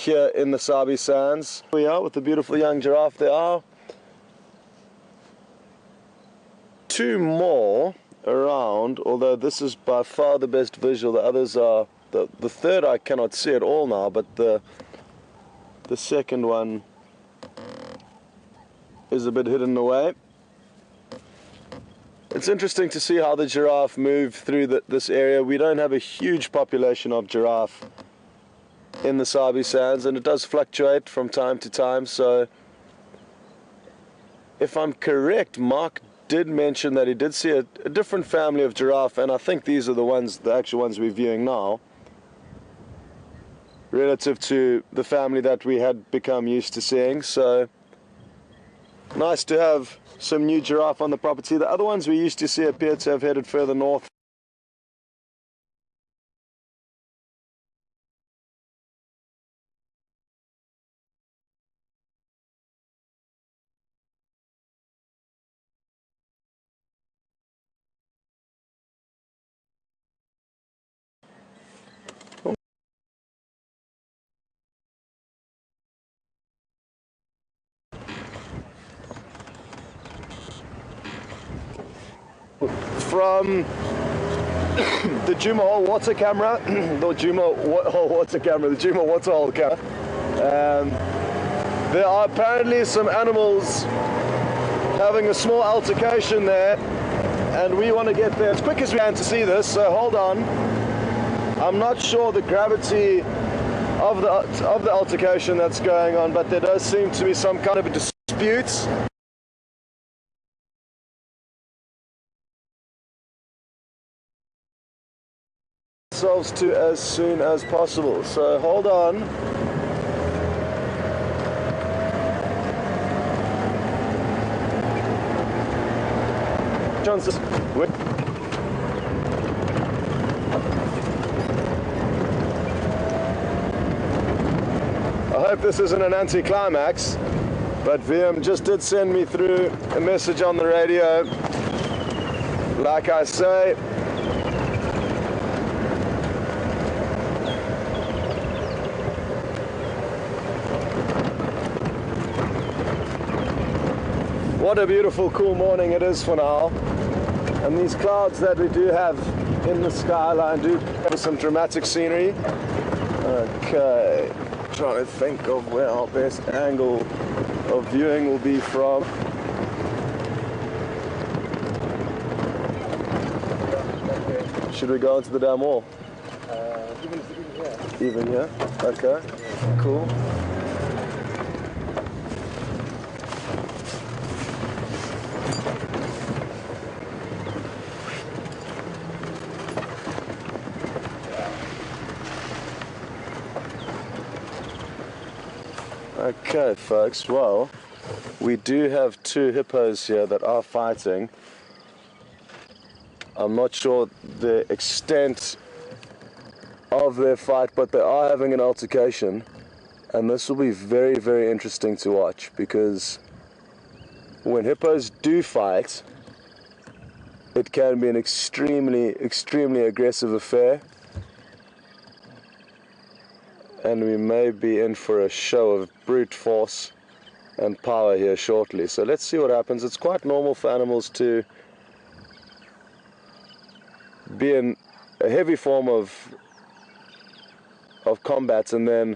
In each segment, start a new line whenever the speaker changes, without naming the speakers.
here in the Sabi Sands. Here we are with the beautiful young giraffe. There are two more around, although this is by far the best visual. The others are, the third I cannot see at all now, but the second one is a bit hidden away. It's interesting to see how the giraffe move through this area. We don't have a huge population of giraffe in the Sabi Sands, and it does fluctuate from time to time. So if I'm correct, Mark did mention that he did see a different family of giraffe, and I think these are the actual ones we're viewing now, relative to the family that we had become used to seeing. So nice to have some new giraffe on the property. The other ones we used to see appear to have headed further north. From the Djuma hole water camera, the Djuma hole water camera, the Djuma water hole camera, there are apparently some animals having a small altercation there, and we want to get there as quick as we can to see this, so hold on. I'm not sure the gravity of the altercation that's going on, but there does seem to be some kind of a dispute. Ourselves to as soon as possible, so hold on. Chances. Wait. I hope this isn't an anticlimax, but VM just did send me through a message on the radio. Like I say, what a beautiful, cool morning it is for now. And these clouds that we do have in the skyline do have some dramatic scenery. Okay, trying to think of where our best angle of viewing will be from. Should we go into the dam wall? Even here? Okay, cool. Okay folks, well, we do have two hippos here that are fighting. I'm not sure the extent of their fight, but they are having an altercation, and this will be very, very interesting to watch, because when hippos do fight, it can be an extremely, extremely aggressive affair. And we may be in for a show of brute force and power here shortly. So let's see what happens. It's quite normal for animals to be in a heavy form of combat and then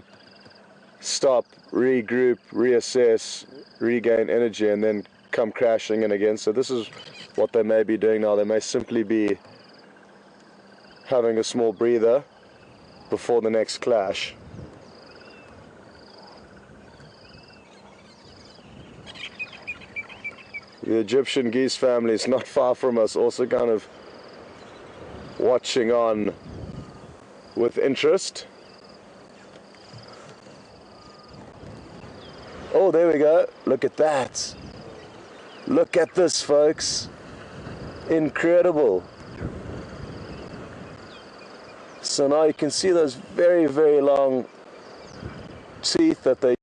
stop, regroup, reassess, regain energy, and then come crashing in again. So this is what they may be doing now. They may simply be having a small breather before the next clash. The Egyptian geese family is not far from us, also kind of watching on with interest. Oh, there we go. Look at that. Look at this, folks. Incredible. So now you can see those very, very long teeth that they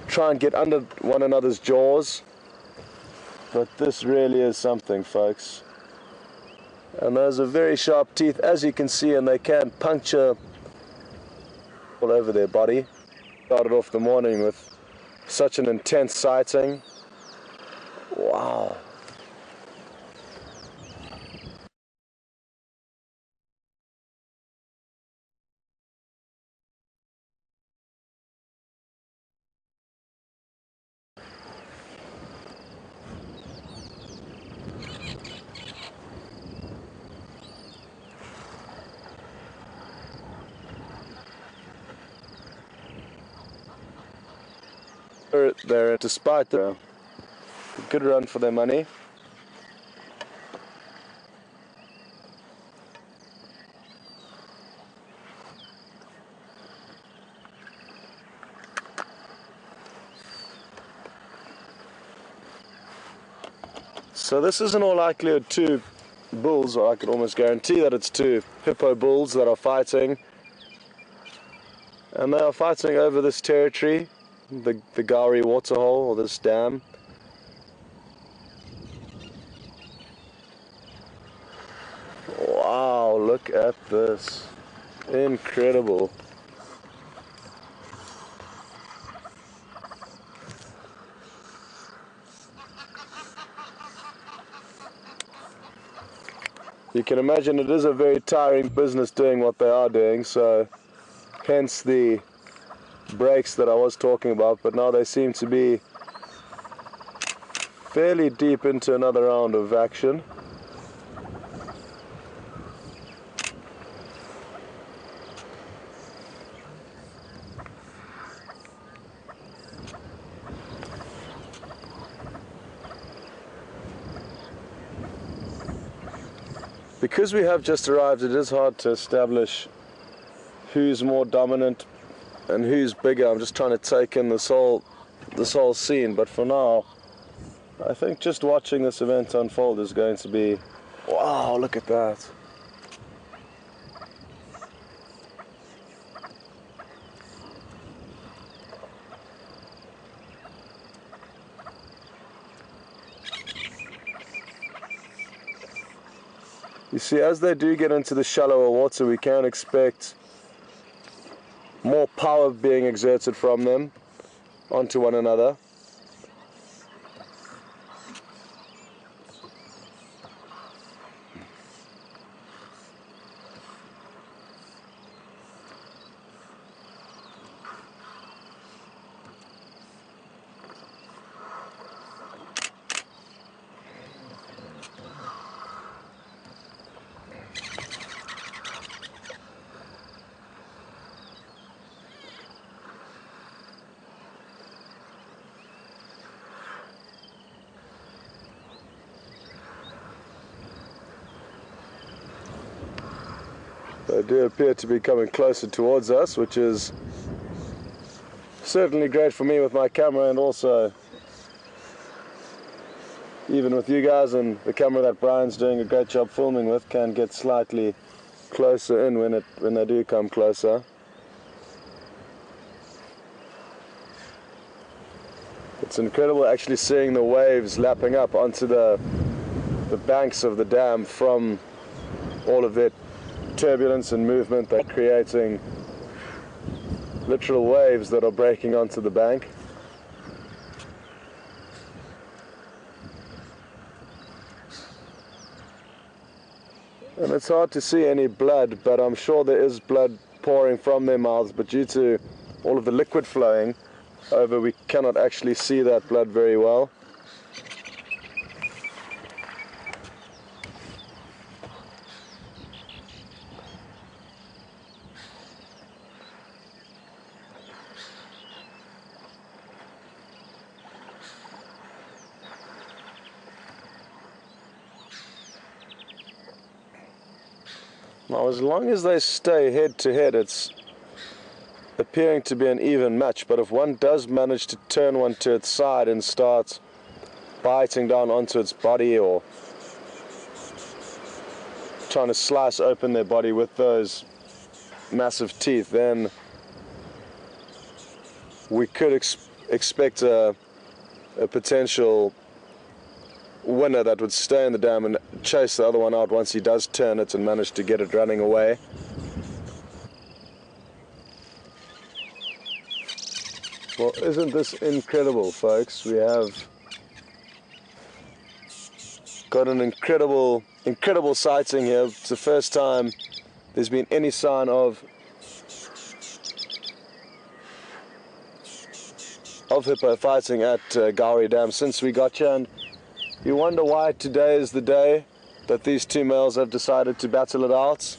try and get under one another's jaws. But this really is something, folks. And those are very sharp teeth, as you can see, and they can puncture all over their body. Started off the morning with such an intense sighting. Wow. They're despite the good run for their money. So this is in all likelihood two bulls, or I could almost guarantee that it's two hippo bulls that are fighting. And they are fighting over this territory, the Gowrie waterhole, or this dam. Wow, look at this. Incredible. You can imagine it is a very tiring business doing what they are doing, so hence the breaks that I was talking about, but now they seem to be fairly deep into another round of action. Because we have just arrived, it is hard to establish who's more dominant and who's bigger. I'm just trying to take in this whole scene, but for now, I think just watching this event unfold is going to be, wow, look at that. You see, as they do get into the shallower water, we can expect more power being exerted from them onto one another. They do appear to be coming closer towards us, which is certainly great for me with my camera, and also even with you guys, and the camera that Brian's doing a great job filming with can get slightly closer in when they do come closer. It's incredible actually seeing the waves lapping up onto the banks of the dam from all of their turbulence and movement. They're creating literal waves that are breaking onto the bank. And it's hard to see any blood, but I'm sure there is blood pouring from their mouths, but due to all of the liquid flowing over, we cannot actually see that blood very well. Now, as long as they stay head to head, it's appearing to be an even match, but if one does manage to turn one to its side and start biting down onto its body, or trying to slice open their body with those massive teeth, then we could expect a potential winner that would stay in the dam and chase the other one out once he does turn it and manage to get it running away. Well, isn't this incredible, folks? We have got an incredible sighting here. It's the first time there's been any sign of hippo fighting at Gowrie Dam since we got here, and you wonder why today is the day that these two males have decided to battle it out.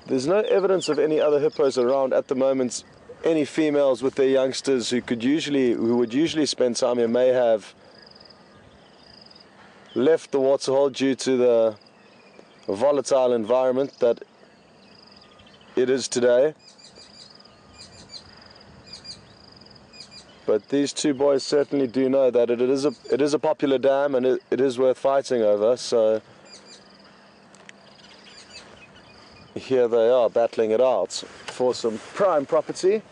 There's no evidence of any other hippos around at the moment. Any females with their youngsters who would usually spend time here may have left the waterhole due to the volatile environment that it is today. But these two boys certainly do know that it is a popular dam and it is worth fighting over. So here they are battling it out for some prime property.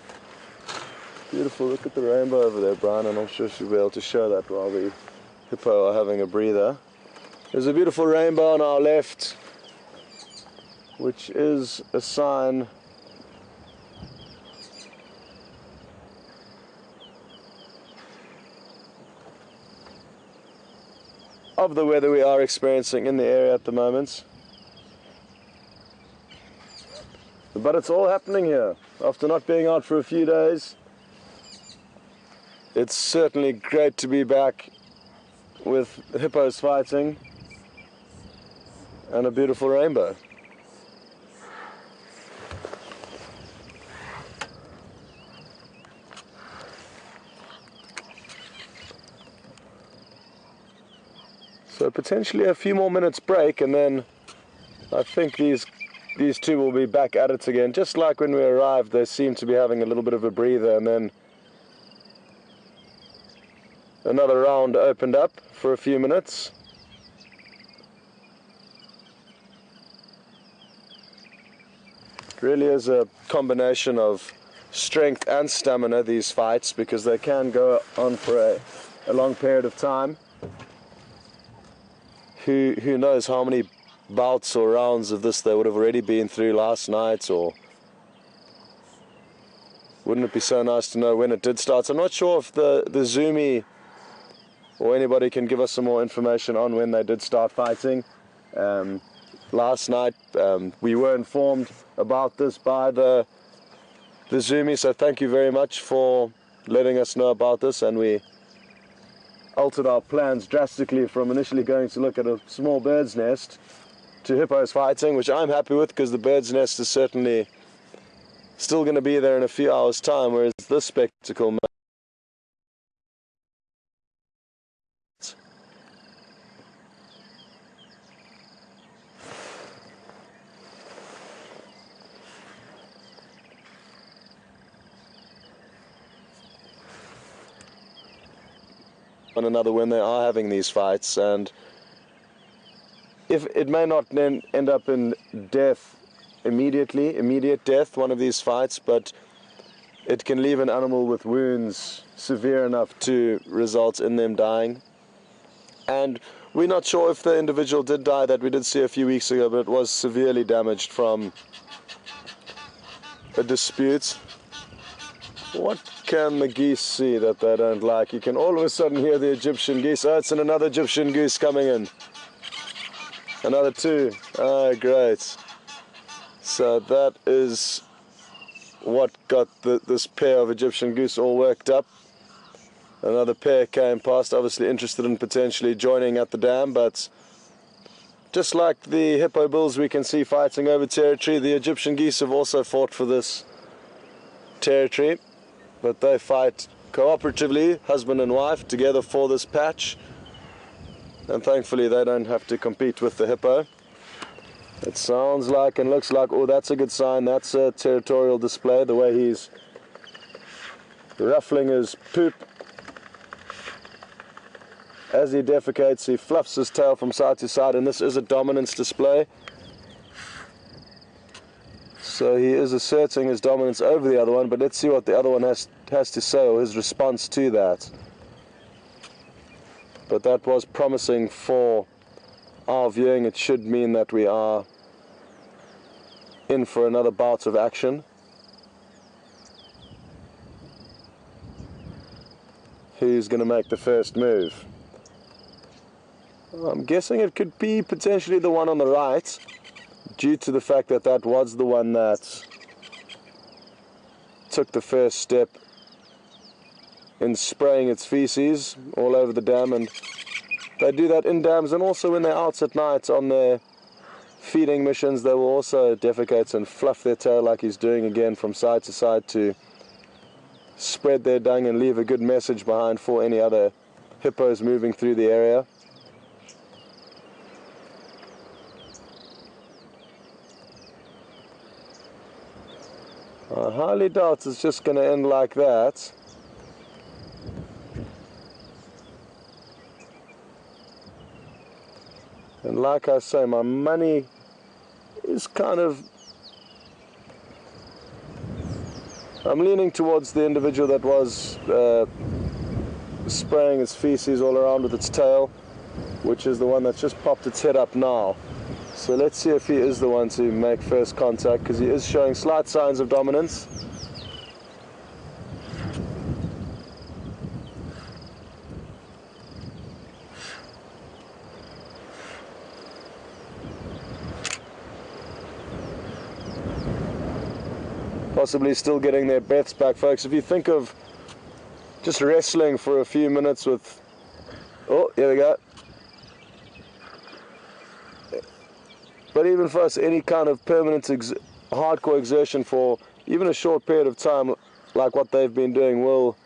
Beautiful, look at the rainbow over there, Brian, and I'm sure she'll be able to show that while the hippo are having a breather. There's a beautiful rainbow on our left, which is a sign of the weather we are experiencing in the area at the moment. But it's all happening here. After not being out for a few days, it's certainly great to be back with hippos fighting and a beautiful rainbow. So potentially a few more minutes break, and then I think these two will be back at it again. Just like when we arrived, they seem to be having a little bit of a breather, and then another round opened up for a few minutes. It really is a combination of strength and stamina, these fights, because they can go on for a long period of time. Who knows how many bouts or rounds of this they would have already been through last night, or wouldn't it be so nice to know when it did start? So I'm not sure if the Zoomy or anybody can give us some more information on when they did start fighting. Last night we were informed about this by the Zoomy, so thank you very much for letting us know about this, and we altered our plans drastically from initially going to look at a small bird's nest to hippos fighting, which I'm happy with because the bird's nest is certainly still going to be there in a few hours' time, whereas this spectacle one another when they are having these fights, and if it may not then end up in death immediate death, one of these fights, but it can leave an animal with wounds severe enough to result in them dying. And we're not sure if the individual did die that we did see a few weeks ago, but it was severely damaged from a dispute. What can the geese see that they don't like? You can all of a sudden hear the Egyptian geese. Oh, it's another Egyptian goose coming in. Another two. Oh, great. So that is what got this pair of Egyptian goose all worked up. Another pair came past, obviously interested in potentially joining at the dam, but just like the hippo bulls we can see fighting over territory, the Egyptian geese have also fought for this territory. But they fight cooperatively, husband and wife, together for this patch. And thankfully they don't have to compete with the hippo. It sounds like and looks like, oh, that's a good sign. That's a territorial display, the way he's ruffling his poop. As he defecates, he fluffs his tail from side to side, and this is a dominance display. So he is asserting his dominance over the other one, but let's see what the other one has to say, or his response to that. but that was promising for our viewing. It should mean that we are in for another bout of action. Who's going to make the first move? I'm guessing it could be potentially the one on the right, due to the fact that that was the one that took the first step in spraying its feces all over the dam. And they do that in dams, and also when they're out at night on their feeding missions, they will also defecate and fluff their tail like he's doing again from side to side to spread their dung and leave a good message behind for any other hippos moving through the area. I highly doubt it's just going to end like that. And like I say, my money is kind of... I'm leaning towards the individual that was spraying its feces all around with its tail, which is the one that's just popped its head up now. So let's see if he is the one to make first contact, because he is showing slight signs of dominance. Possibly still getting their breaths back, folks. If you think of just wrestling for a few minutes with... Oh, here we go. But even for us, any kind of permanent hardcore exertion for even a short period of time, like what they've been doing, will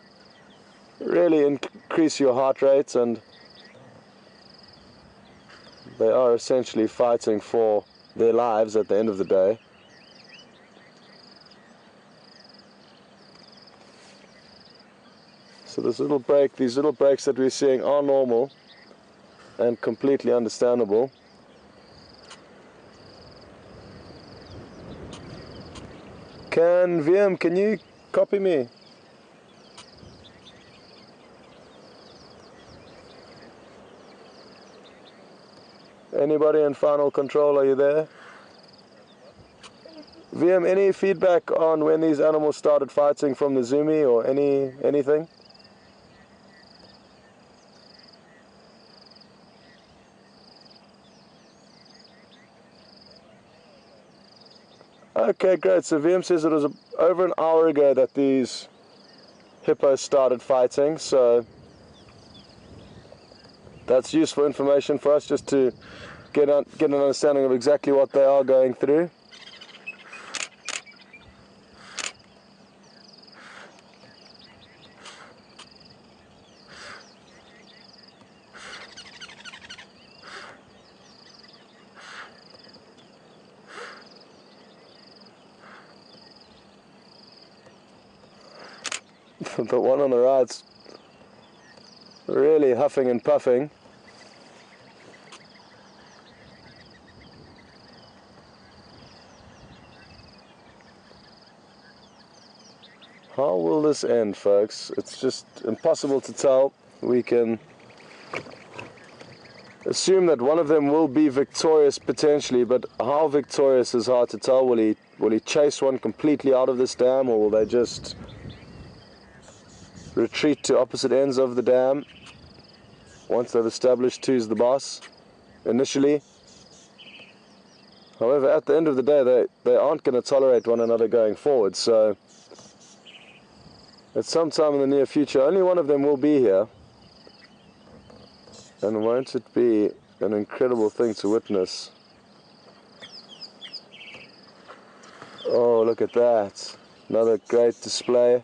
really increase your heart rate, and they are essentially fighting for their lives at the end of the day. So these little breaks that we're seeing are normal and completely understandable. VM, can you copy me? Anybody in final control, are you there? VM, any feedback on when these animals started fighting from the Zumi or anything? Okay, great. So VM says it was over an hour ago that these hippos started fighting, so that's useful information for us just to get an understanding of exactly what they are going through. The one on the right's really huffing and puffing. How will this end, folks? It's just impossible to tell. We can assume that one of them will be victorious potentially, but how victorious is hard to tell. Will he chase one completely out of this dam, or will they just retreat to opposite ends of the dam once they've established who's the boss initially? However, at the end of the day, they aren't going to tolerate one another going forward, so at some time in the near future, only one of them will be here. And won't it be an incredible thing to witness? Oh, look at that. Another great display.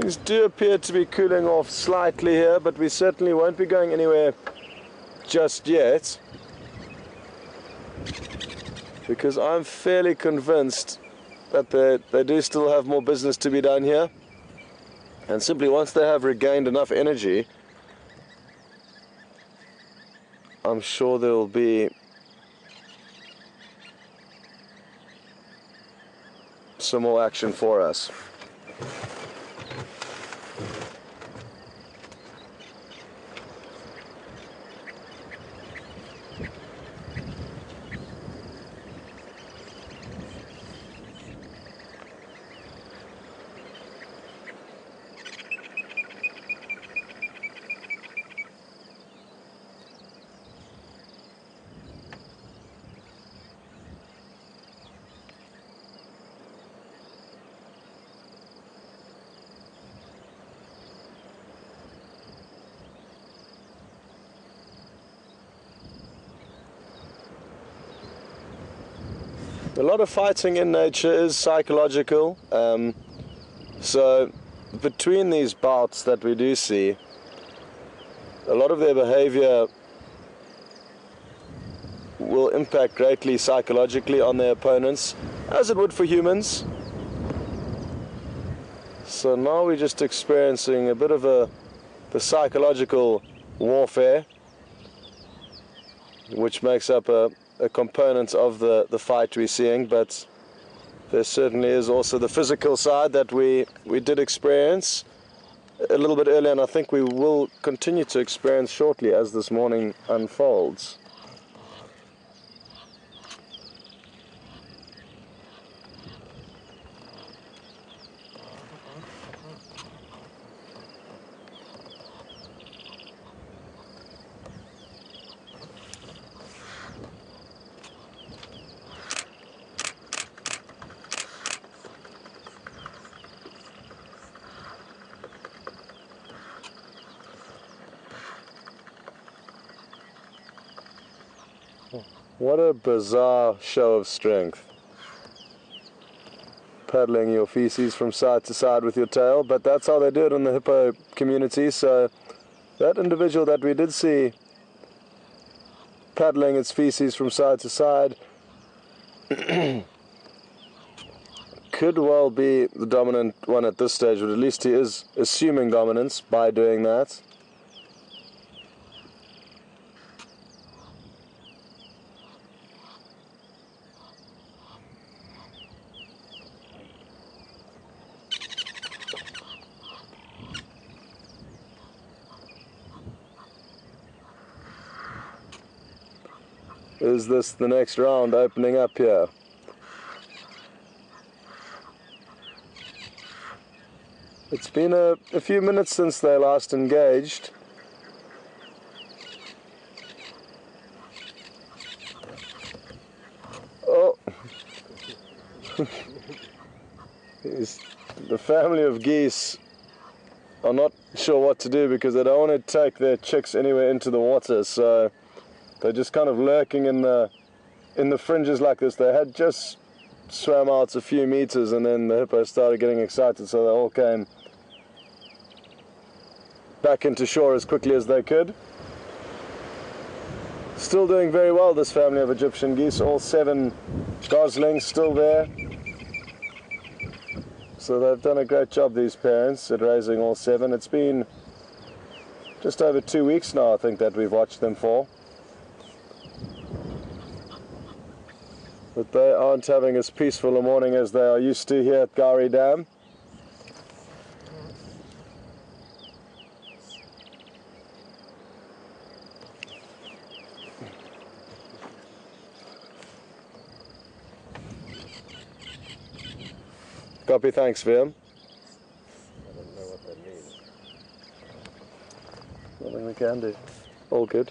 Things do appear to be cooling off slightly here, but we certainly won't be going anywhere just yet, because I'm fairly convinced that they do still have more business to be done here, and simply once they have regained enough energy, I'm sure there will be some more action for us. A lot of fighting in nature is psychological, so between these bouts that we do see, a lot of their behavior will impact greatly psychologically on their opponents, as it would for humans. So now we're just experiencing a bit of the psychological warfare, which makes up a component of the fight we're seeing, but there certainly is also the physical side that we did experience a little bit earlier, and I think we will continue to experience shortly as this morning unfolds. What a bizarre show of strength. Paddling your feces from side to side with your tail, but that's how they do it in the hippo community. So that individual that we did see paddling its feces from side to side could well be the dominant one at this stage, but at least he is assuming dominance by doing that. Is this the next round opening up here? It's been a few minutes since they last engaged. Oh! The family of geese are not sure what to do because they don't want to take their chicks anywhere into the water, so they're just kind of lurking in the fringes like this. They had just swam out a few meters and then the hippo started getting excited, so they all came back into shore as quickly as they could. Still doing very well, this family of Egyptian geese. All 7 goslings still there. So they've done a great job, these parents, at raising all 7. It's been just over 2 weeks now, I think, that we've watched them for. But they aren't having as peaceful a morning as they are used to here at Gari Dam. Copy, thanks, Viam.
I don't know what that means.
Nothing we can do. All good.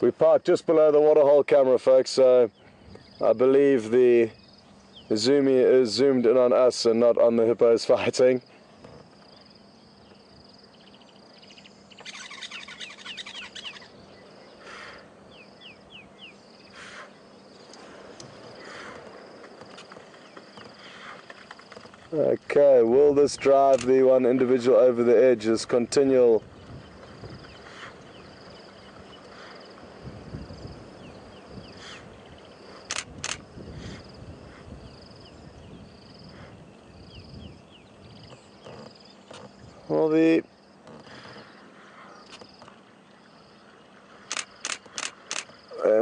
We parked just below the waterhole camera, folks, so I believe the zoomie is zoomed in on us and not on the hippos fighting. Okay, will this drive the one individual over the edge? This continual well, there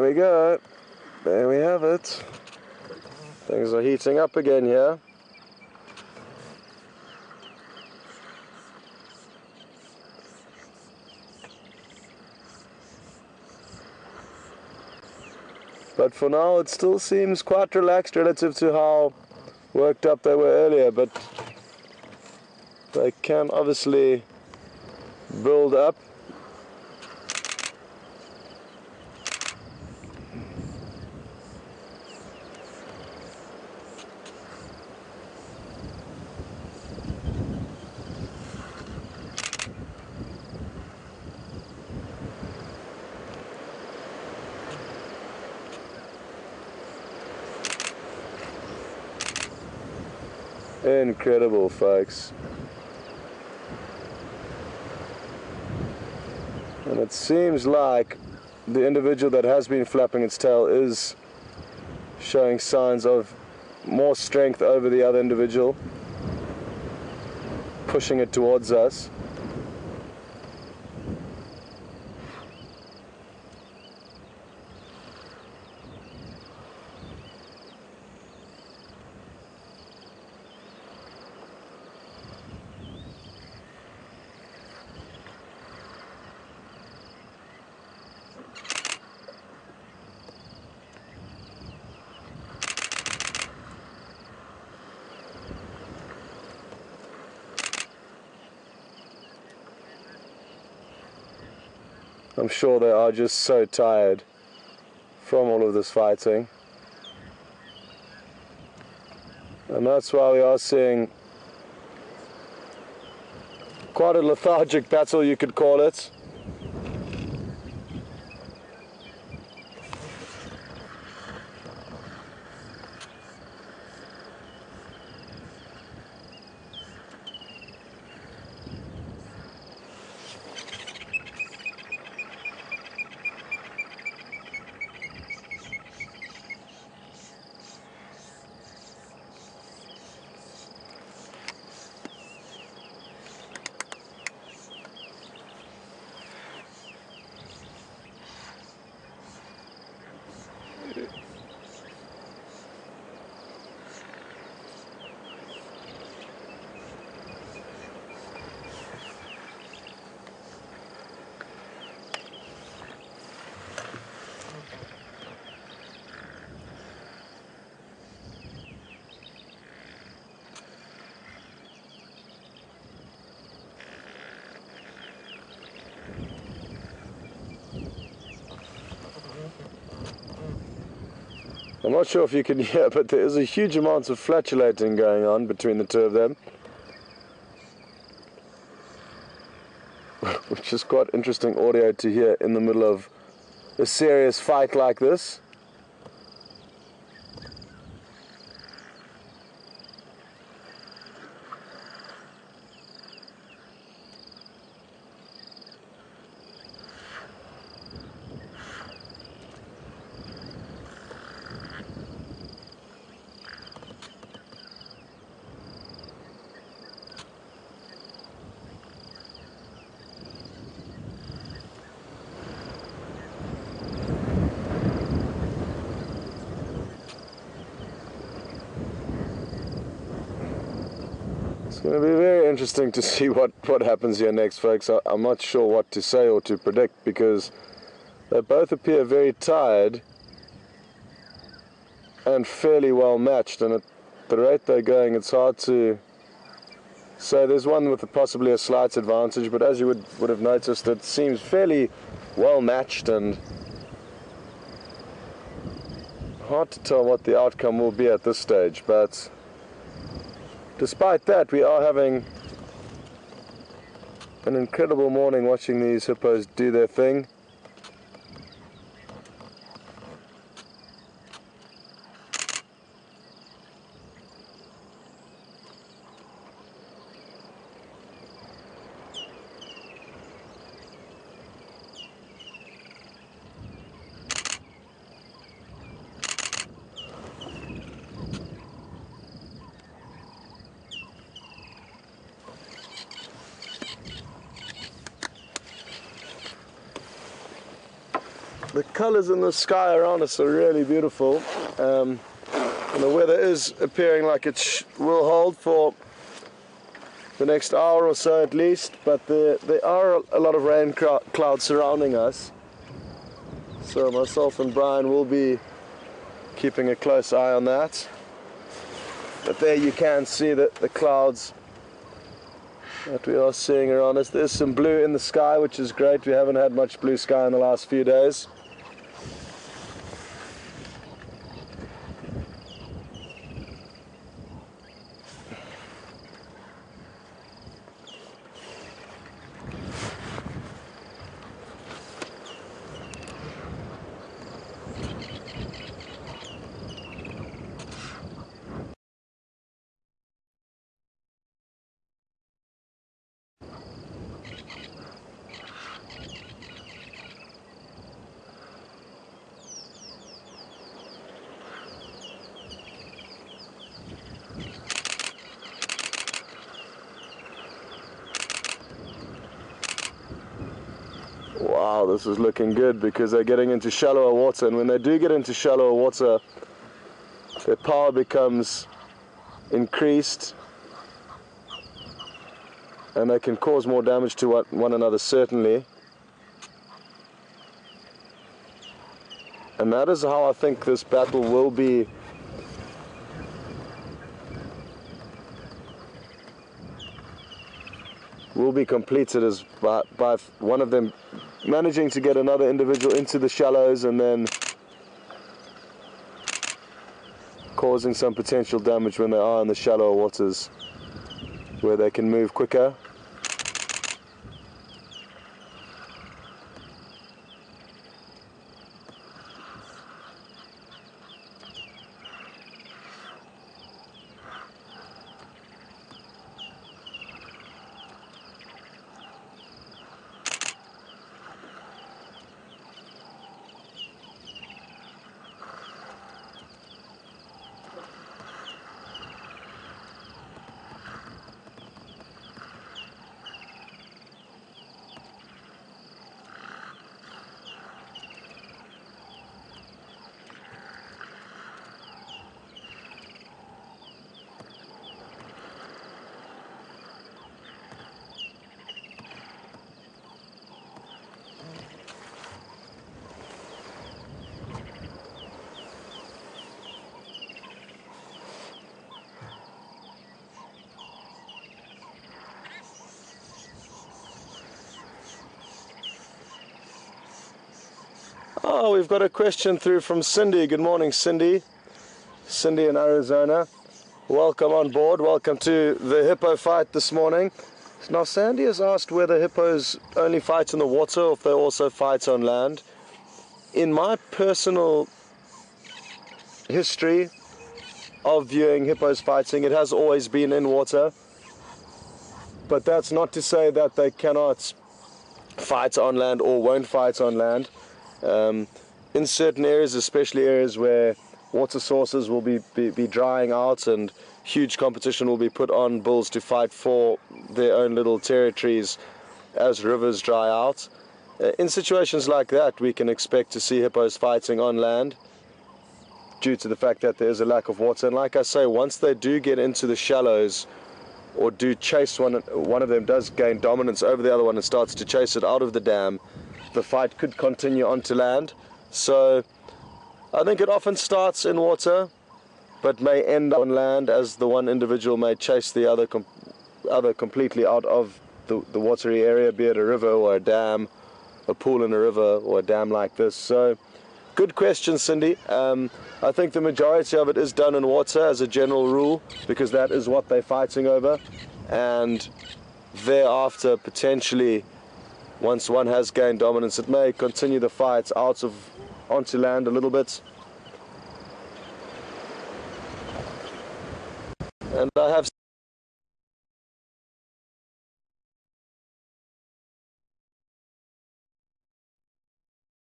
we go. There we have it. Things are heating up again here. But for now it still seems quite relaxed relative to how worked up they were earlier, but they can obviously build up. Incredible, folks. And it seems like the individual that has been flapping its tail is showing signs of more strength over the other individual, pushing it towards us. I'm sure they are just so tired from all of this fighting. And that's why we are seeing quite a lethargic battle, you could call it. I'm not sure if you can hear, but there is a huge amount of flatulating going on between the two of them, which is quite interesting audio to hear in the middle of a serious fight like this. It's going to be very interesting to see what happens here next, folks. I'm not sure what to say or to predict because they both appear very tired and fairly well matched, and at the rate they're going it's hard to say. There's one with possibly a slight advantage, but as you would have noticed, it seems fairly well matched and hard to tell what the outcome will be at this stage. But despite that, we are having an incredible morning watching these hippos do their thing. The colors in the sky around us are really beautiful. And the weather is appearing like it will hold for the next hour or so at least, but there are a lot of rain clouds surrounding us. So myself and Brian will be keeping a close eye on that. But there you can see the clouds that we are seeing around us. There's some blue in the sky, which is great. We haven't had much blue sky in the last few days. Wow, this is looking good because they're getting into shallower water, and when they do get into shallower water, their power becomes increased and they can cause more damage to one another, certainly. And that is how I think this battle will be completed, is by one of them managing to get another individual into the shallows and then causing some potential damage when they are in the shallower waters where they can move quicker. Oh, we've got a question through from Cindy. Good morning, Cindy. Cindy in Arizona. Welcome on board. Welcome to the hippo fight this morning. Now, Sandy has asked whether hippos only fight in the water or if they also fight on land. In my personal history of viewing hippos fighting, it has always been in water. But that's not to say that they cannot fight on land or won't fight on land. In certain areas, especially areas where water sources will be drying out and huge competition will be put on bulls to fight for their own little territories as rivers dry out. In situations like that, we can expect to see hippos fighting on land due to the fact that there is a lack of water. And like I say, once they do get into the shallows or do chase one of them does gain dominance over the other one and starts to chase it out of the dam, the fight could continue onto land. So I think it often starts in water but may end on land, as the one individual may chase the other completely out of the watery area, be it a river or a dam, a pool in a river or a dam like this. So good question, Cindy. I think the majority of it is done in water as a general rule because that is what they're fighting over, and thereafter potentially once one has gained dominance it may continue the fight onto land a little bit. And I have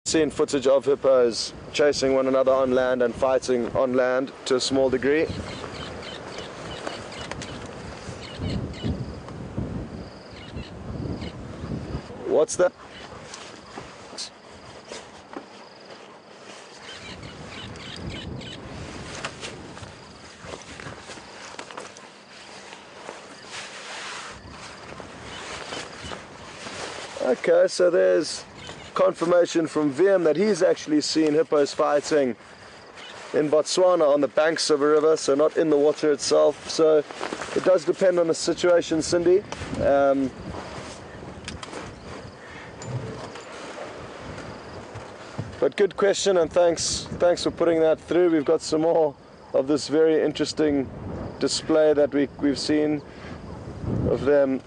seen footage of hippos chasing one another on land and fighting on land to a small degree. What's that? Okay, so there's confirmation from VM that he's actually seen hippos fighting in Botswana on the banks of a river, so not in the water itself. So it does depend on the situation, Cindy. But good question, and thanks for putting that through. We've got some more of this very interesting display that we've seen of them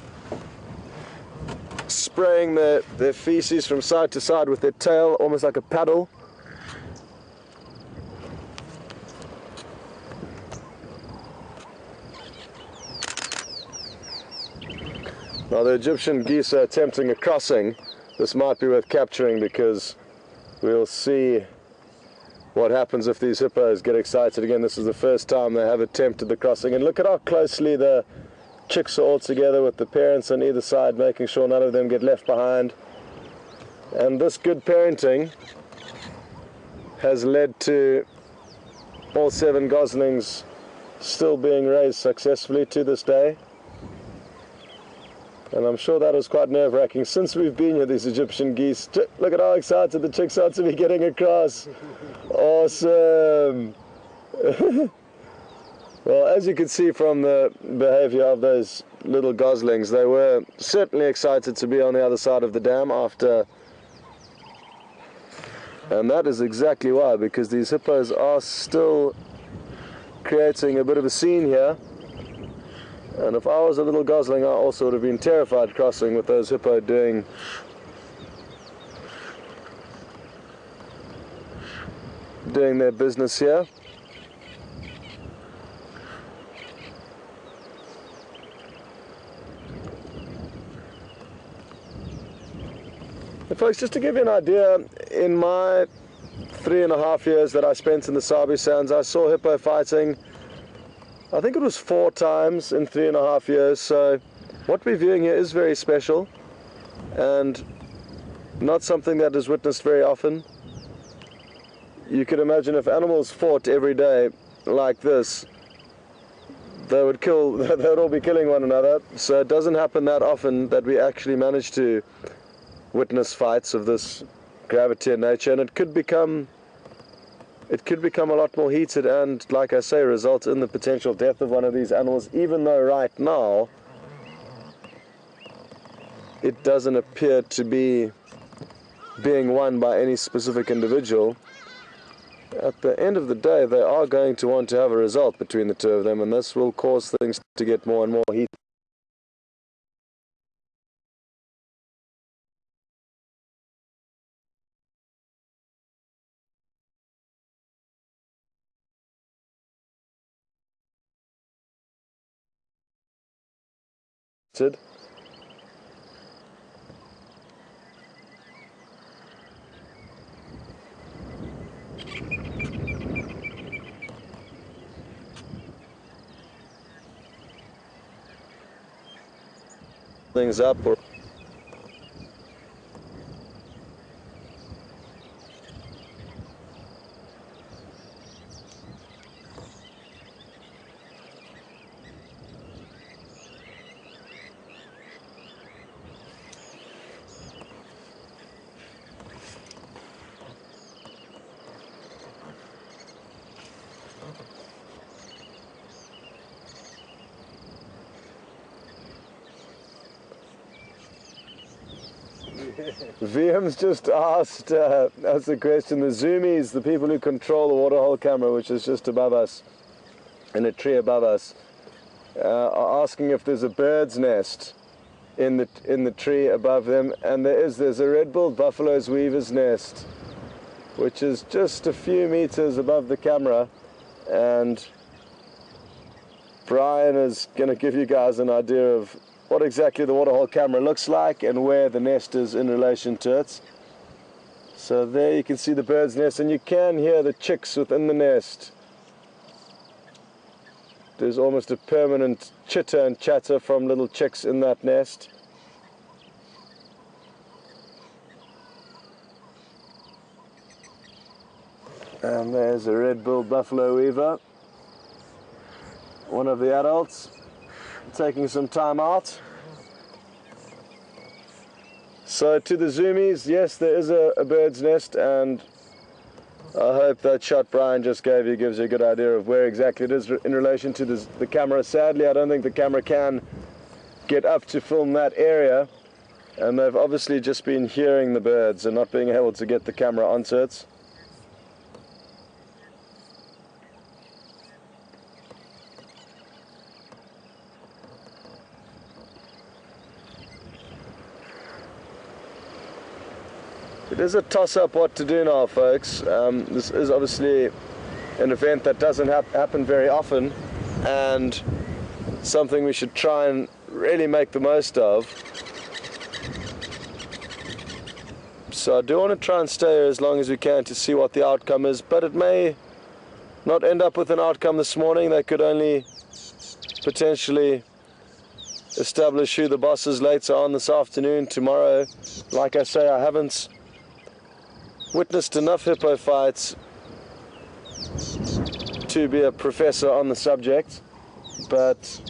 spraying their feces from side to side with their tail, almost like a paddle. Now the Egyptian geese are attempting a crossing. This might be worth capturing because we'll see what happens if these hippos get excited again. This is the first time they have attempted the crossing, and look at how closely the chicks are all together with the parents on either side, making sure none of them get left behind. And this good parenting has led to all 7 goslings still being raised successfully to this day. And I'm sure that was quite nerve-wracking since we've been here, these Egyptian geese. Look at how excited the chicks are to be getting across. Awesome! Well, as you can see from the behavior of those little goslings, they were certainly excited to be on the other side of the dam after. And that is exactly why, because these hippos are still creating a bit of a scene here. And if I was a little gosling, I also would have been terrified crossing with those hippo doing their business here. And folks, just to give you an idea, in my 3.5 years that I spent in the Sabi Sands, I saw hippo fighting, I think it was 4 times in 3.5 years. So what we're viewing here is very special and not something that is witnessed very often. You could imagine if animals fought every day like this, they would all be killing one another. So it doesn't happen that often that we actually manage to witness fights of this gravity and nature, and it could become a lot more heated and, like I say, result in the potential death of one of these animals, even though right now it doesn't appear to be being won by any specific individual. At the end of the day, they are going to want to have a result between the two of them, and this will cause things to get more and more heated. Things up, or VM's just asked us a question. The zoomies, the people who control the waterhole camera, which is just above us, in a tree above us, are asking if there's a bird's nest in the tree above them, and there's a red-billed buffalo's weaver's nest, which is just a few meters above the camera, and Brian is going to give you guys an idea of what exactly the waterhole camera looks like and where the nest is in relation to it. So there you can see the bird's nest, and you can hear the chicks within the nest. There's almost a permanent chitter and chatter from little chicks in that nest. And there's a red-billed buffalo weaver, one of the adults, taking some time out. So to the zoomies, yes, there is a bird's nest, and I hope that shot Brian just gave you gives you a good idea of where exactly it is in relation to the camera. Sadly, I don't think the camera can get up to film that area, and they've obviously just been hearing the birds and not being able to get the camera onto it. It is a toss-up what to do now, folks. This is obviously an event that doesn't happen very often, and something we should try and really make the most of. So I do want to try and stay here as long as we can to see what the outcome is, but it may not end up with an outcome this morning. They could only potentially establish who the boss is later on this afternoon, tomorrow. Like I say, I haven't witnessed enough hippo fights to be a professor on the subject, but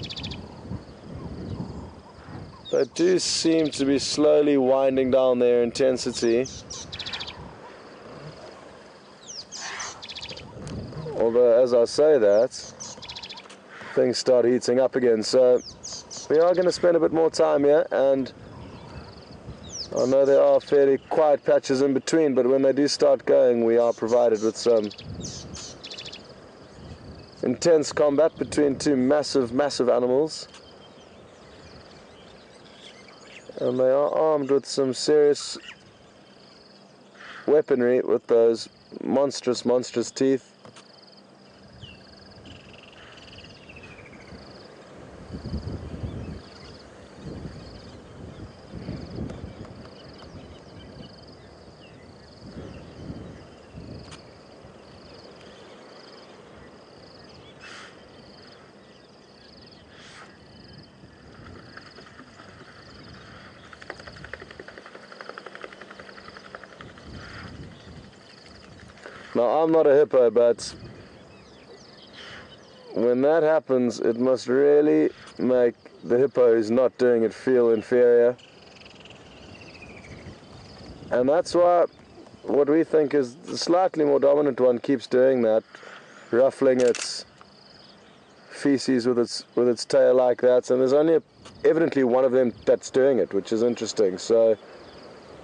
they do seem to be slowly winding down their intensity. Although, as I say that, things start heating up again. So we are going to spend a bit more time here, and I know there are fairly quiet patches in between, but when they do start going, we are provided with some intense combat between two massive animals. And they are armed with some serious weaponry with those monstrous teeth. Now, I'm not a hippo, but when that happens, it must really make the hippo who's not doing it feel inferior. And that's why what we think is the slightly more dominant one keeps doing that, ruffling its feces with its tail like that. And there's only evidently one of them that's doing it, which is interesting. So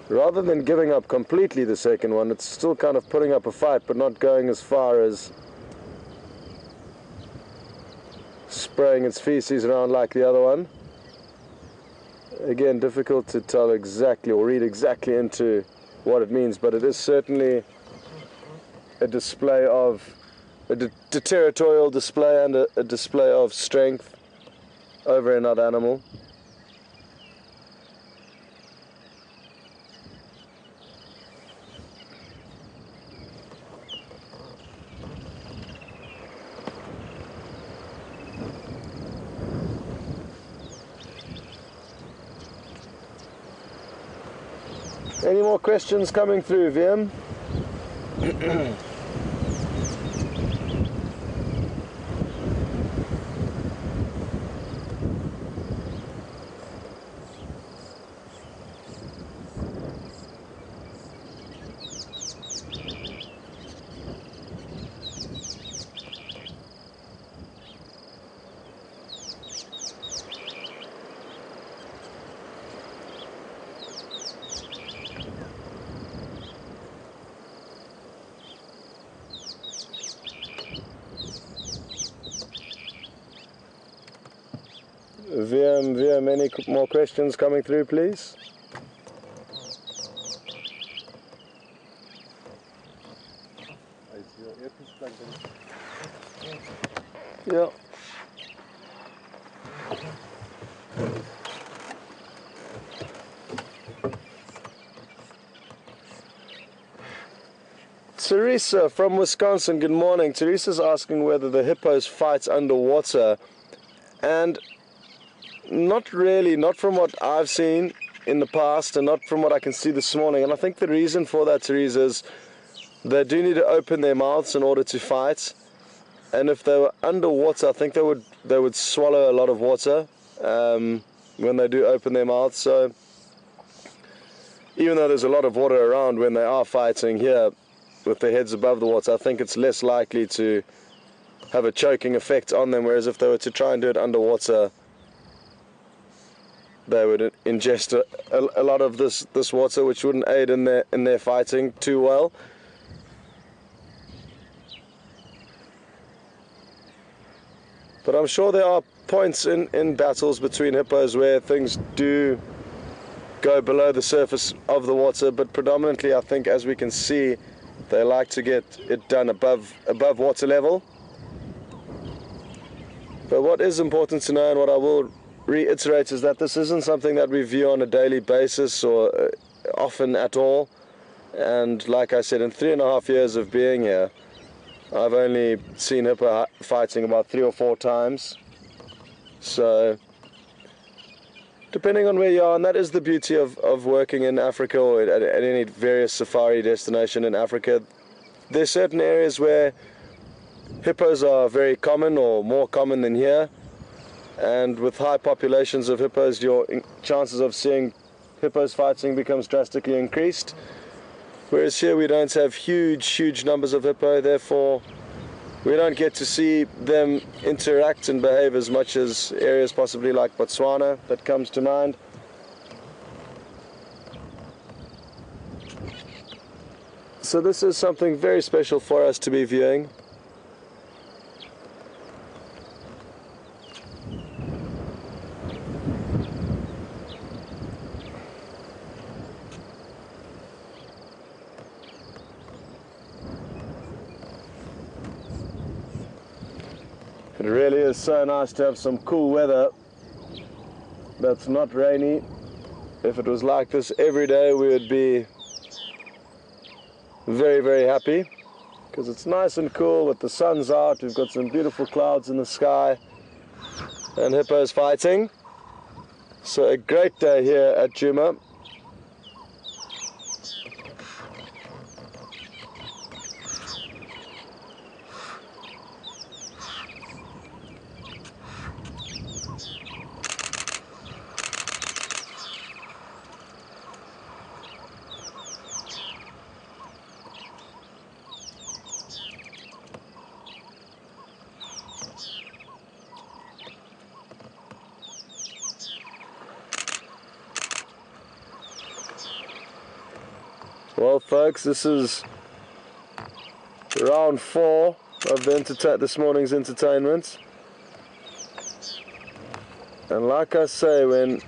rather than giving up completely the second one, it's still kind of putting up a fight, but not going as far as spraying its feces around like the other one. Again, difficult to tell exactly or read exactly into what it means, but it is certainly a display of a territorial display and a display of strength over another animal. Any more questions coming through, VM? VM, any more questions coming through, please?
Is your earpiece plugged in?
Yeah. Teresa from Wisconsin, good morning. Teresa's asking whether the hippos fight underwater, and not really, not from what I've seen in the past and not from what I can see this morning. And I think the reason for that, Teresa, is they do need to open their mouths in order to fight. And if they were underwater, I think they would swallow a lot of water when they do open their mouths. So even though there's a lot of water around, when they are fighting here with their heads above the water, I think it's less likely to have a choking effect on them, whereas if they were to try and do it underwater, they would ingest a lot of this water, which wouldn't aid in their fighting too well. But I'm sure there are points in battles between hippos where things do go below the surface of the water, but predominantly I think, as we can see, they like to get it done above water level. But what is important to know, and what I will reiterate, is that this isn't something that we view on a daily basis or often at all. And like I said, in 3.5 years of being here, I've only seen hippo fighting about 3 or 4 times. So depending on where you are, and that is the beauty of working in Africa or at any various safari destination in Africa, there's certain areas where hippos are very common or more common than here, and with high populations of hippos, your chances of seeing hippos fighting becomes drastically increased. Whereas here we don't have huge numbers of hippo, therefore we don't get to see them interact and behave as much as areas possibly like Botswana that comes to mind. So this is something very special for us to be viewing. It really is so nice to have some cool weather that's not rainy. If it was like this every day, we would be very happy, because it's nice and cool with the sun's out, we've got some beautiful clouds in the sky, and hippos fighting. So a great day here at Djuma. Well folks, this is round 4 of this morning's entertainment. And like I say, when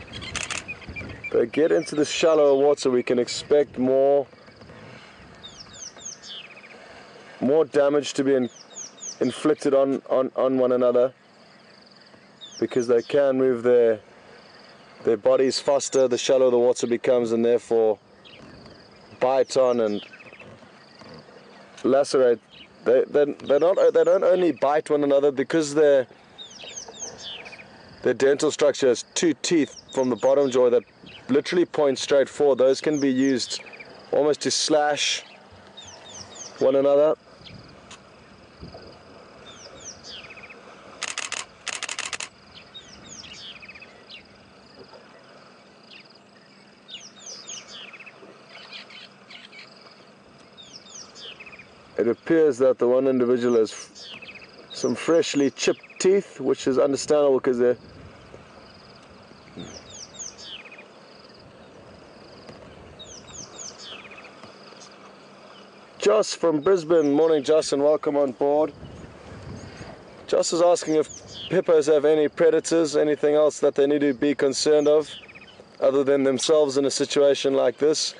they get into the shallower water, we can expect more damage to be inflicted on one another, because they can move their bodies faster the shallower the water becomes, and therefore bite on and lacerate. They don't only bite one another, because their dental structure has 2 teeth from the bottom jaw that literally point straight forward. Those can be used almost to slash one another. It appears that the one individual has some freshly chipped teeth, which is understandable because they're Joss from Brisbane. Morning Joss, and welcome on board. Joss is asking if hippos have any predators, anything else that they need to be concerned of other than themselves in a situation like this.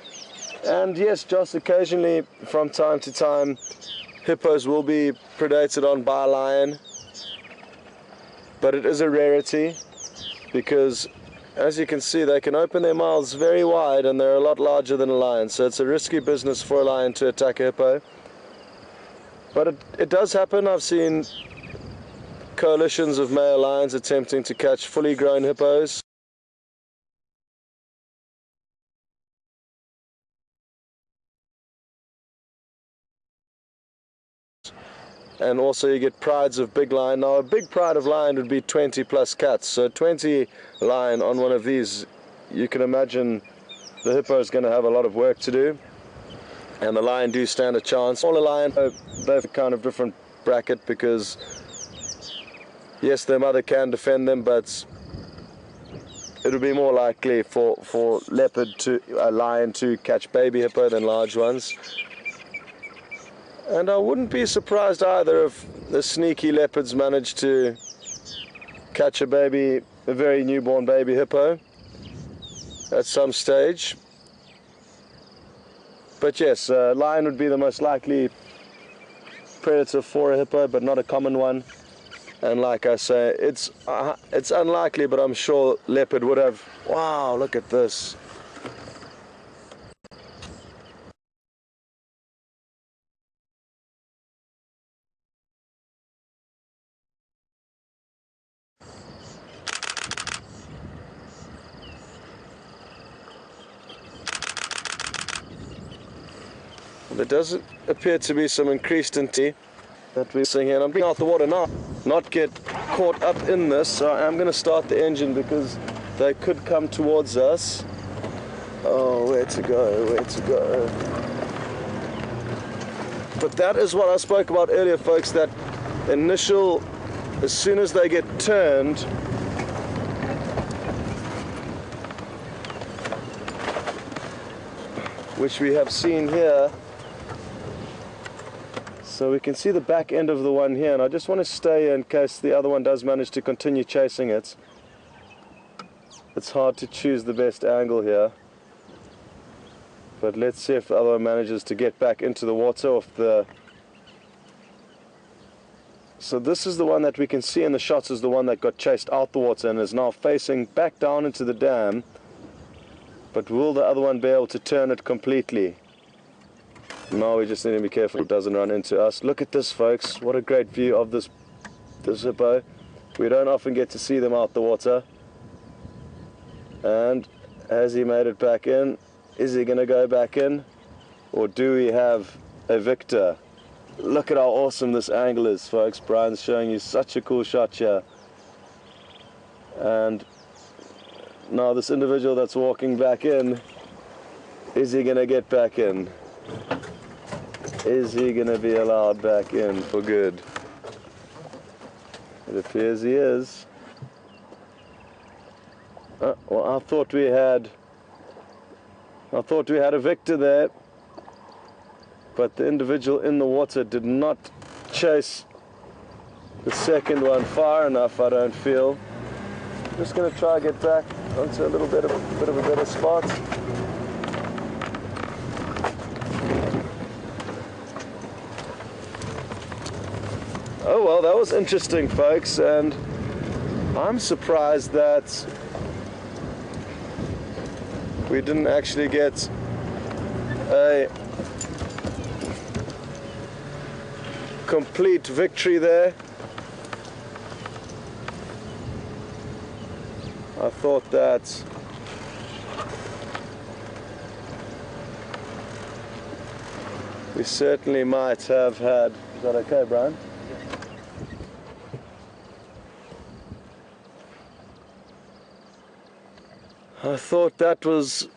And yes, Joss, occasionally from time to time hippos will be predated on by a lion, but it is a rarity, because as you can see, they can open their mouths very wide and they're a lot larger than a lion, so it's a risky business for a lion to attack a hippo. But it does happen. I've seen coalitions of male lions attempting to catch fully grown hippos. And also you get prides of big lion. Now a big pride of lion would be 20 plus cats, so 20 lion on one of these, you can imagine the hippo is going to have a lot of work to do, and the lion do stand a chance. Smaller lion, they're kind of different bracket, because yes, their mother can defend them, but it would be more likely for a lion to catch baby hippo than large ones. And I wouldn't be surprised either if the sneaky leopards managed to catch a very newborn baby hippo at some stage. But yes, lion would be the most likely predator for a hippo, but not a common one. And like I say, it's unlikely, but I'm sure leopard would have. Wow, look at this. There does appear to be some increased intensity that we're seeing here. And I'm bringing out the water now, not get caught up in this, so I'm going to start the engine because they could come towards us. Oh, where to go, where to go. But that is what I spoke about earlier, folks, that initial, as soon as they get turned, which we have seen here. So we can see the back end of the one here, and I just want to stay in case the other one does manage to continue chasing it. It's hard to choose the best angle here, but let's see if the other one manages to get back into the water. So this is the one that we can see in the shots is the one that got chased out the water and is now facing back down into the dam. But will the other one be able to turn it completely? No, we just need to be careful it doesn't run into us. Look at this, folks. What a great view of this hippo. We don't often get to see them out the water. And has he made it back in? Is he going to go back in? Or do we have a victor? Look at how awesome this angle is, folks. Brian's showing you such a cool shot here. And now this individual that's walking back in, is he going to get back in? Is he going to be allowed back in for good? It appears he is. Well, I thought we had a victor there, but the individual in the water did not chase the second one far enough, I don't feel. I'm just going to try to get back onto a little bit of a better spot. Oh well, that was interesting, folks, and I'm surprised that we didn't actually get a complete victory there. I thought that we certainly might have had. Is that okay, Brian? I thought that was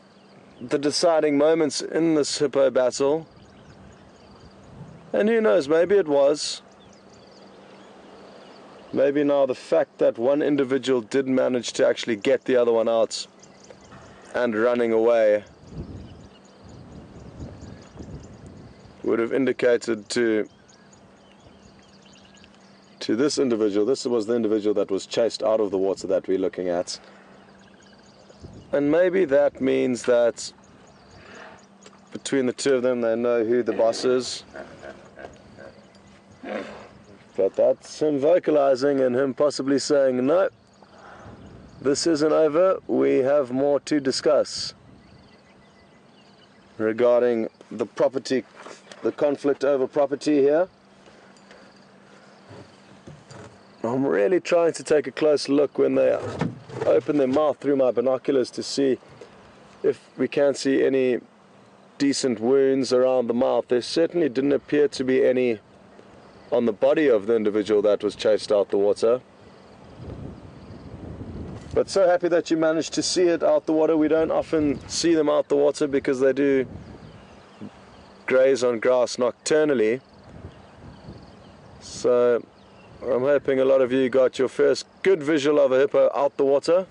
the deciding moments in this hippo battle. And who knows, maybe it was. Maybe now the fact that one individual did manage to actually get the other one out and running away would have indicated to this individual, this was the individual that was chased out of the water that we're looking at. And maybe that means that between the two of them they know who the boss is. But that's him vocalizing and him possibly saying, no, this isn't over, we have more to discuss regarding the property, the conflict over property here. I'm really trying to take a close look when they open their mouth through my binoculars to see if we can see any decent wounds around the mouth. There certainly didn't appear to be any on the body of the individual that was chased out the water. But so happy that you managed to see it out the water. We don't often see them out the water because they do graze on grass nocturnally. So I'm hoping a lot of you got your first good visual of a hippo out the water.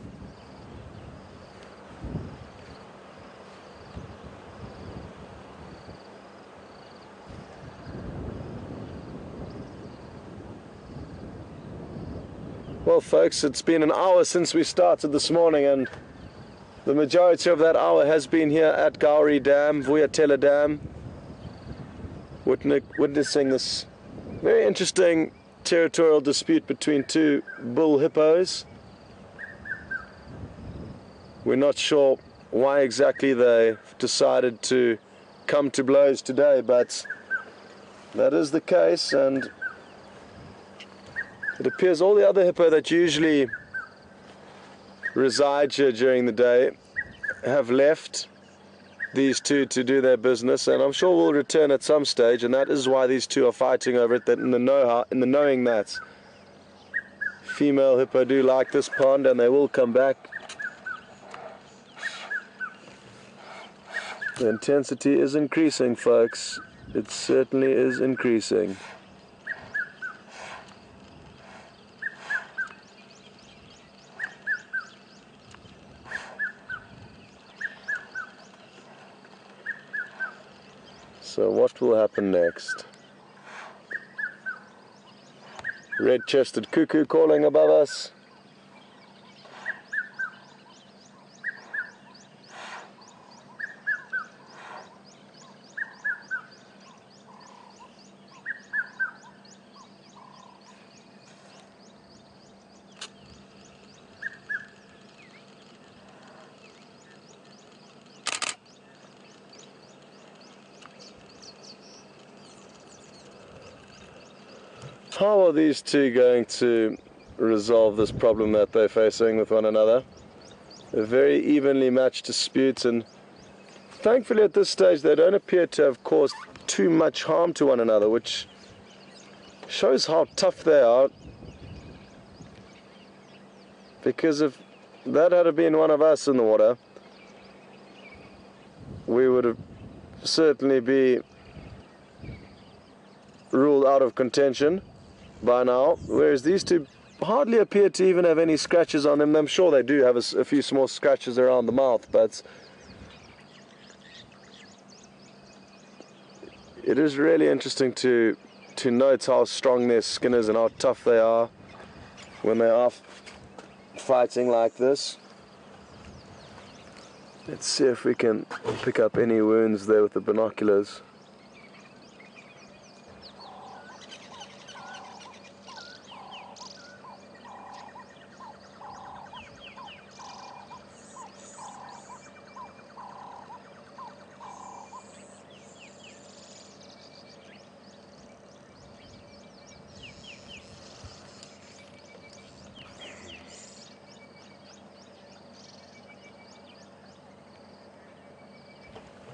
Well folks, it's been an hour since we started this morning, and the majority of that hour has been here at Gowrie Dam, Vuyatela Dam, witnessing this very interesting territorial dispute between two bull hippos. We're not sure why exactly they decided to come to blows today, but that is the case, and it appears all the other hippo that usually reside here during the day have left these two to do their business, and I'm sure will return at some stage, and that is why these two are fighting over it, that in the knowing that female hippo do like this pond and they will come back. The intensity is increasing, folks. It certainly is increasing. So what will happen next? Red-chested cuckoo calling above us. How are these two going to resolve this problem that they're facing with one another? A very evenly matched dispute, and thankfully at this stage they don't appear to have caused too much harm to one another, which shows how tough they are, because if that had been one of us in the water, we would have certainly be ruled out of contention by now, whereas these two hardly appear to even have any scratches on them. I'm sure they do have a few small scratches around the mouth, but it is really interesting to note how strong their skin is and how tough they are when they are fighting like this. Let's see if we can pick up any wounds there with the binoculars.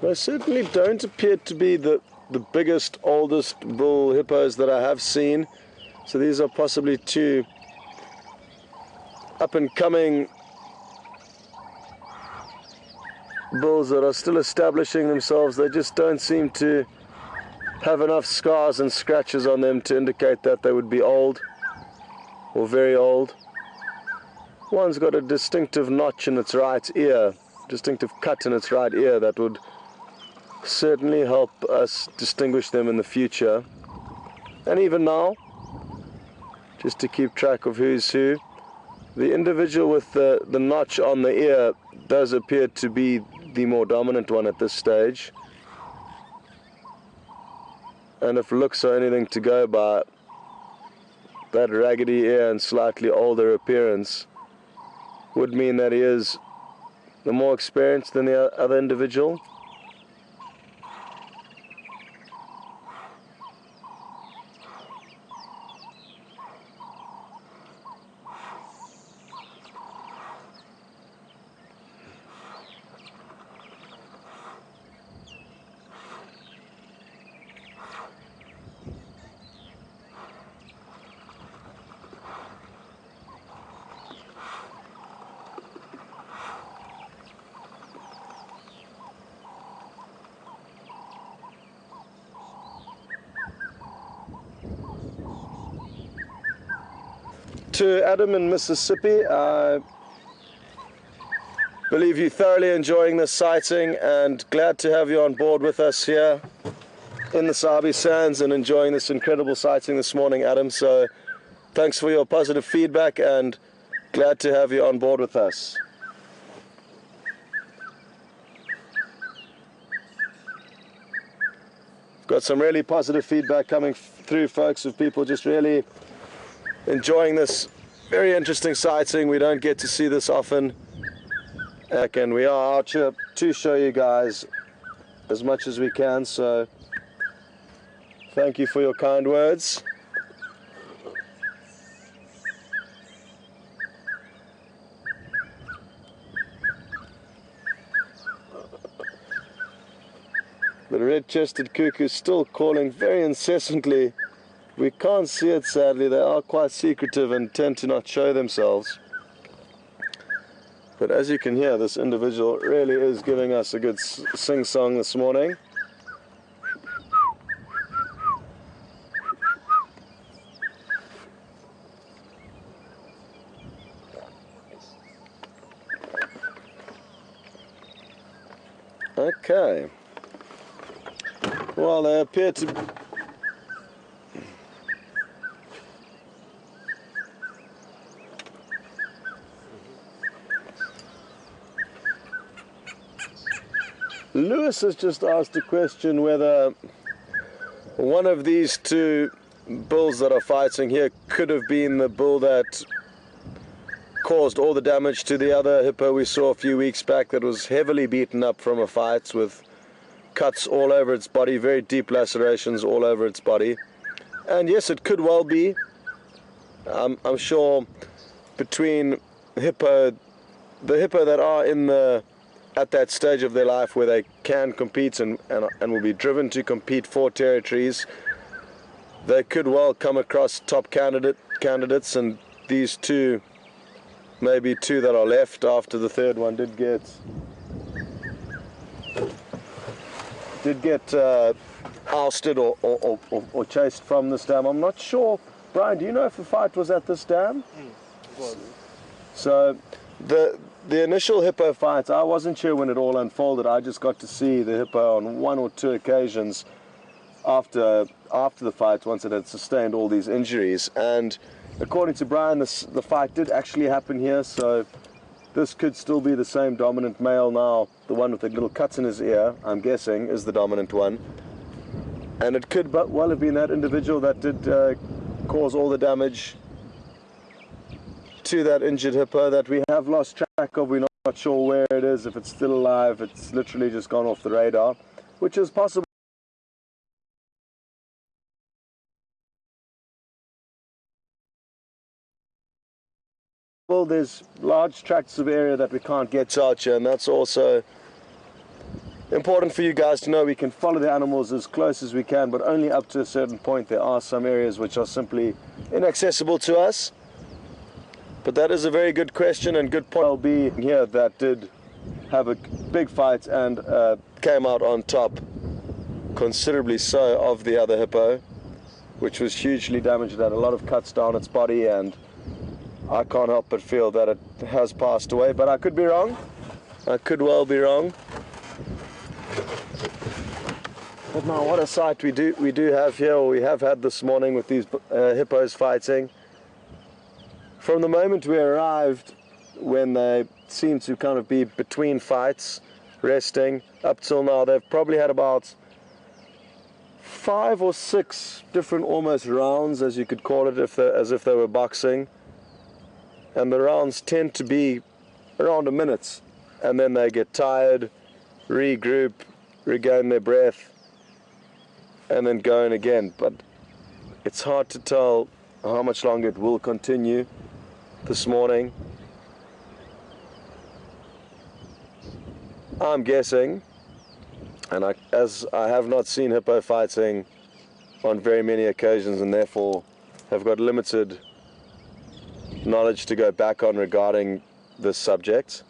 They certainly don't appear to be the biggest, oldest bull hippos that I have seen. So these are possibly two up-and-coming bulls that are still establishing themselves. They just don't seem to have enough scars and scratches on them to indicate that they would be old or very old. One's got a distinctive notch in its right ear, distinctive cut in its right ear that would certainly help us distinguish them in the future, and even now, just to keep track of who's who. The individual with the notch on the ear does appear to be the more dominant one at this stage, and if looks are anything to go by, that raggedy ear and slightly older appearance would mean that he is the more experienced than the other individual. To Adam in Mississippi, I believe you're thoroughly enjoying this sighting and glad to have you on board with us here in the Sabi Sands and enjoying this incredible sighting this morning, Adam. So thanks for your positive feedback and glad to have you on board with us. Got some really positive feedback coming through, folks, of people just really enjoying this very interesting sighting. We don't get to see this often. And we are out here to show you guys as much as we can, so thank you for your kind words. The red-chested cuckoo is still calling very incessantly. We can't see it, sadly. They are quite secretive and tend to not show themselves. But as you can hear, this individual really is giving us a good sing-song this morning. Okay. Well, they appear to... Lewis has just asked a question whether one of these two bulls that are fighting here could have been the bull that caused all the damage to the other hippo we saw a few weeks back that was heavily beaten up from a fight with cuts all over its body, very deep lacerations all over its body. And yes, it could well be. I'm sure between the hippo that are in at that stage of their life where they can compete and will be driven to compete for territories, they could well come across top candidates, and these two, maybe two that are left after the third one did get ousted or chased from this dam. I'm not sure. Brian, do you know if the fight was at this dam?
It was.
So the initial hippo fight, I wasn't sure when it all unfolded. I just got to see the hippo on one or two occasions after the fight, once it had sustained all these injuries. And according to Brian, the fight did actually happen here, so this could still be the same dominant male now. The one with the little cuts in his ear, I'm guessing, is the dominant one. And it could but well have been that individual that did cause all the damage to that injured hippo that we have lost track of. We're not sure where it is, if it's still alive. It's literally just gone off the radar, which is possible. Well, there's large tracts of area that we can't get out here, and that's also important for you guys to know. We can follow the animals as close as we can, but only up to a certain point. There are some areas which are simply inaccessible to us. But that is a very good question and good point. I'll be here that did have a big fight and came out on top, considerably so, of the other hippo, which was hugely damaged. It had a lot of cuts down its body, and I can't help but feel that it has passed away. But I could be wrong. I could well be wrong. But now, what a sight we do have here, or we have had this morning with these hippos fighting. From the moment we arrived, when they seemed to kind of be between fights, resting, up till now, they've probably had about 5 or 6 different almost rounds, as you could call it, as if they were boxing. And the rounds tend to be around a minute, and then they get tired, regroup, regain their breath, and then go in again. But it's hard to tell how much longer it will continue this morning. I'm guessing, and as I have not seen hippo fighting on very many occasions, and therefore have got limited knowledge to go back on regarding this subject,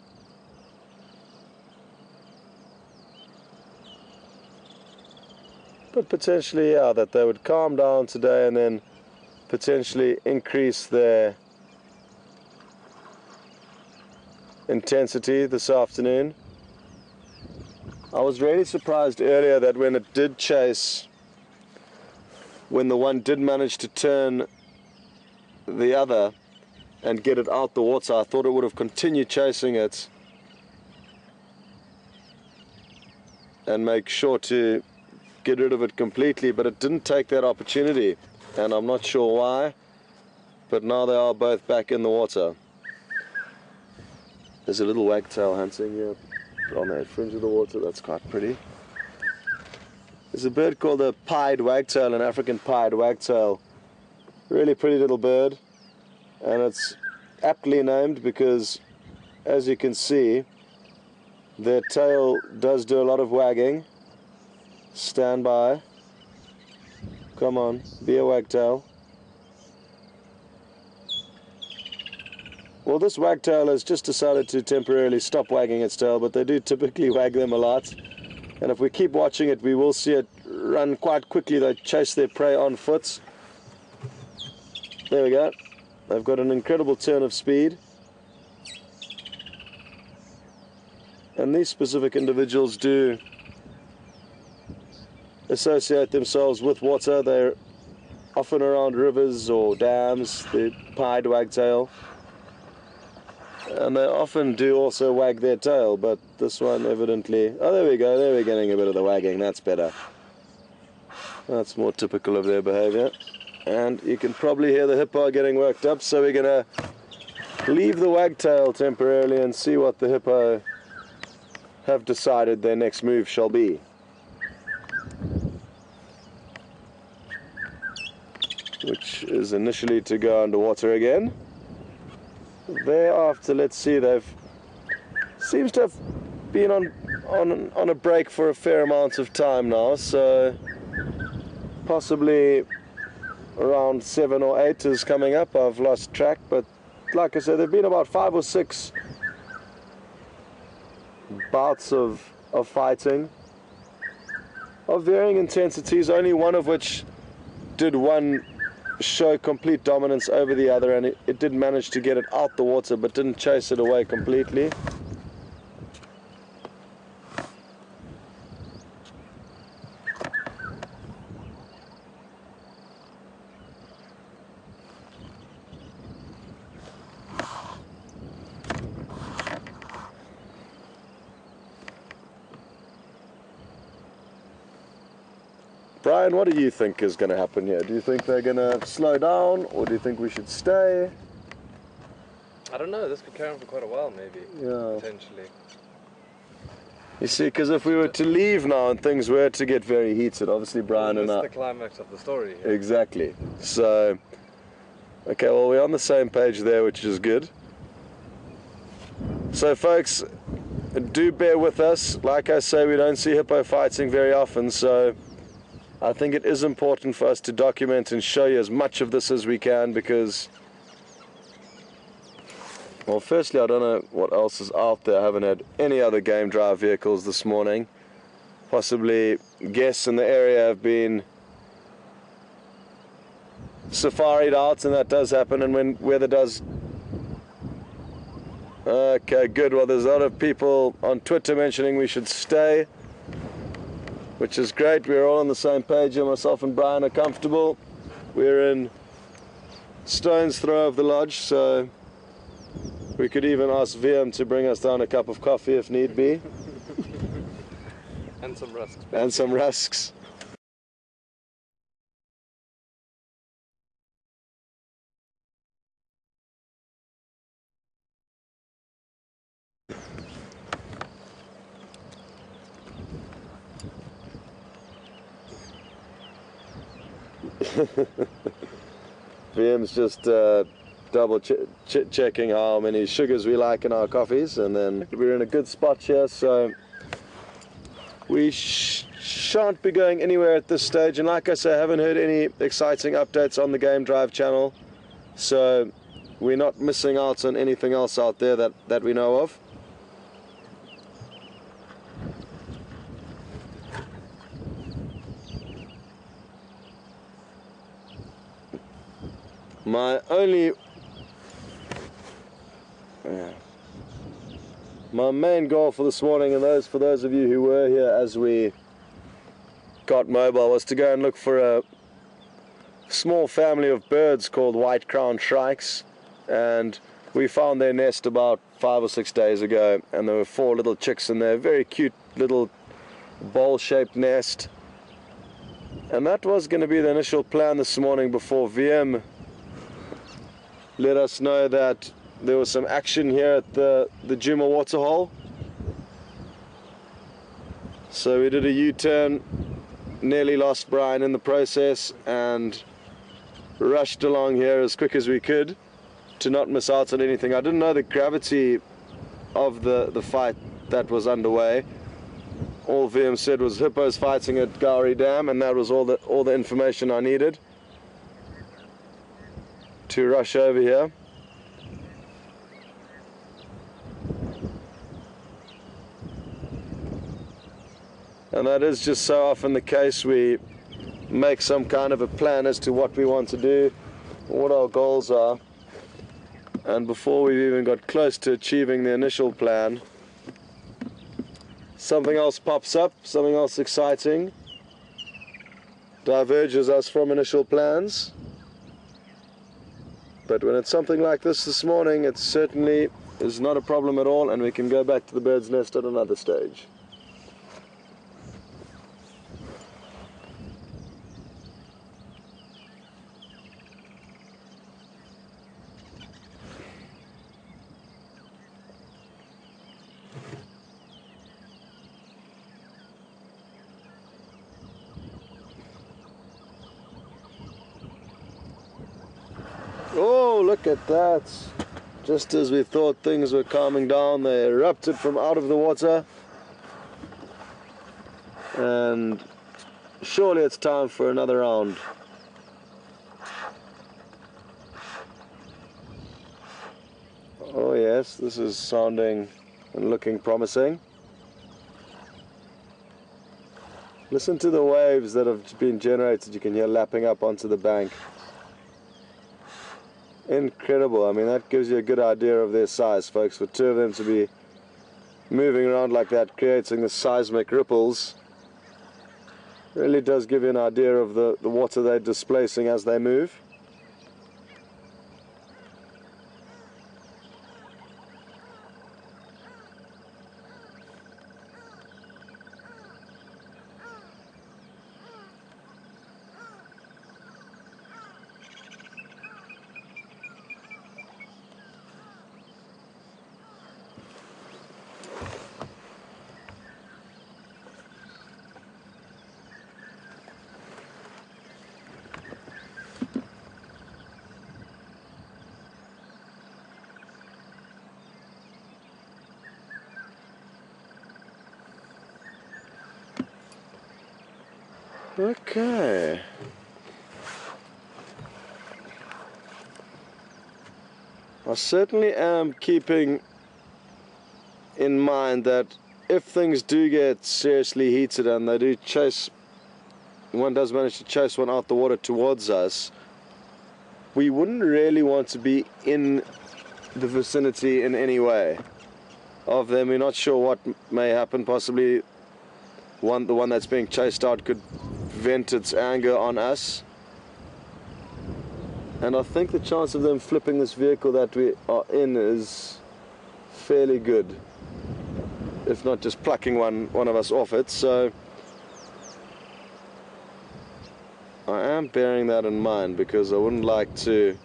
but potentially, yeah, that they would calm down today and then potentially increase their intensity this afternoon. I was really surprised earlier that when it did chase, when the one did manage to turn the other and get it out the water, I thought it would have continued chasing it and make sure to get rid of it completely, but it didn't take that opportunity, and I'm not sure why, but now they are both back in the water. There's a little wagtail hunting here on the fringe of the water. That's quite pretty. There's a bird called a pied wagtail, an African pied wagtail. Really pretty little bird, and it's aptly named because, as you can see, their tail does do a lot of wagging. Stand by. Come on, be a wagtail. Well, this wagtail has just decided to temporarily stop wagging its tail, but they do typically wag them a lot. And if we keep watching it, we will see it run quite quickly. They chase their prey on foot. There we go. They've got an incredible turn of speed. And these specific individuals do associate themselves with water. They're often around rivers or dams, the pied wagtail. And they often do also wag their tail, but this one evidently... Oh, there we go, there we're getting a bit of the wagging, that's better. That's more typical of their behavior. And you can probably hear the hippo getting worked up, so we're going to leave the wagtail temporarily and see what the hippo have decided their next move shall be. Which is initially to go underwater again. Thereafter, let's see, they've seems to have been on a break for a fair amount of time now, so possibly around 7 or 8 is coming up. I've lost track, but like I said, there have been about 5 or 6 bouts of fighting of varying intensities, only one of which did show complete dominance over the other, and it did manage to get it out the water but didn't chase it away completely. Brian, what do you think is going to happen here? Do you think they're going to slow down, or do you think we should stay?
I don't know, this could carry on for quite a while maybe,
yeah,
potentially.
You see, because if we were to leave now and things were to get very heated, obviously Brian and I...
That's the climax of the story here.
Exactly. So, okay, well, we're on the same page there, which is good. So folks, do bear with us. Like I say, we don't see hippo fighting very often, so I think it is important for us to document and show you as much of this as we can, because, well, firstly, I don't know what else is out there. I haven't had any other game drive vehicles this morning. Possibly guests in the area have been safaried out, and that does happen, and when weather does... Okay, good. Well, there's a lot of people on Twitter mentioning we should stay, which is great. We're all on the same page here. Myself and Brian are comfortable. We're in stone's throw of the lodge, so we could even ask VM to bring us down a cup of coffee if need be.
And some rusks.
And some rusks. VM's just double checking how many sugars we like in our coffees, and then we're in a good spot here, so we shan't be going anywhere at this stage. And like I say, I haven't heard any exciting updates on the Game Drive channel, so we're not missing out on anything else out there that we know of. My only My main goal for this morning, and for those of you who were here as we got mobile, was to go and look for a small family of birds called white-crowned shrikes, and we found their nest about 5 or 6 days ago, and there were 4 little chicks in there, very cute little bowl-shaped nest. And that was going to be the initial plan this morning before VM let us know that there was some action here at the Djuma waterhole. So we did a U-turn, nearly lost Brian in the process, and rushed along here as quick as we could to not miss out on anything. I didn't know the gravity of the fight that was underway. All VM said was hippos fighting at Gowrie Dam, and that was all the information I needed to rush over here. And that is just so often the case. We make some kind of a plan as to what we want to do, what our goals are, and before we've even got close to achieving the initial plan, something else pops up, something else exciting, diverges us from initial plans. But when it's something like this morning, it certainly is not a problem at all, and we can go back to the bird's nest at another stage. Oh, look at that. Just as we thought things were calming down, they erupted from out of the water. And surely it's time for another round. Oh yes, this is sounding and looking promising. Listen to the waves that have been generated. You can hear lapping up onto the bank. Incredible. I mean, that gives you a good idea of their size, folks. For 2 of them to be moving around like that, creating the seismic ripples, really does give you an idea of the water they're displacing as they move. Okay. I certainly am keeping in mind that if things do get seriously heated and they do chase, one does manage to chase one out the water towards us, we wouldn't really want to be in the vicinity in any way of them. We're not sure what may happen. Possibly the one that's being chased out could vent its anger on us, and I think the chance of them flipping this vehicle that we are in is fairly good, if not just plucking one of us off it. So I am bearing that in mind, because I wouldn't like to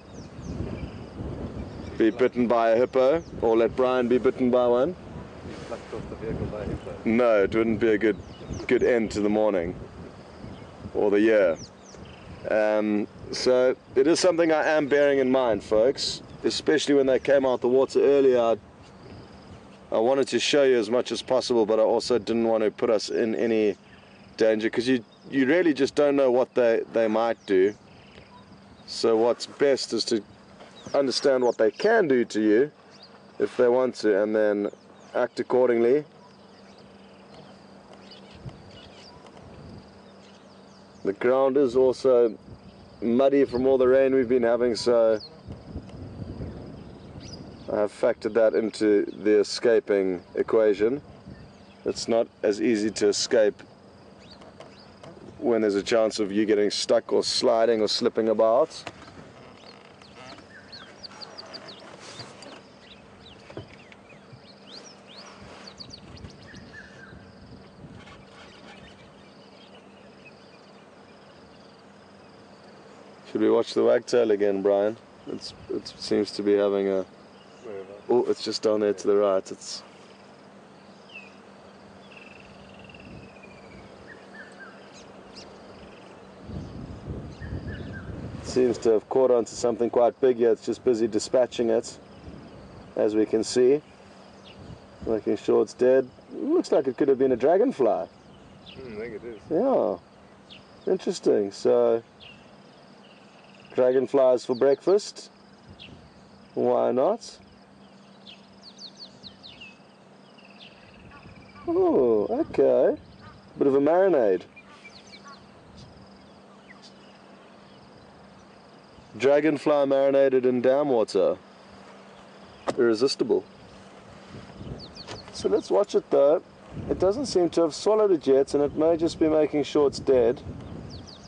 be bitten by a hippo, or let Brian be bitten by one.
You plucked off the vehicle by a hippo.
No, it wouldn't be a good end to the morning or the year. So it is something I am bearing in mind, folks, especially when they came out the water earlier. I wanted to show you as much as possible, but I also didn't want to put us in any danger, because you really just don't know what they might do. So what's best is to understand what they can do to you if they want to, and then act accordingly. The ground is also muddy from all the rain we've been having, so I have factored that into the escaping equation. It's not as easy to escape when there's a chance of you getting stuck or sliding or slipping about. Should we watch the wagtail again, Brian? It seems to be having a... Oh, it's just down there to the right. It seems to have caught onto something quite big here. It's just busy dispatching it, as we can see. Making sure it's dead. Looks like it could have been a dragonfly.
I think it is.
Yeah. Interesting. So, dragonflies for breakfast. Why not? Oh, okay. Bit of a marinade. Dragonfly marinated in dam water. Irresistible. So let's watch it though. It doesn't seem to have swallowed it yet, and it may just be making sure it's dead.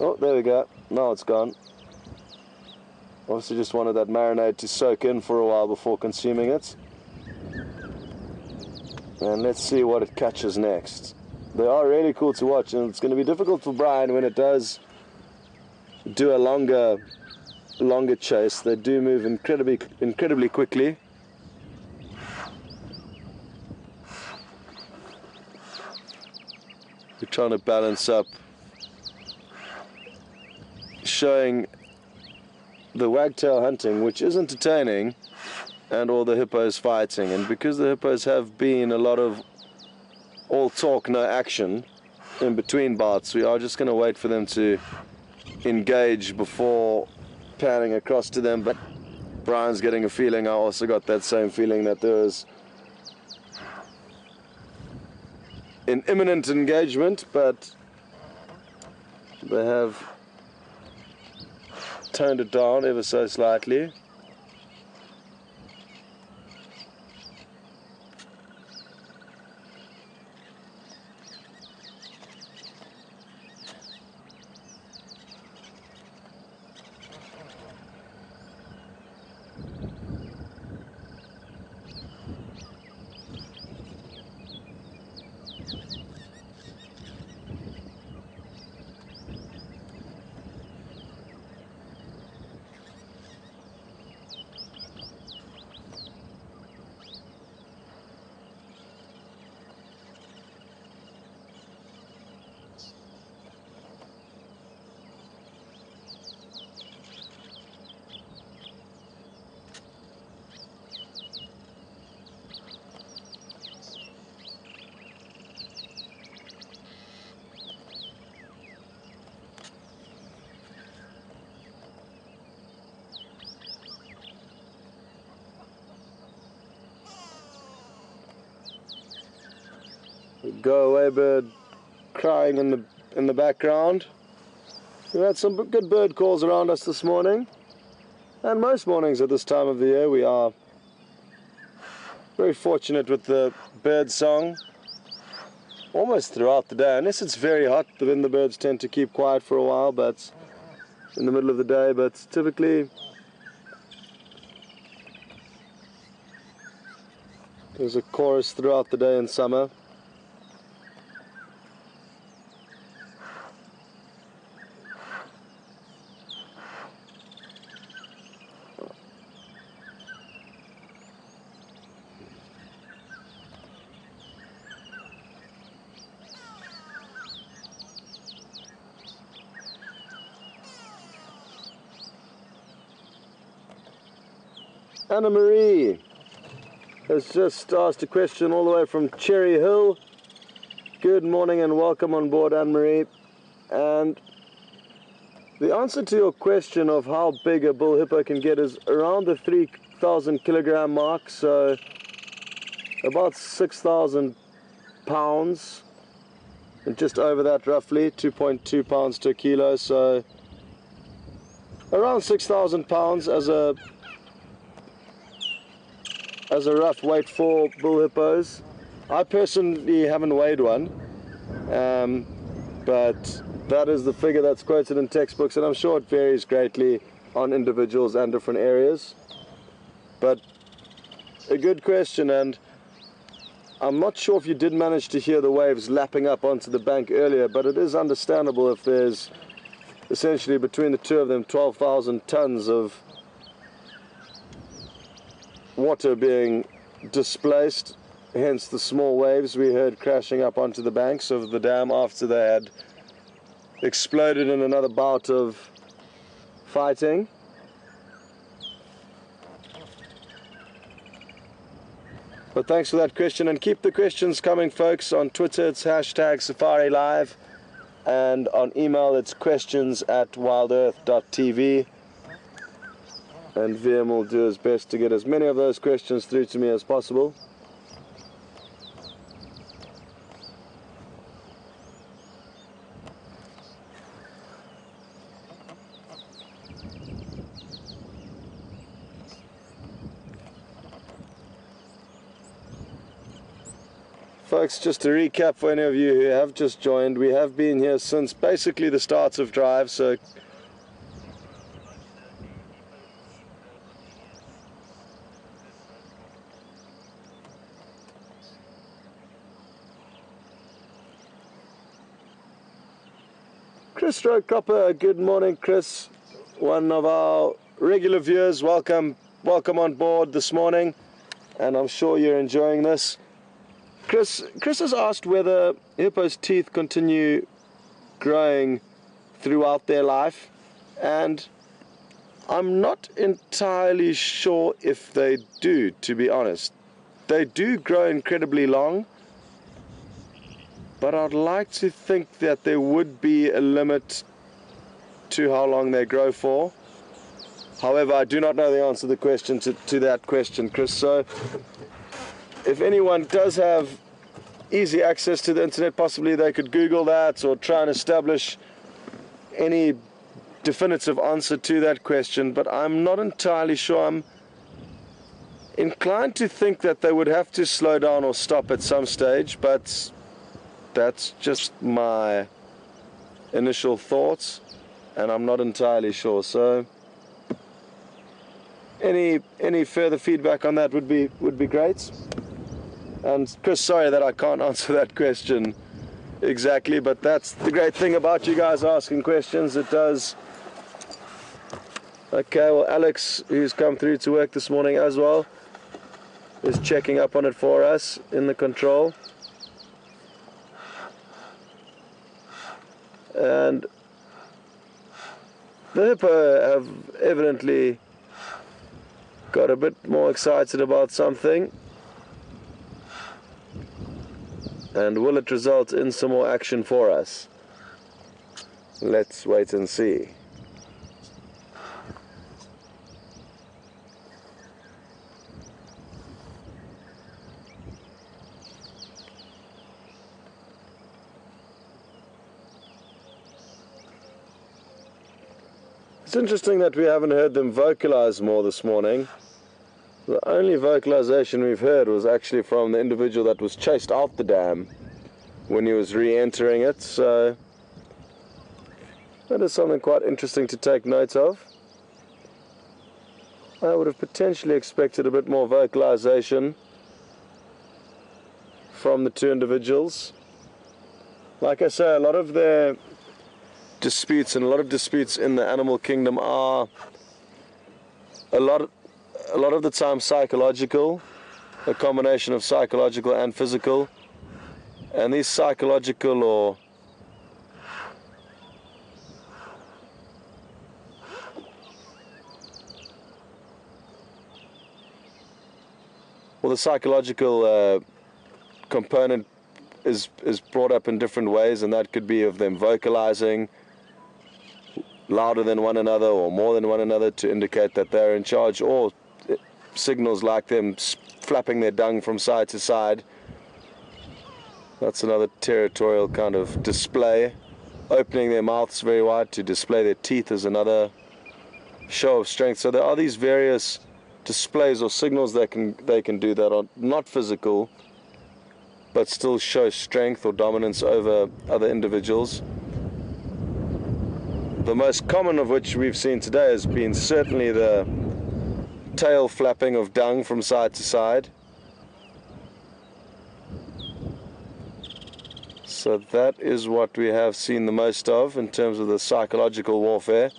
Oh, there we go. Now it's gone. Obviously just wanted that marinade to soak in for a while before consuming it. And let's see what it catches next. They are really cool to watch, and it's going to be difficult for Brian when it does do a longer chase. They do move incredibly quickly. We're trying to balance up showing the wagtail hunting, which is entertaining, and all the hippos fighting. And because the hippos have been a lot of all talk, no action in between bites, we are just going to wait for them to engage before panning across to them. But Brian's getting a feeling, I also got that same feeling, that there is an imminent engagement, but they have toned it down ever so slightly. Go away bird crying in the background. We had some good bird calls around us this morning, and most mornings at this time of the year we are very fortunate with the bird song almost throughout the day, unless it's very hot. Then the birds tend to keep quiet for a while, but in the middle of the day, but typically there's a chorus throughout the day in summer. Anna Marie has just asked a question all the way from Cherry Hill. Good morning and welcome on board, Anna Marie. And the answer to your question of how big a bull hippo can get is around the 3,000 kilogram mark, so about 6,000 pounds, and just over that roughly, 2.2 pounds to a kilo, so around 6,000 pounds as a as a rough weight for bull hippos. I personally haven't weighed one, but that is the figure that's quoted in textbooks, and I'm sure it varies greatly on individuals and different areas. But a good question, and I'm not sure if you did manage to hear the waves lapping up onto the bank earlier, but it is understandable if there's essentially between the two of them 12,000 tons of water being displaced, hence the small waves we heard crashing up onto the banks of the dam after they had exploded in another bout of fighting. But thanks for that question, and keep the questions coming, folks. On Twitter it's #SafariLive, and on email it's questions@wildearth.tv, and VM will do his best to get as many of those questions through to me as possible. Folks, just to recap for any of you who have just joined, we have been here since basically the start of drive, so Chris Copper, good morning Chris, one of our regular viewers. Welcome on board this morning, and I'm sure you're enjoying this. Chris has asked whether hippos' teeth continue growing throughout their life, and I'm not entirely sure if they do, to be honest. They do grow incredibly long, but I'd like to think that there would be a limit to how long they grow for. However, I do not know the answer to that question, Chris, so if anyone does have easy access to the internet, possibly they could Google that or try and establish any definitive answer to that question, but I'm not entirely sure. I'm inclined to think that they would have to slow down or stop at some stage, but that's just my initial thoughts, and I'm not entirely sure. So any further feedback on that would be great. And Chris, sorry that I can't answer that question exactly, but that's the great thing about you guys asking questions. It does. Okay, well, Alex, who's come through to work this morning as well, is checking up on it for us in the control. And the hippo have evidently got a bit more excited about something. And will it result in some more action for us? Let's wait and see. It's interesting that we haven't heard them vocalize more this morning. The only vocalization we've heard was actually from the individual that was chased out the dam when he was re-entering it, so that is something quite interesting to take note of. I would have potentially expected a bit more vocalization from the two individuals. Like I say, a lot of their disputes and a lot of disputes in the animal kingdom are a lot of the time psychological, a combination of psychological and physical, and these psychological or the psychological component is brought up in different ways, and that could be of them vocalizing louder than one another or more than one another to indicate that they're in charge, or signals like them flapping their dung from side to side. That's another territorial kind of display. Opening their mouths very wide to display their teeth is another show of strength. So there are these various displays or signals they can do that are not physical, but still show strength or dominance over other individuals. The most common of which we've seen today has been certainly the tail flapping of dung from side to side. So that is what we have seen the most of in terms of the psychological warfare.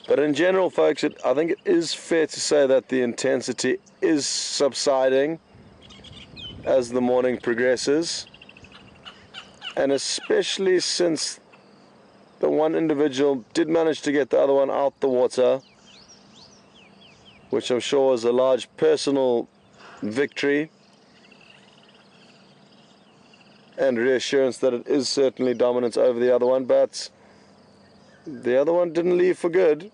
But in general, folks, I think it is fair to say that the intensity is subsiding as the morning progresses, and especially since the one individual did manage to get the other one out the water, which I'm sure was a large personal victory and reassurance that it is certainly dominant over the other one, but the other one didn't leave for good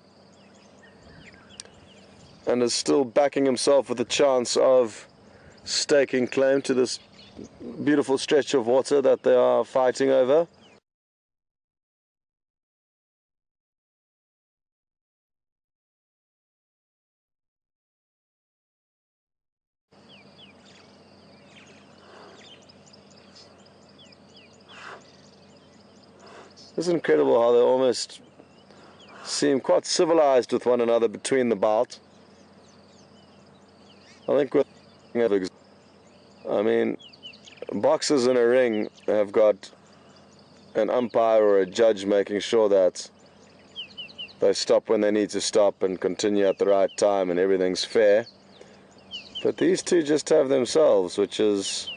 and is still backing himself with a chance of staking claim to this beautiful stretch of water that they are fighting over. It's incredible how they almost seem quite civilized with one another between the bout. I think boxers in a ring have got an umpire or a judge making sure that they stop when they need to stop and continue at the right time and everything's fair. But these two just have themselves, which is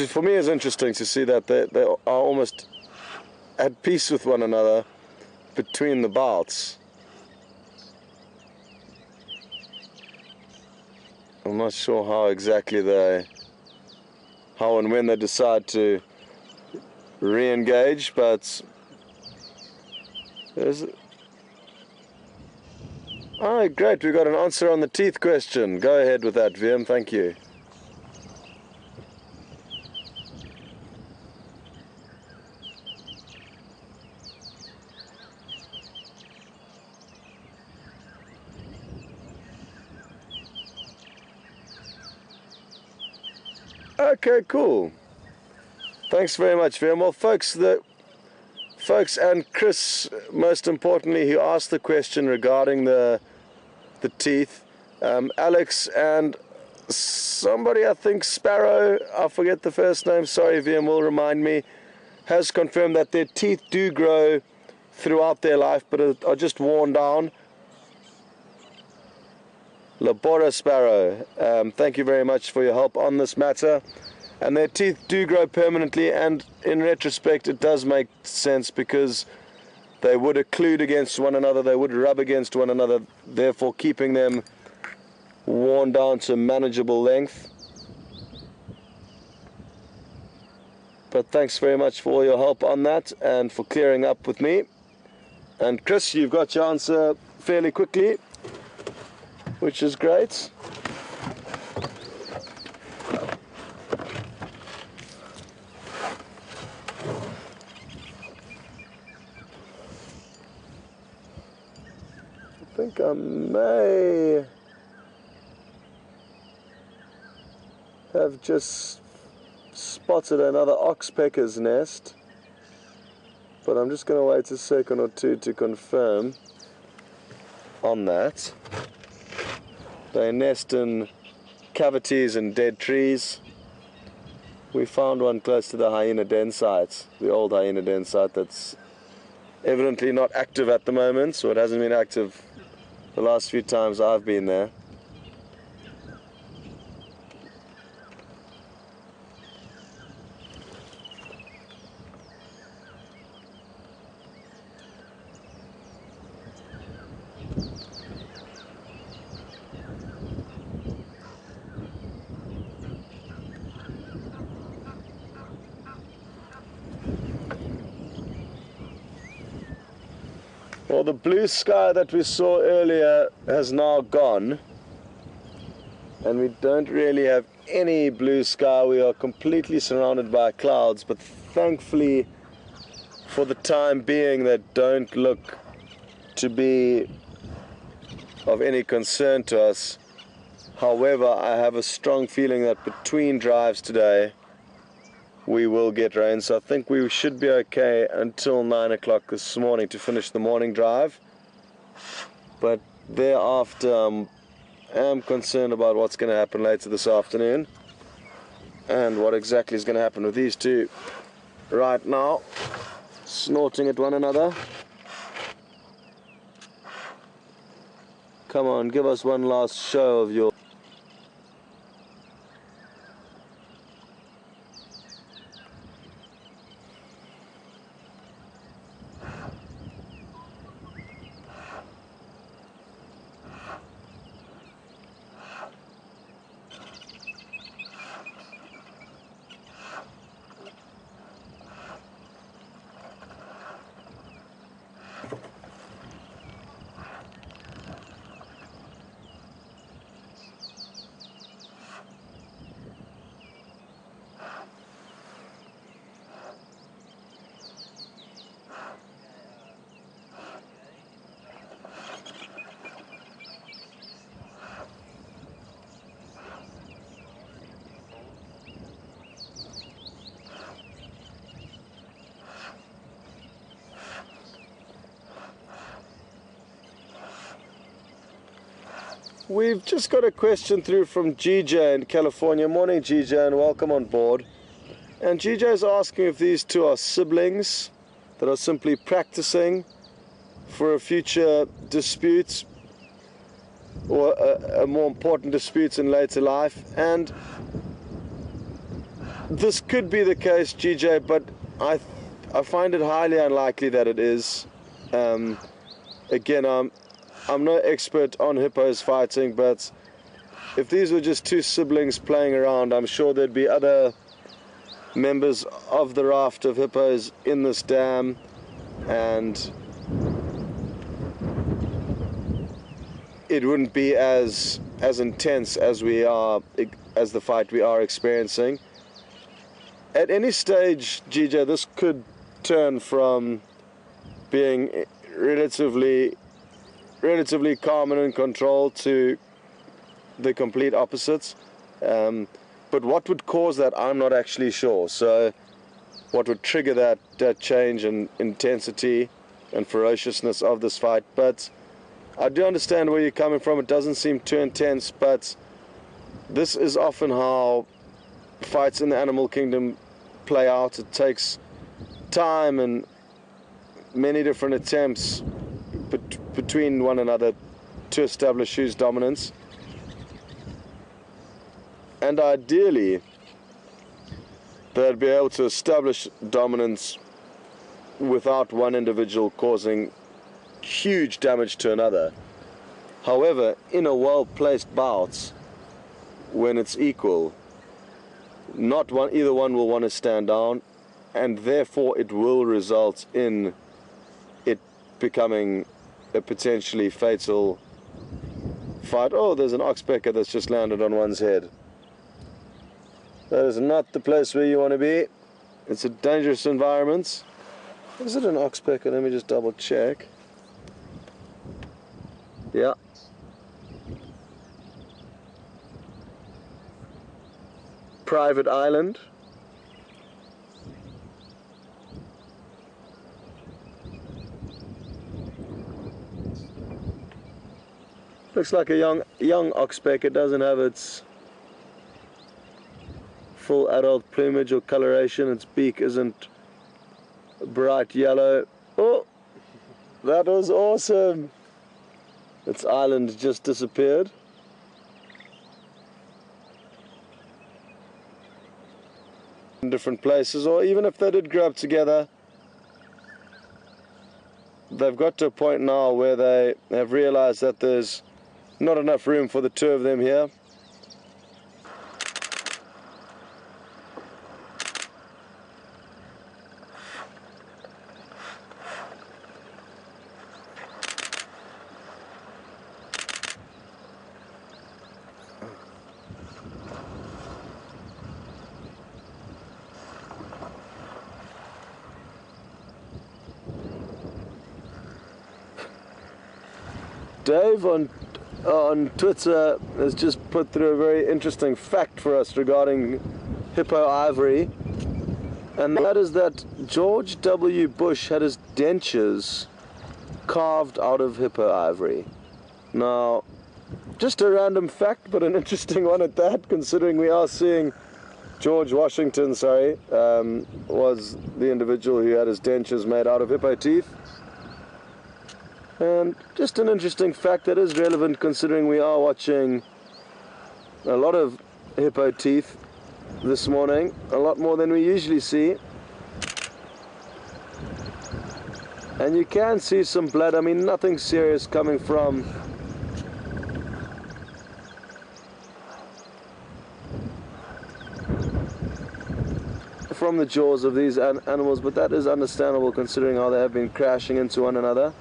for me is interesting to see that they are almost at peace with one another between the bouts. I'm not sure how exactly how and when they decide to re-engage, but alright, great, we got an answer on the teeth question. Go ahead with that, VM, thank you. Okay, cool. Thanks very much, VM. Well, folks and Chris, most importantly, who asked the question regarding the teeth, Alex and somebody, I think Sparrow, I forget the first name, sorry, VM will remind me, has confirmed that their teeth do grow throughout their life, but are just worn down. Labora Sparrow, thank you very much for your help on this matter. And their teeth do grow permanently, and in retrospect it does make sense because they would occlude against one another, they would rub against one another, therefore keeping them worn down to manageable length. But thanks very much for all your help on that and for clearing up with me. And Chris, you've got your answer fairly quickly, which is great. I think I may have just spotted another oxpecker's nest, but I'm just going to wait a second or two to confirm on that. They nest in cavities and dead trees. We found one close to the hyena den site, the old hyena den site that's evidently not active at the moment, so it hasn't been active the last few times I've been there. Well, the blue sky that we saw earlier has now gone, and we don't really have any blue sky. We are completely surrounded by clouds, but thankfully for the time being they don't look to be of any concern to us. However, I have a strong feeling that between drives today we will get rain, so I think we should be okay until 9 o'clock this morning to finish the morning drive. But thereafter, I am concerned about what's going to happen later this afternoon and what exactly is going to happen with these two right now, snorting at one another. Come on, give us one last show of your... We've just got a question through from GJ in California. Morning, GJ, and welcome on board. And GJ is asking if these two are siblings that are simply practicing for a future dispute or a more important dispute in later life. And this could be the case, GJ, but I find it highly unlikely that it is. Again, I'm no expert on hippos fighting, but if these were just two siblings playing around, I'm sure there'd be other members of the raft of hippos in this dam, and it wouldn't be as intense as the fight we are experiencing. At any stage, GJ, this could turn from being relatively calm and in control to the complete opposites. But what would cause that, I'm not actually sure. So what would trigger that change in intensity and ferociousness of this fight? But I do understand where you're coming from. It doesn't seem too intense, but this is often how fights in the animal kingdom play out. It takes time and many different attempts between one another to establish whose dominance. And ideally, they'd be able to establish dominance without one individual causing huge damage to another. However, in a well-placed bout, when it's equal, either one will want to stand down, and therefore it will result in it becoming a potentially fatal fight. Oh, there's an oxpecker that's just landed on one's head. That is not the place where you want to be. It's a dangerous environment. Is it an oxpecker? Let me just double check. Yeah. Private island. Looks like a young oxpecker. It doesn't have its full adult plumage or coloration. Its beak isn't bright yellow. Oh, that was awesome. Its island just disappeared. In different places, or even if they did grow up together, they've got to a point now where they have realized that there's not enough room for the two of them here. Dave on Twitter has just put through a very interesting fact for us regarding hippo ivory, and that is that George W. Bush had his dentures carved out of hippo ivory. Now, just a random fact, but an interesting one at that, considering we are seeing George Washington, was the individual who had his dentures made out of hippo teeth. And just an interesting fact that is relevant considering we are watching a lot of hippo teeth this morning, a lot more than we usually see. And you can see some blood. I mean, nothing serious coming from the jaws of these animals, but that is understandable considering how they have been crashing into one another.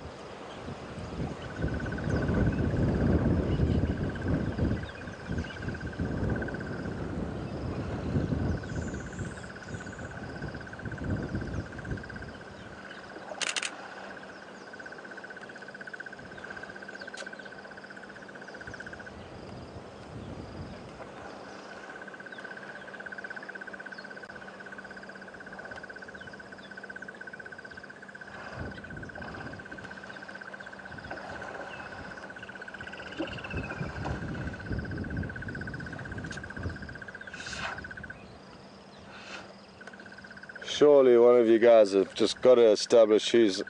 Surely one of you guys have just got to establish who's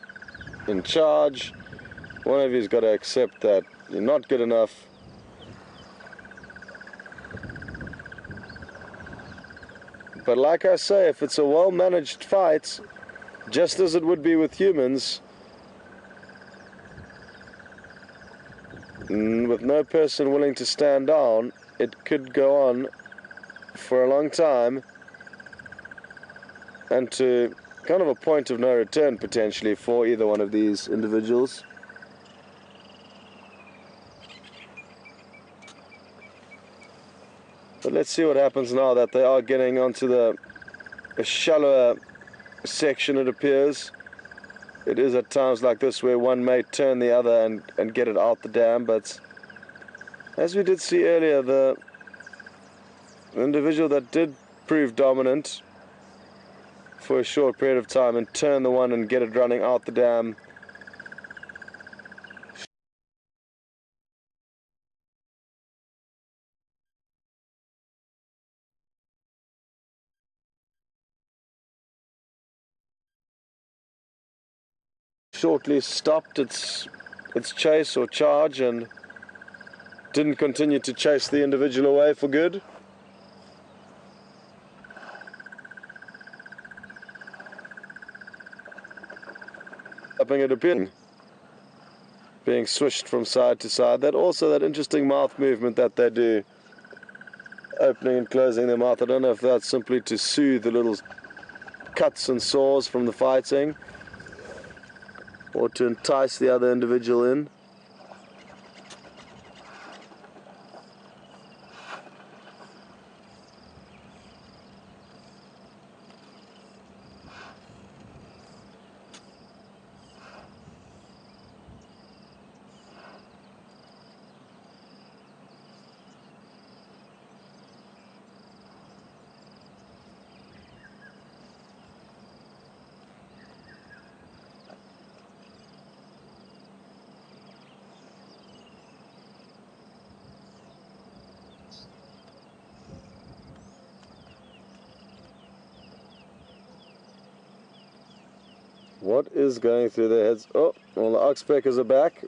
in charge. One of you's got to accept that you're not good enough. But like I say, if it's a well-managed fight, just as it would be with humans, with no person willing to stand down, it could go on for a long time, and to kind of a point of no return potentially for either one of these individuals. But let's see what happens now that they are getting onto the shallower section, it appears. It is at times like this where one may turn the other and get it out the dam, but as we did see earlier, the individual that did prove dominant for a short period of time and turn the one and get it running out the dam. Shortly stopped its chase or charge and didn't continue to chase the individual away for good. It appearing, being swished from side to side. That interesting mouth movement that they do, opening and closing their mouth. I don't know if that's simply to soothe the little cuts and sores from the fighting, or to entice the other individual in. What is going through their heads? Oh, well, the oxpeckers are back.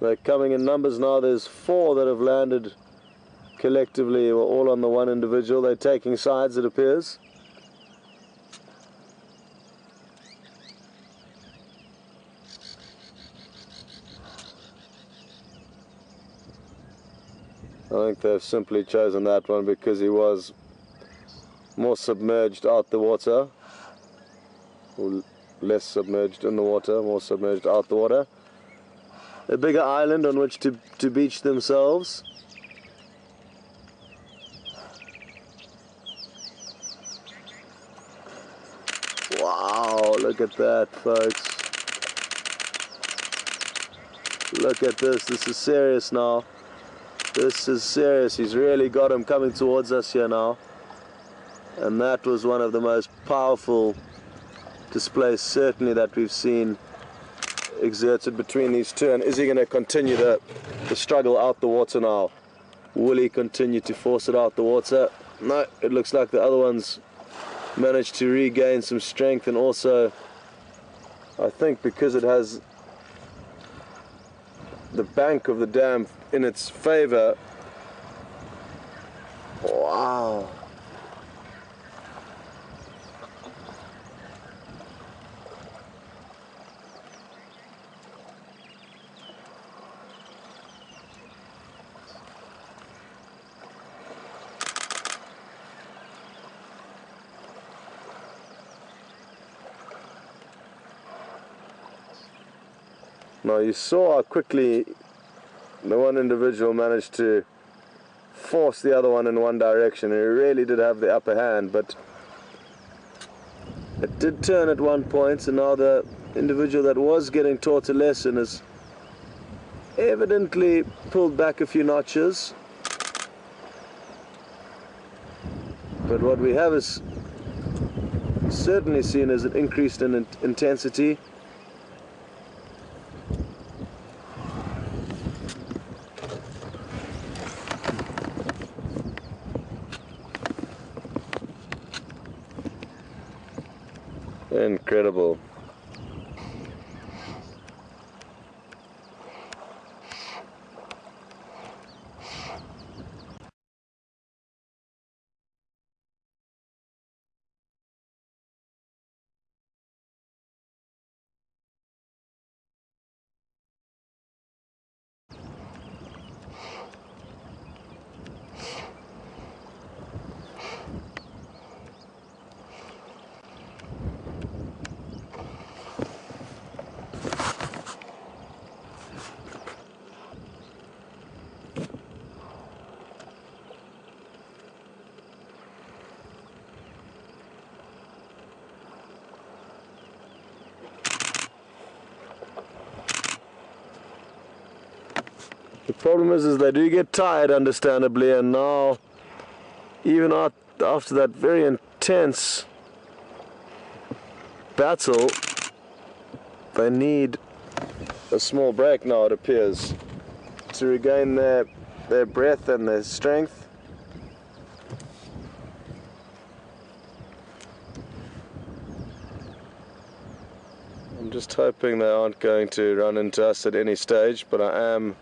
They're coming in numbers now. There's 4 that have landed collectively, all on the one individual. They're taking sides, it appears. I think they've simply chosen that one because he was more submerged out the water. Or less submerged in the water, more submerged out the water. A bigger island on which to beach themselves. Wow, look at that, folks. Look at this. This is serious now. This is serious. He's really got him coming towards us here now. And that was one of the most powerful displays certainly that we've seen exerted between these two. And is he going to continue the struggle out the water now? Will he continue to force it out the water? No, it looks like the other one's managed to regain some strength, and also I think because it has the bank of the dam in its favor. Wow. Now you saw how quickly the one individual managed to force the other one in one direction. He really did have the upper hand, but it did turn at one point, and now the individual that was getting taught a lesson has evidently pulled back a few notches. But what we have is certainly seen as an increase in intensity. Incredible. The problem is they do get tired, understandably, and now, even after that very intense battle, they need a small break now, it appears, to regain their breath and their strength. I'm just hoping they aren't going to run into us at any stage, but I'm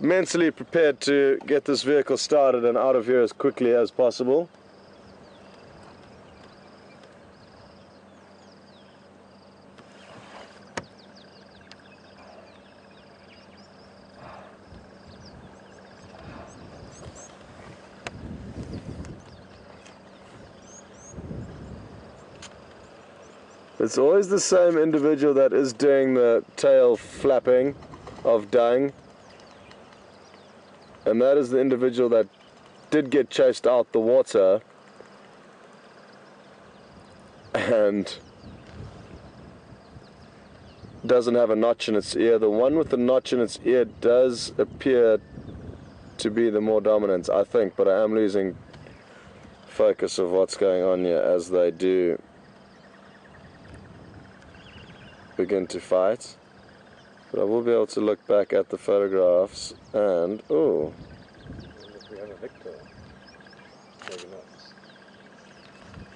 mentally prepared to get this vehicle started and out of here as quickly as possible. It's always the same individual that is doing the tail flapping of dung. And that is the individual that did get chased out the water and doesn't have a notch in its ear. The one with the notch in its ear does appear to be the more dominant, I think, but I am losing focus of what's going on here as they do begin to fight. But I will be able to look back at the photographs and, oh.
We have a victor. Maybe not.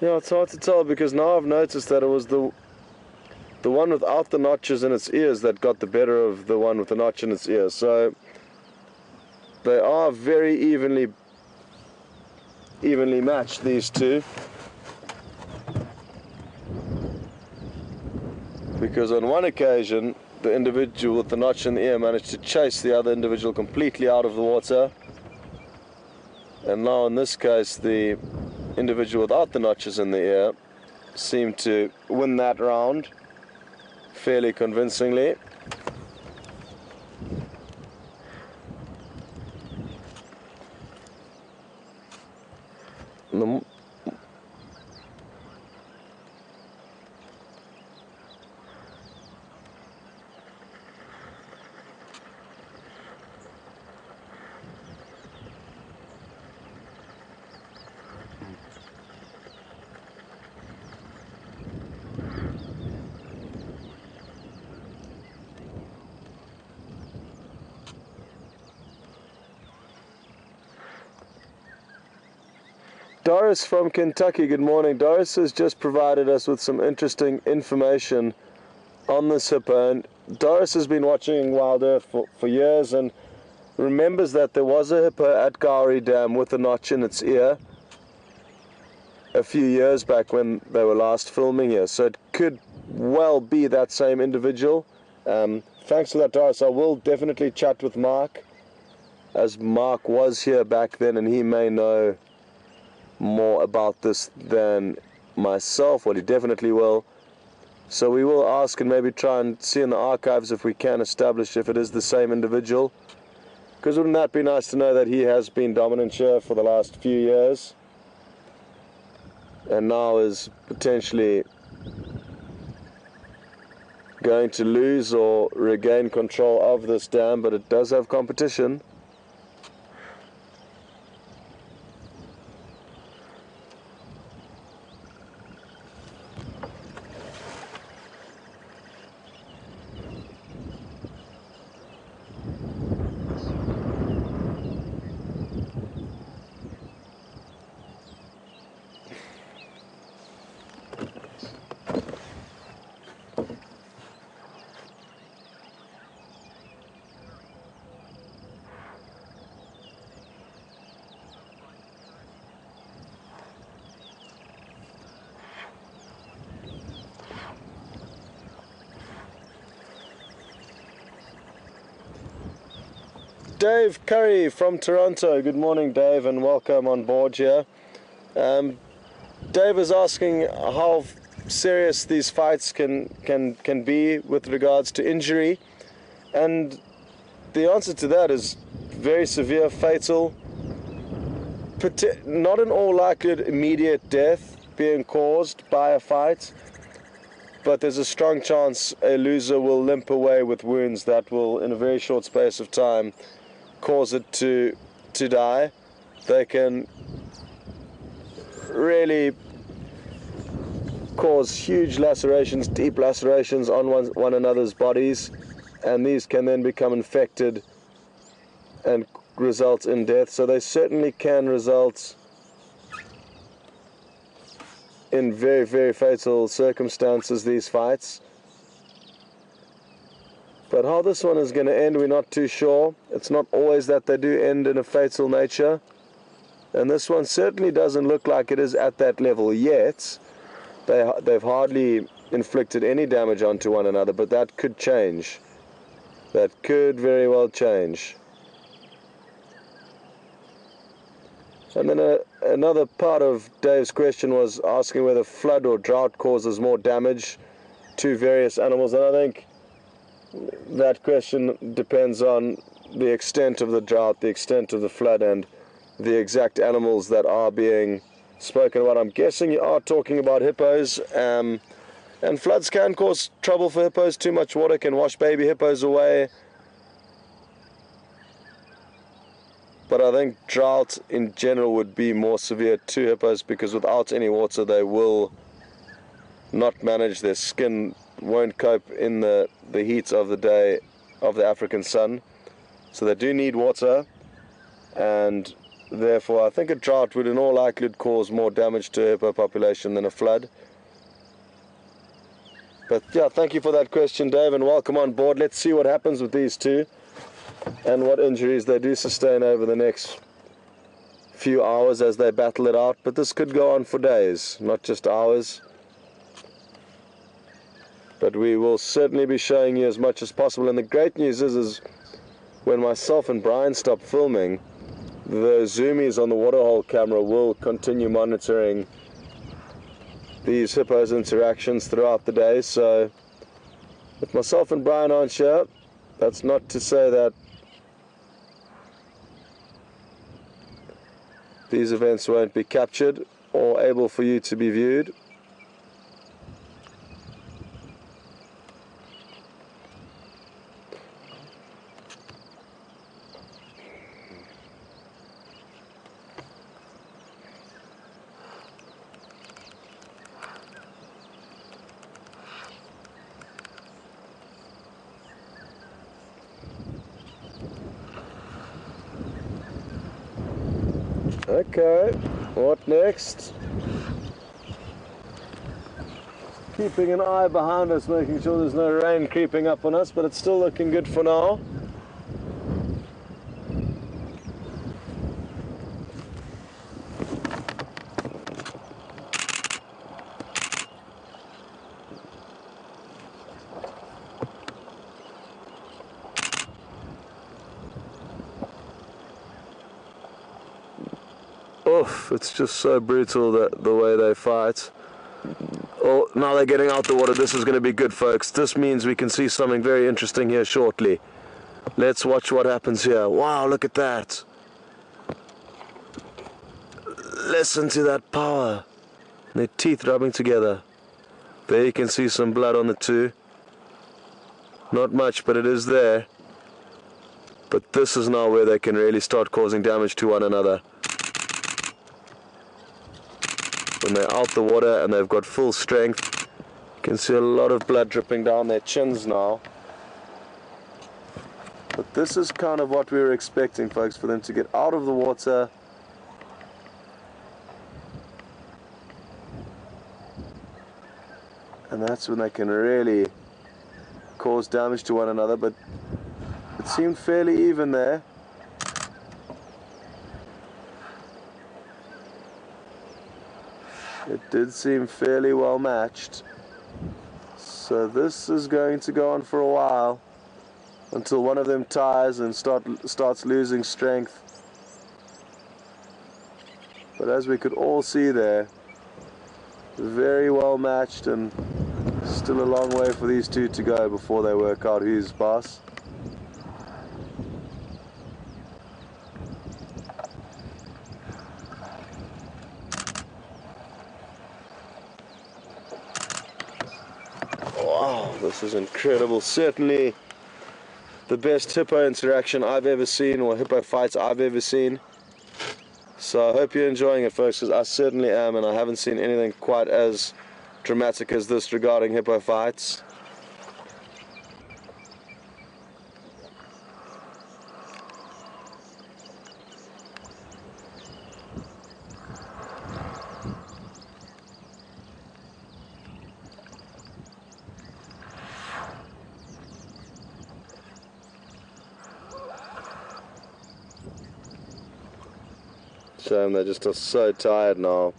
Yeah, it's hard to tell because now I've noticed that it was the one without the notches in its ears that got the better of the one with the notch in its ear. So they are very evenly matched, these two. Because on one occasion, the individual with the notch in the ear managed to chase the other individual completely out of the water. And now in this case, the individual without the notches in the ear seemed to win that round fairly convincingly. Doris from Kentucky, good morning. Doris has just provided us with some interesting information on this hippo. And Doris has been watching Wild Earth for years and remembers that there was a hippo at Gowrie Dam with a notch in its ear a few years back when they were last filming here. So it could well be that same individual. Thanks for that, Doris. I will definitely chat with Mark, as Mark was here back then and he may know more about this than myself. Well, he definitely will. So we will ask and maybe try and see in the archives if we can establish if it is the same individual. Because wouldn't that be nice to know that he has been dominant here for the last few years and now is potentially going to lose or regain control of this dam, but it does have competition. Dave Curry from Toronto. Good morning, Dave, and welcome on board here. Dave is asking how serious these fights can be with regards to injury, and the answer to that is very severe, fatal. Not in all likelihood immediate death being caused by a fight, but there's a strong chance a loser will limp away with wounds that will, in a very short space of time, cause it to die. They can really cause huge lacerations, deep lacerations on one another's bodies, and these can then become infected and result in death. So they certainly can result in very, very fatal circumstances, these fights. But how this one is going to end, we're not too sure. It's not always that they do end in a fatal nature. And this one certainly doesn't look like it is at that level yet. They've hardly inflicted any damage onto one another, but that could change. That could very well change. And then another part of Dave's question was asking whether flood or drought causes more damage to various animals. And I think that question depends on the extent of the drought, the extent of the flood, and the exact animals that are being spoken about. I'm guessing you are talking about hippos, and floods can cause trouble for hippos. Too much water can wash baby hippos away. But I think drought in general would be more severe to hippos, because without any water they will not manage. Their skin won't cope in the heat of the day of the African sun. So they do need water, and therefore I think a drought would in all likelihood cause more damage to a hippo population than a flood. But yeah, thank you for that question, Dave, and welcome on board. Let's see what happens with these two and what injuries they do sustain over the next few hours as they battle it out. But this could go on for days, not just hours. But we will certainly be showing you as much as possible. And the great news is when myself and Brian stop filming, the zoomies on the waterhole camera will continue monitoring these hippos' interactions throughout the day. So if myself and Brian aren't here, that's not to say that these events won't be captured or able for you to be viewed. Okay. What next? Keeping an eye behind us, making sure there's no rain creeping up on us, but it's still looking good for now. Oof, it's just so brutal that the way they fight. Oh, now they're getting out the water. This is going to be good, folks. This means we can see something very interesting here shortly. Let's watch what happens here. Wow, look at that. Listen to that power. Their teeth rubbing together. There you can see some blood on the two. Not much, but it is there. But this is now where they can really start causing damage to one another. When they're out the water and they've got full strength, you can see a lot of blood dripping down their chins now. But this is kind of what we were expecting, folks, for them to get out of the water. And that's when they can really cause damage to one another, but it seemed fairly even there. It did seem fairly well matched. So this is going to go on for a while until one of them tires and starts losing strength. But as we could all see there, very well matched, and still a long way for these two to go before they work out who's boss. Wow, this is incredible. Certainly the best hippo interaction I've ever seen, or hippo fights I've ever seen. So I hope you're enjoying it, folks, because I certainly am, and I haven't seen anything quite as dramatic as this regarding hippo fights. Shame they just are so tired now.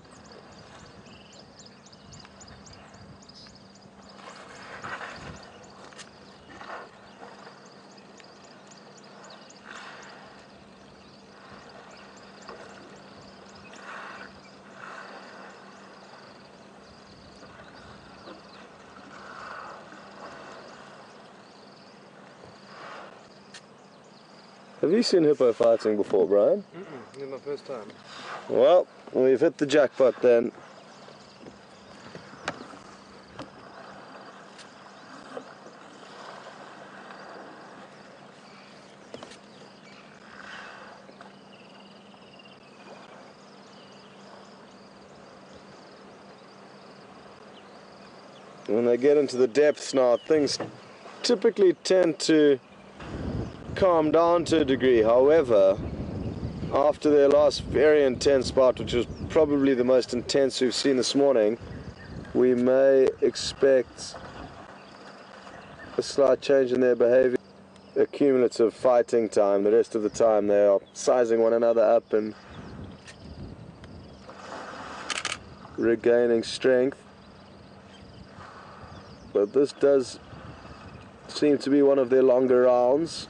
Have you seen hippo fighting before, Brian?
This is my first time.
Well, we've hit the jackpot then. When they get into the depths now, things typically tend to calm down to a degree. However, after their last very intense bout, which was probably the most intense we've seen this morning, we may expect a slight change in their behavior. A cumulative fighting time. The rest of the time they are sizing one another up and regaining strength. But this does seem to be one of their longer rounds.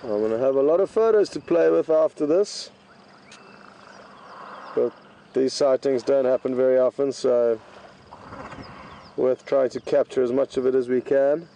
I'm going to have a lot of photos to play with after this, but these sightings don't happen very often, so worth trying to capture as much of it as we can.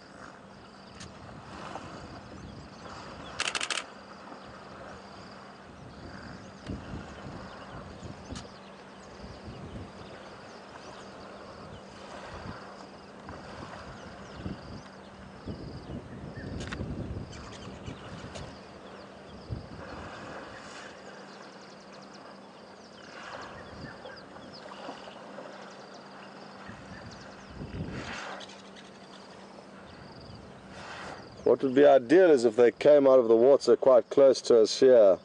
What would be ideal is if they came out of the water quite close to us here,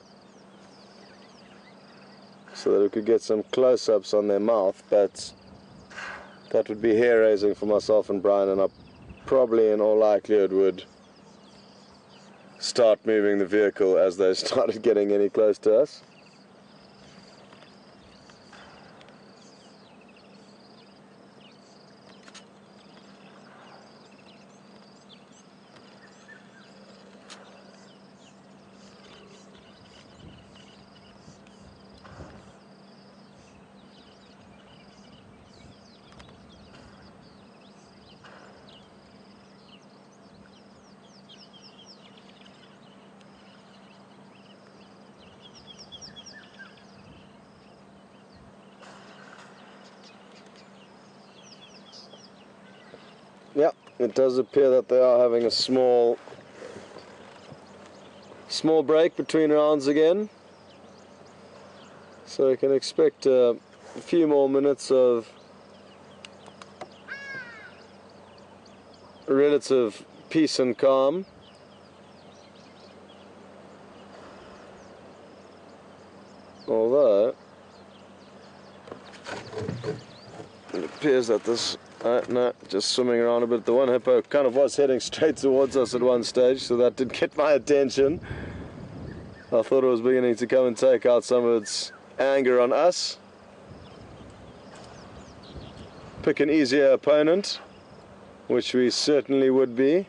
so that we could get some close-ups on their mouth, but that would be hair-raising for myself and Brian, and I probably in all likelihood would start moving the vehicle as they started getting any close to us. Yeah, it does appear that they are having a small break between rounds again. So we can expect a few more minutes of relative peace and calm. Although it appears that this no, just swimming around a bit. The one hippo kind of was heading straight towards us at one stage, so that did get my attention. I thought it was beginning to come and take out some of its anger on us. Pick an easier opponent, which we certainly would be.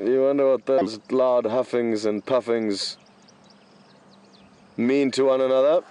You wonder what those loud huffings and puffings mean to one another.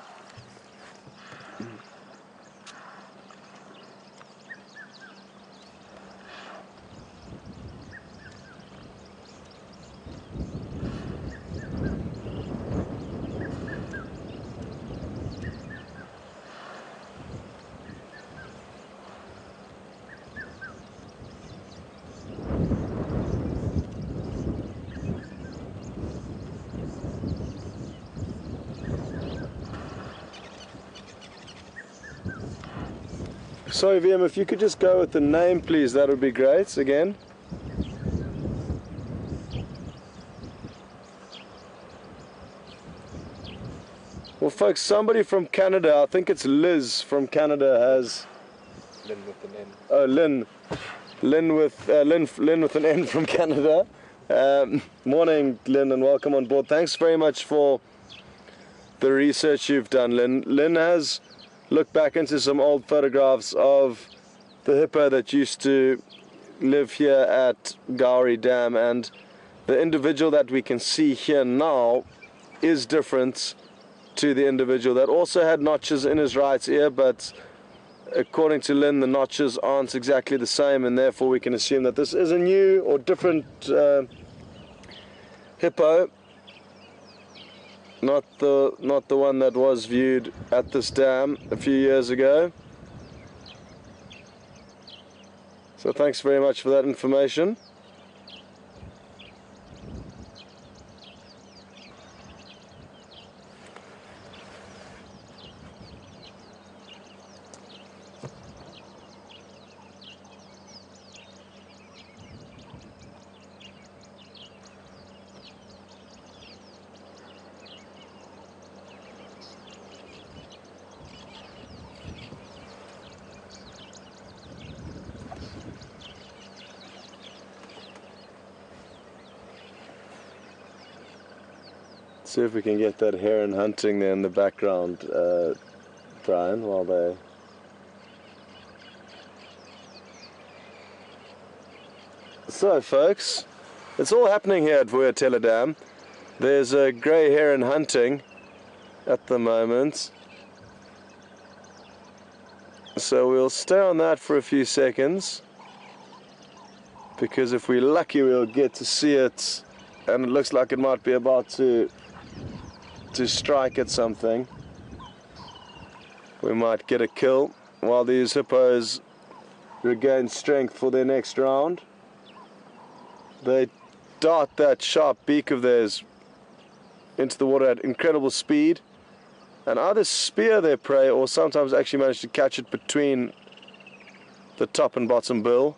Sorry VM, if you could just go with the name please, that would be great again. Well folks, somebody from Canada, I think it's Liz from Canada, has...
Lynn with an N.
Oh, Lynn. Lynn with an N from Canada. Morning Lynn and welcome on board. Thanks very much for the research you've done, Lynn. Lynn has looked back into some old photographs of the hippo that used to live here at Gowrie Dam, and the individual that we can see here now is different to the individual that also had notches in his right ear, but according to Lynn the notches aren't exactly the same, and therefore we can assume that this is a new or different hippo. Not the one that was viewed at this dam a few years ago. So thanks very much for that information. See if we can get that heron hunting there in the background, Brian, while they... So folks, it's all happening here at WildEarthTV Dam. There's a grey heron hunting at the moment, So we'll stay on that for a few seconds, because if we're lucky we'll get to see it, and it looks like it might be about to strike at something. We might get a kill while these hippos regain strength for their next round. They dart that sharp beak of theirs into the water at incredible speed, and either spear their prey or sometimes actually manage to catch it between the top and bottom bill.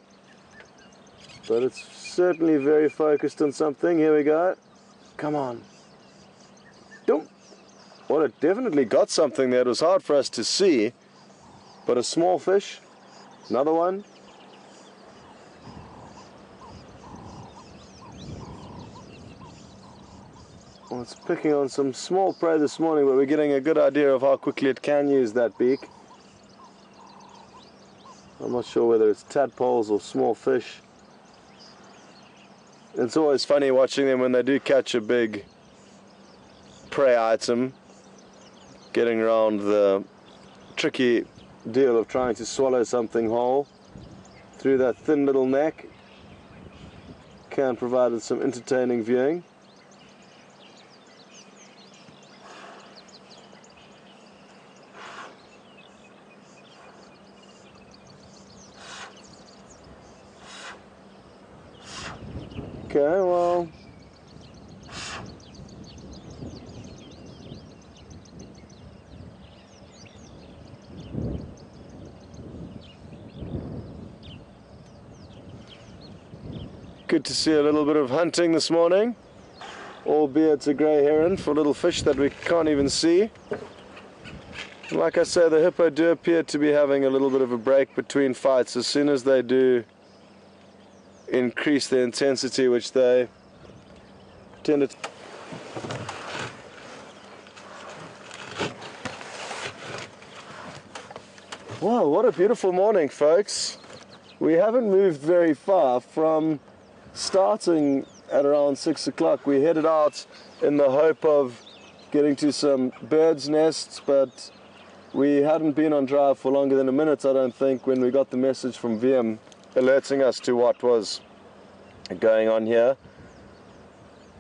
But it's certainly very focused on something. Here we go. Come on. Don't. Well, it definitely got something there. It was hard for us to see, but a small fish. Another one. Well, it's picking on some small prey this morning, but we're getting a good idea of how quickly it can use that beak. I'm not sure whether it's tadpoles or small fish. It's always funny watching them when they do catch a big prey item, getting around the tricky deal of trying to swallow something whole through that thin little neck. Can provide some entertaining viewing. Okay, well, good to see a little bit of hunting this morning, albeit it's a grey heron for little fish that we can't even see. Like I say, the hippo do appear to be having a little bit of a break between fights. As soon as they do increase the intensity, which they tend to. Wow, what a beautiful morning, folks. We haven't moved very far from starting at around 6 o'clock. We headed out in the hope of getting to some birds' nests, but we hadn't been on drive for longer than a minute, I don't think, when we got the message from VM alerting us to what was going on here.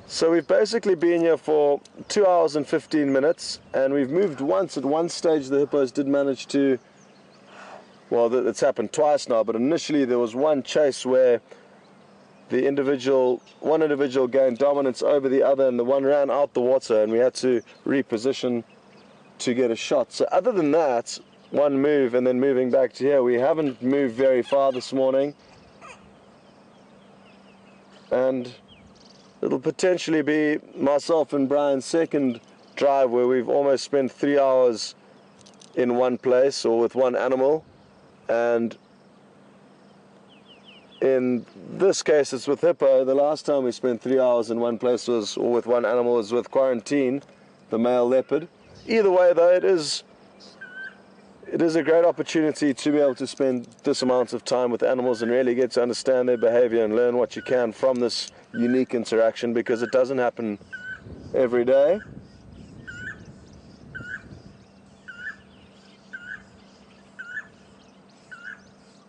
So we've basically been here for 2 hours and 15 minutes, and we've moved once. At one stage the hippos did manage to, well, it's happened twice now, but initially there was one chase where one individual gained dominance over the other, and the one ran out the water, and we had to reposition to get a shot. So other than that, one move and then moving back to here, we haven't moved very far this morning. And it'll potentially be myself and Brian's second drive where we've almost spent 3 hours in one place or with one animal. And in this case it's with Hippo. The last time we spent 3 hours in one place was, or with one animal, was with Quarantine, the male leopard. Either way though, it is a great opportunity to be able to spend this amount of time with animals and really get to understand their behavior and learn what you can from this unique interaction, because it doesn't happen every day.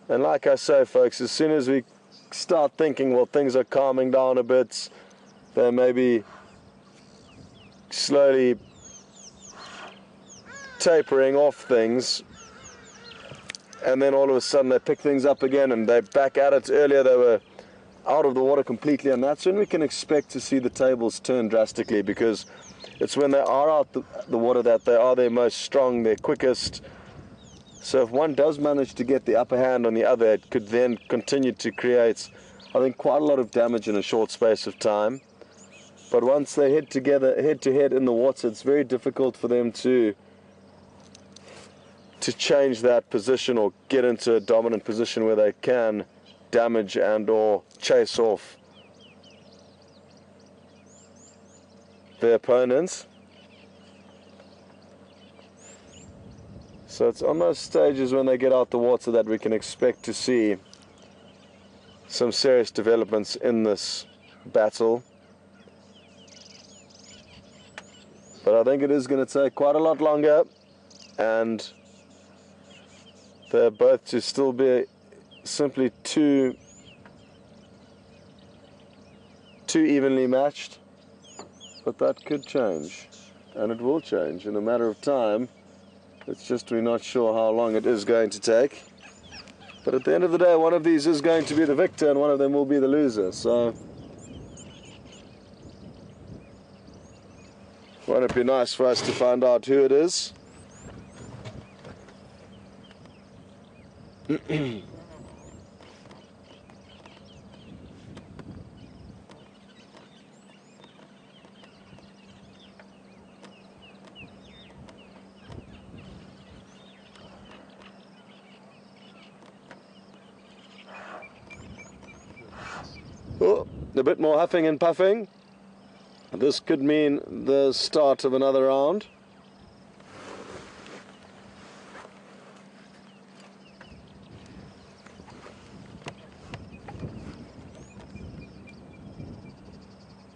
And like I say, folks, as soon as we start thinking, well, things are calming down a bit, they may be slowly tapering off things, and then all of a sudden they pick things up again and they're back at it. Earlier they were out of the water completely, and that's when we can expect to see the tables turn drastically, because it's when they are out the water that they are their most strong, their quickest. So if one does manage to get the upper hand on the other, it could then continue to create, I think, quite a lot of damage in a short space of time. But once they head together, head to head in the water, it's very difficult for them to change that position or get into a dominant position where they can damage and or chase off their opponents. So it's on those stages when they get out the water that we can expect to see some serious developments in this battle. But I think it is going to take quite a lot longer, and They're both to still be simply too evenly matched, but that could change, and it will change in a matter of time. It's just we're not sure how long it is going to take. But at the end of the day, one of these is going to be the victor and one of them will be the loser. So won't it be nice for us to find out who it is? Oh, a bit more huffing and puffing. This could mean the start of another round.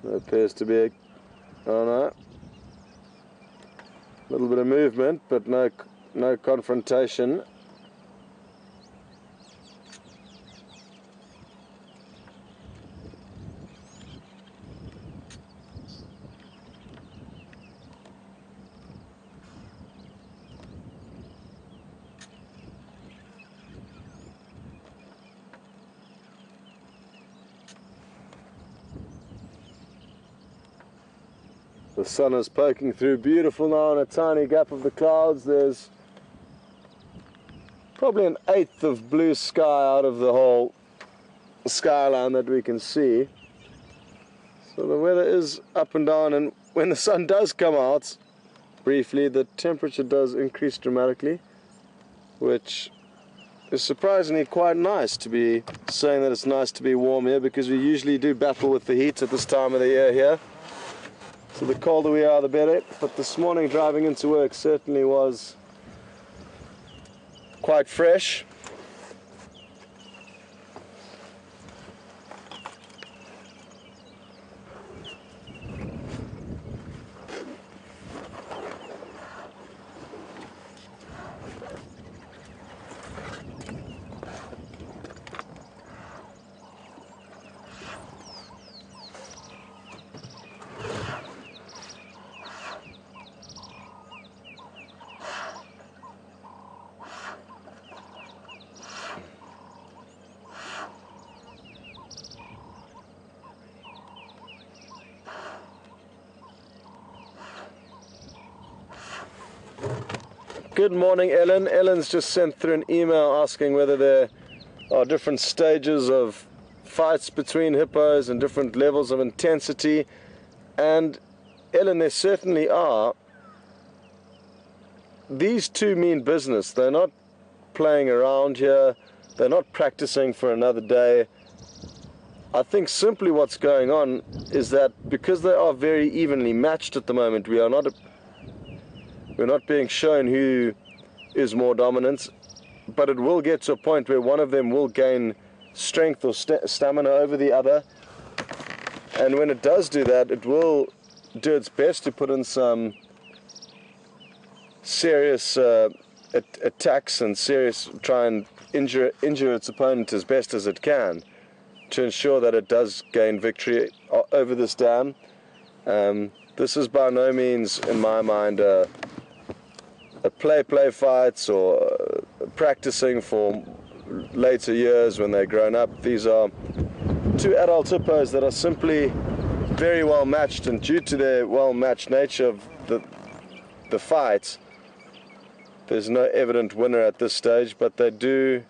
There appears to be a, oh no, a little bit of movement, but no confrontation. The sun is poking through beautiful now in a tiny gap of the clouds. There's probably an eighth of blue sky out of the whole skyline that we can see. So the weather is up and down, and when the sun does come out briefly, the temperature does increase dramatically, which is surprisingly quite nice to be saying that it's nice to be warm here, because we usually do battle with the heat at this time of the year here. So the colder we are, the better. But this morning driving into work certainly was quite fresh. Good morning, Ellen. Ellen's just sent through an email asking whether there are different stages of fights between hippos and different levels of intensity. And Ellen, there certainly are. These two mean business. They're not playing around here. They're not practicing for another day. I think simply what's going on is that because they are very evenly matched at the moment, we're not being shown who is more dominant, but it will get to a point where one of them will gain strength or stamina over the other, and when it does do that, it will do its best to put in some serious attacks and try and injure its opponent as best as it can to ensure that it does gain victory over this dam. This is by no means, in my mind, a play fights or practicing for later years when they're grown up. These are two adult hippos that are simply very well matched, and due to their well matched nature of the fight, there's no evident winner at this stage, but they do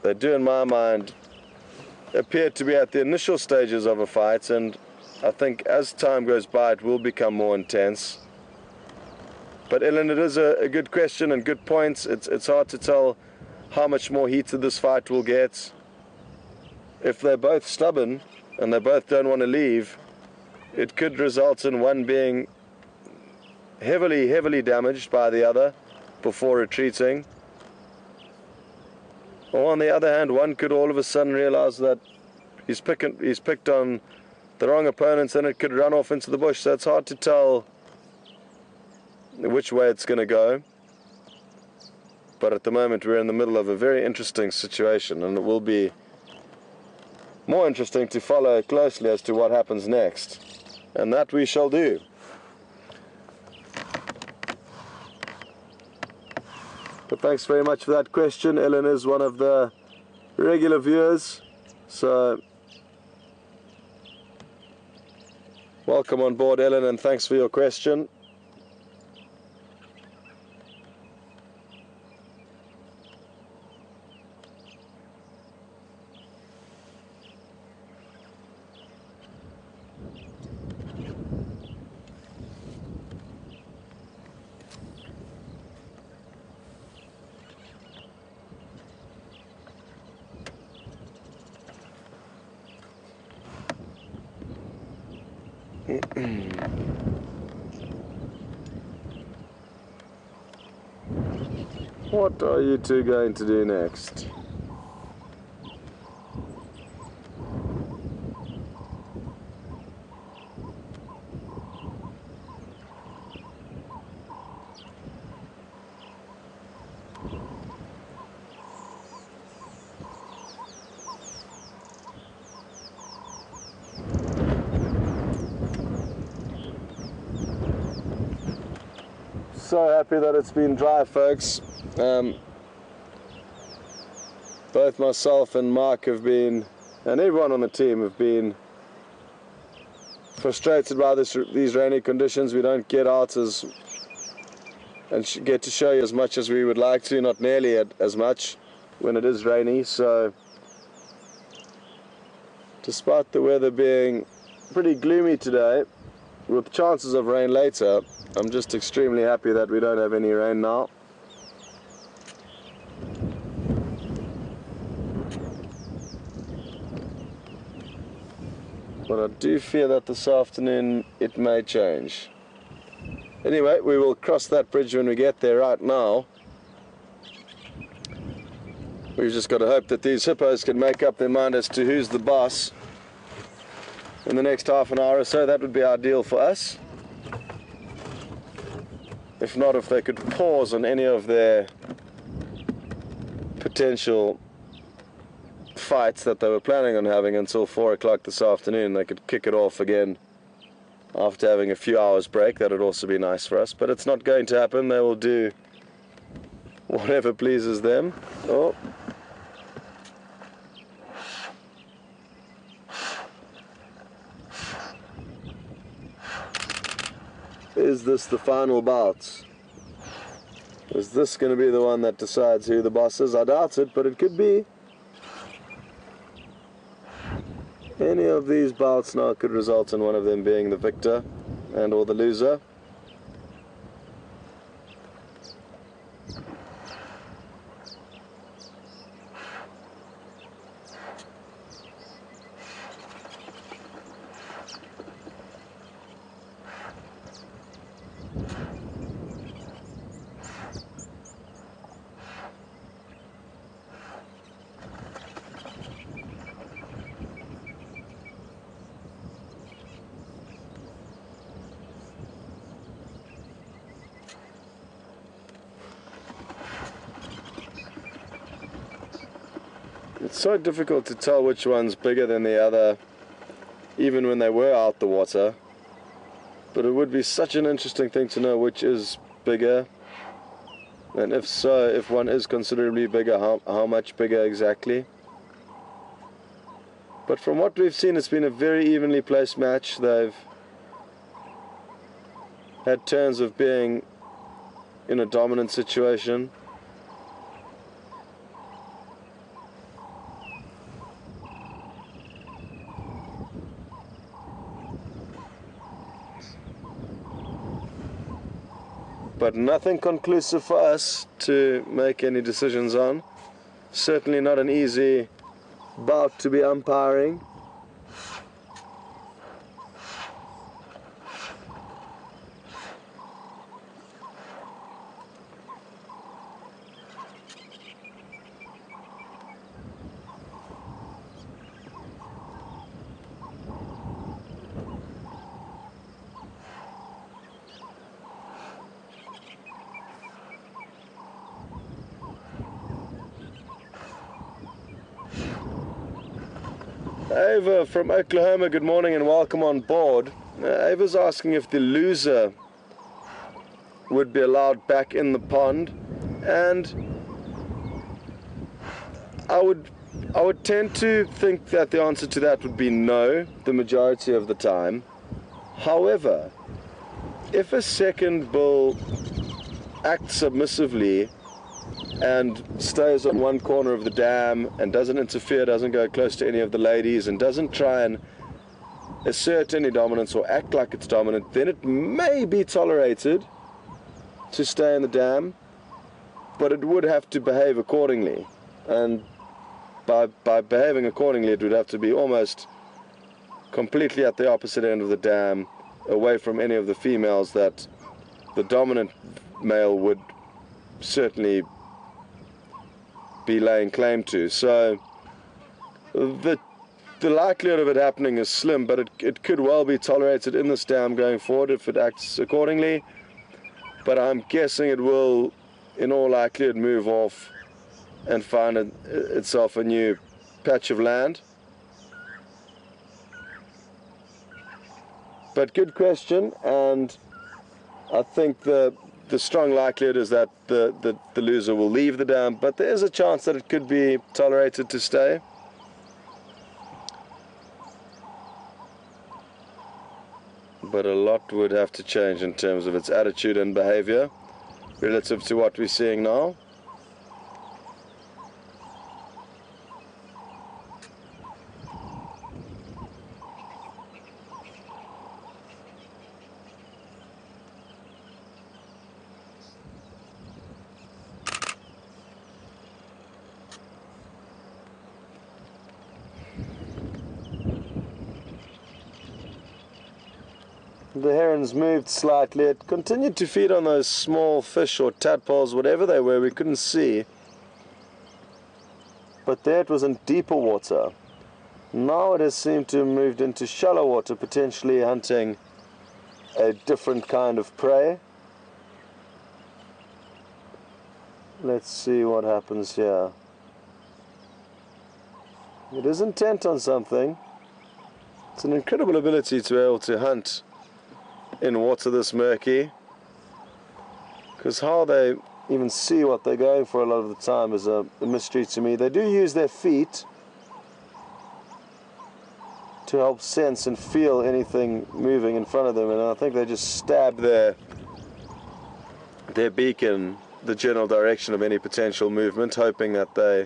in my mind appear to be at the initial stages of a fight, and I think as time goes by it will become more intense. But Ellen, it is a good question and good points. It's hard to tell how much more heated this fight will get. If they're both stubborn and they both don't want to leave, it could result in one being heavily damaged by the other before retreating. Or on the other hand, one could all of a sudden realize that he's picked on the wrong opponents, and it could run off into the bush. So it's hard to tell which way it's going to go. But at the moment we're in the middle of a very interesting situation, and it will be more interesting to follow closely as to what happens next. And that we shall do. But thanks very much for that question. Ellen is one of the regular viewers, so welcome on board, Ellen, and thanks for your question. What are you two going to do next? So happy that it's been dry, folks. Both myself and Mark have been, and everyone on the team have been frustrated by these rainy conditions. We don't get out and get to show you as much as we would like to, not nearly as much when it is rainy. So despite the weather being pretty gloomy today, with chances of rain later, I'm just extremely happy that we don't have any rain now. But I do fear that this afternoon it may change. Anyway, we will cross that bridge when we get there. Right now, we've just got to hope that these hippos can make up their mind as to who's the boss in the next half an hour or so. That would be ideal for us. If not, if they could pause on any of their potential fights that they were planning on having until 4 o'clock this afternoon, they could kick it off again after having a few hours break. That would also be nice for us, but it's not going to happen. They will do whatever pleases them. Oh. Is this the final bout? Is this going to be the one that decides who the boss is? I doubt it, but it could be. Any of these bouts now could result in one of them being the victor and or the loser. It's so difficult to tell which one's bigger than the other, even when they were out the water. But it would be such an interesting thing to know which is bigger, and if so, if one is considerably bigger, how much bigger exactly. But from what we've seen, it's been a very evenly placed match. They've had turns of being in a dominant situation. But nothing conclusive for us to make any decisions on. Certainly not an easy bout to be umpiring. Ava from Oklahoma, good morning and welcome on board. Ava's asking if the loser would be allowed back in the pond, and I would tend to think that the answer to that would be no, the majority of the time. However, if a second bull acts submissively and stays on one corner of the dam and doesn't interfere, doesn't go close to any of the ladies, and doesn't try and assert any dominance or act like it's dominant, then it may be tolerated to stay in the dam, but it would have to behave accordingly. And by behaving accordingly, it would have to be almost completely at the opposite end of the dam, away from any of the females that the dominant male would certainly be laying claim to. So the likelihood of it happening is slim, but it could well be tolerated in this dam going forward if it acts accordingly. But I'm guessing it will, in all likelihood, move off and find itself a new patch of land. But good question, and I think the strong likelihood is that the loser will leave the dam, but there is a chance that it could be tolerated to stay. But a lot would have to change in terms of its attitude and behavior relative to what we're seeing now. The heron's moved slightly. It continued to feed on those small fish or tadpoles, whatever they were, we couldn't see. But there it was in deeper water. Now it has seemed to have moved into shallow water, potentially hunting a different kind of prey. Let's see what happens here. It is intent on something. It's an incredible ability to be able to hunt in water this murky, because how they even see what they're going for a lot of the time is a mystery to me. They do use their feet to help sense and feel anything moving in front of them, and I think they just stab their beak in the general direction of any potential movement, hoping that they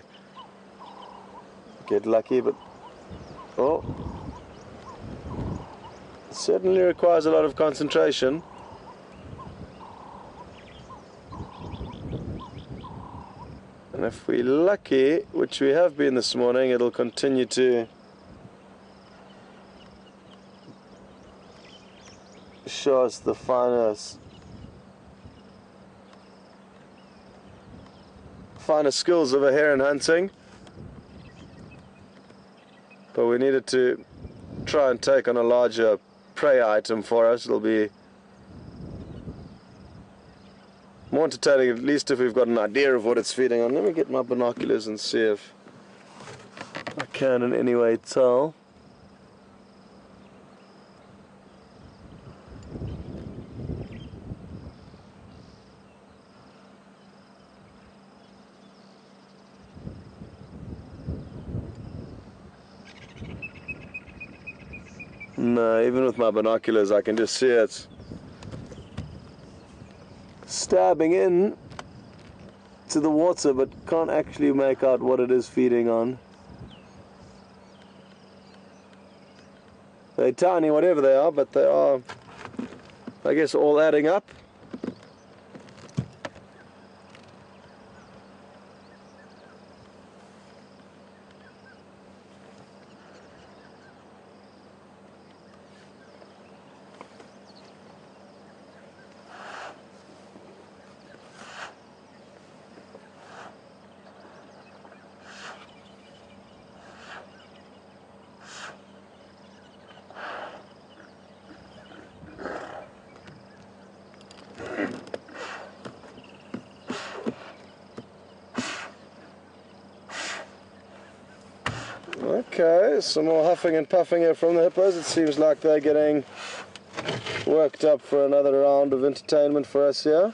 get lucky. But oh, it certainly requires a lot of concentration. And if we're lucky, which we have been this morning, it'll continue to show us the finer skills of a heron hunting. But we needed to try and take on a larger prey item for us. It'll be more entertaining, at least if we've got an idea of what it's feeding on. Let me get my binoculars and see if I can in any way tell. No, even with my binoculars I can just see it stabbing in to the water, but can't actually make out what it is feeding on. They're tiny, whatever they are, but they are, I guess, all adding up. some more huffing and puffing here from the hippos. It seems like they're getting worked up for another round of entertainment for us here.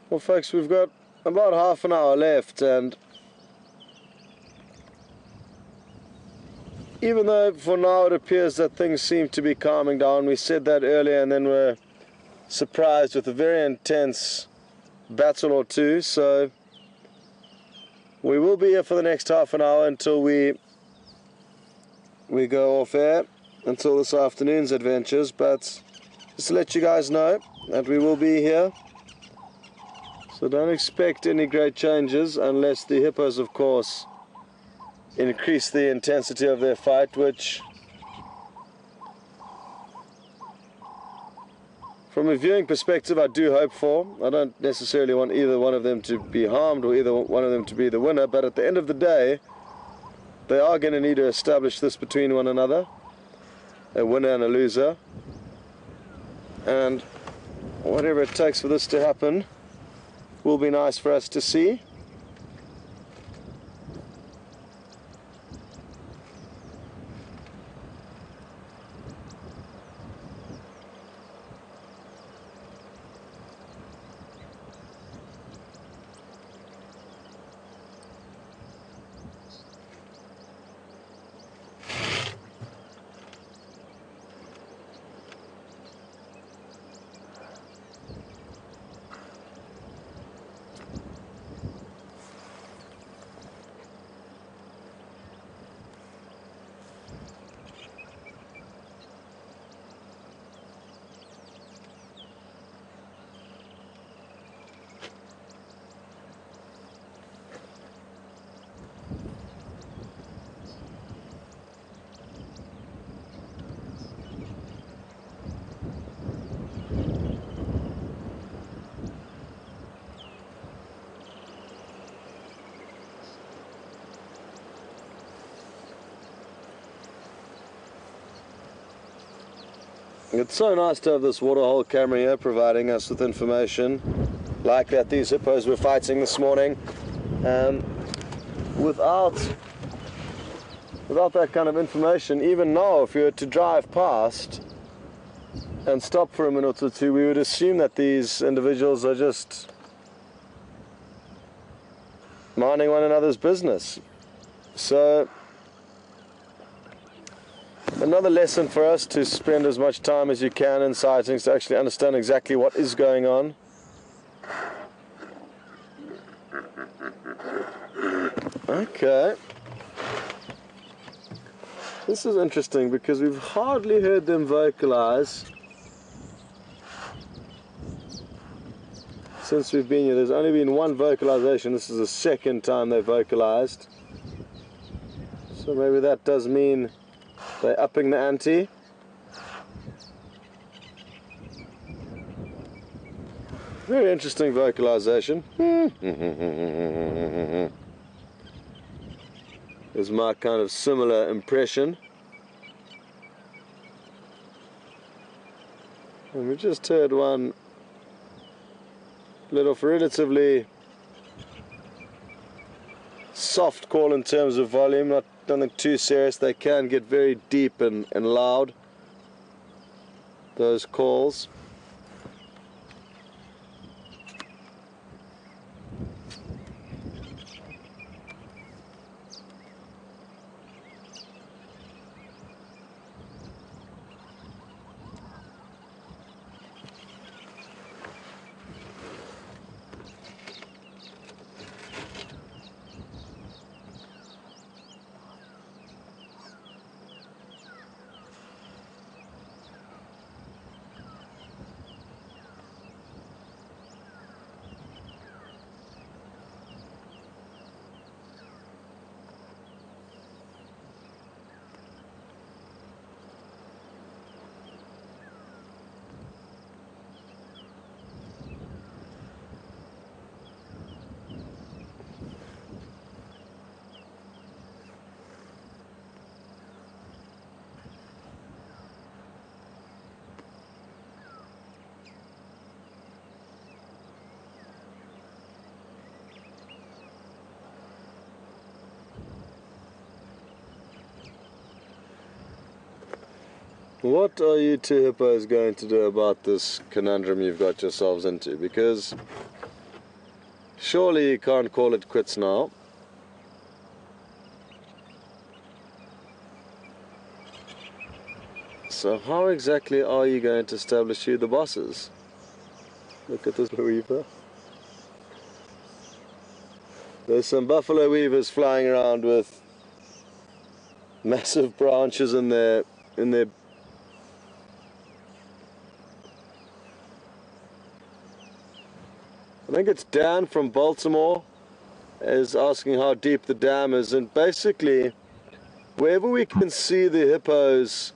Well folks, we've got about half an hour left, and even though for now it appears that things seem to be calming down, we said that earlier and then we're surprised with a very intense battle or two, so we will be here for the next half an hour until we go off air, until this afternoon's adventures. But just to let you guys know that we will be here. So don't expect any great changes unless the hippos, of course, increase the intensity of their fight, which from a viewing perspective I do hope for. I don't necessarily want either one of them to be harmed or either one of them to be the winner, but at the end of the day they are going to need to establish this between one another, a winner and a loser, and whatever it takes for this to happen will be nice for us to see. It's so nice to have this waterhole camera here providing us with information like that these hippos were fighting this morning. Without that kind of information, even now if you were to drive past and stop for a minute or two, we would assume that these individuals are just minding one another's business. So another lesson for us to spend as much time as you can in sightings to actually understand exactly what is going on. Okay. This is interesting because we've hardly heard them vocalize since we've been here. There's only been one vocalization. This is the second time they vocalized. So maybe that does mean they're upping the ante. Very interesting vocalization. Is my kind of similar impression. And we just heard one little relatively soft call in terms of volume, not nothing too serious. They can get very deep and loud, those calls. What are you two hippos going to do about this conundrum you've got yourselves into? Because surely you can't call it quits now. So how exactly are you going to establish who the boss is? Look at this weaver. There's some buffalo weavers flying around with massive branches in their I think it's Dan from Baltimore is asking how deep the dam is, and basically wherever we can see the hippos,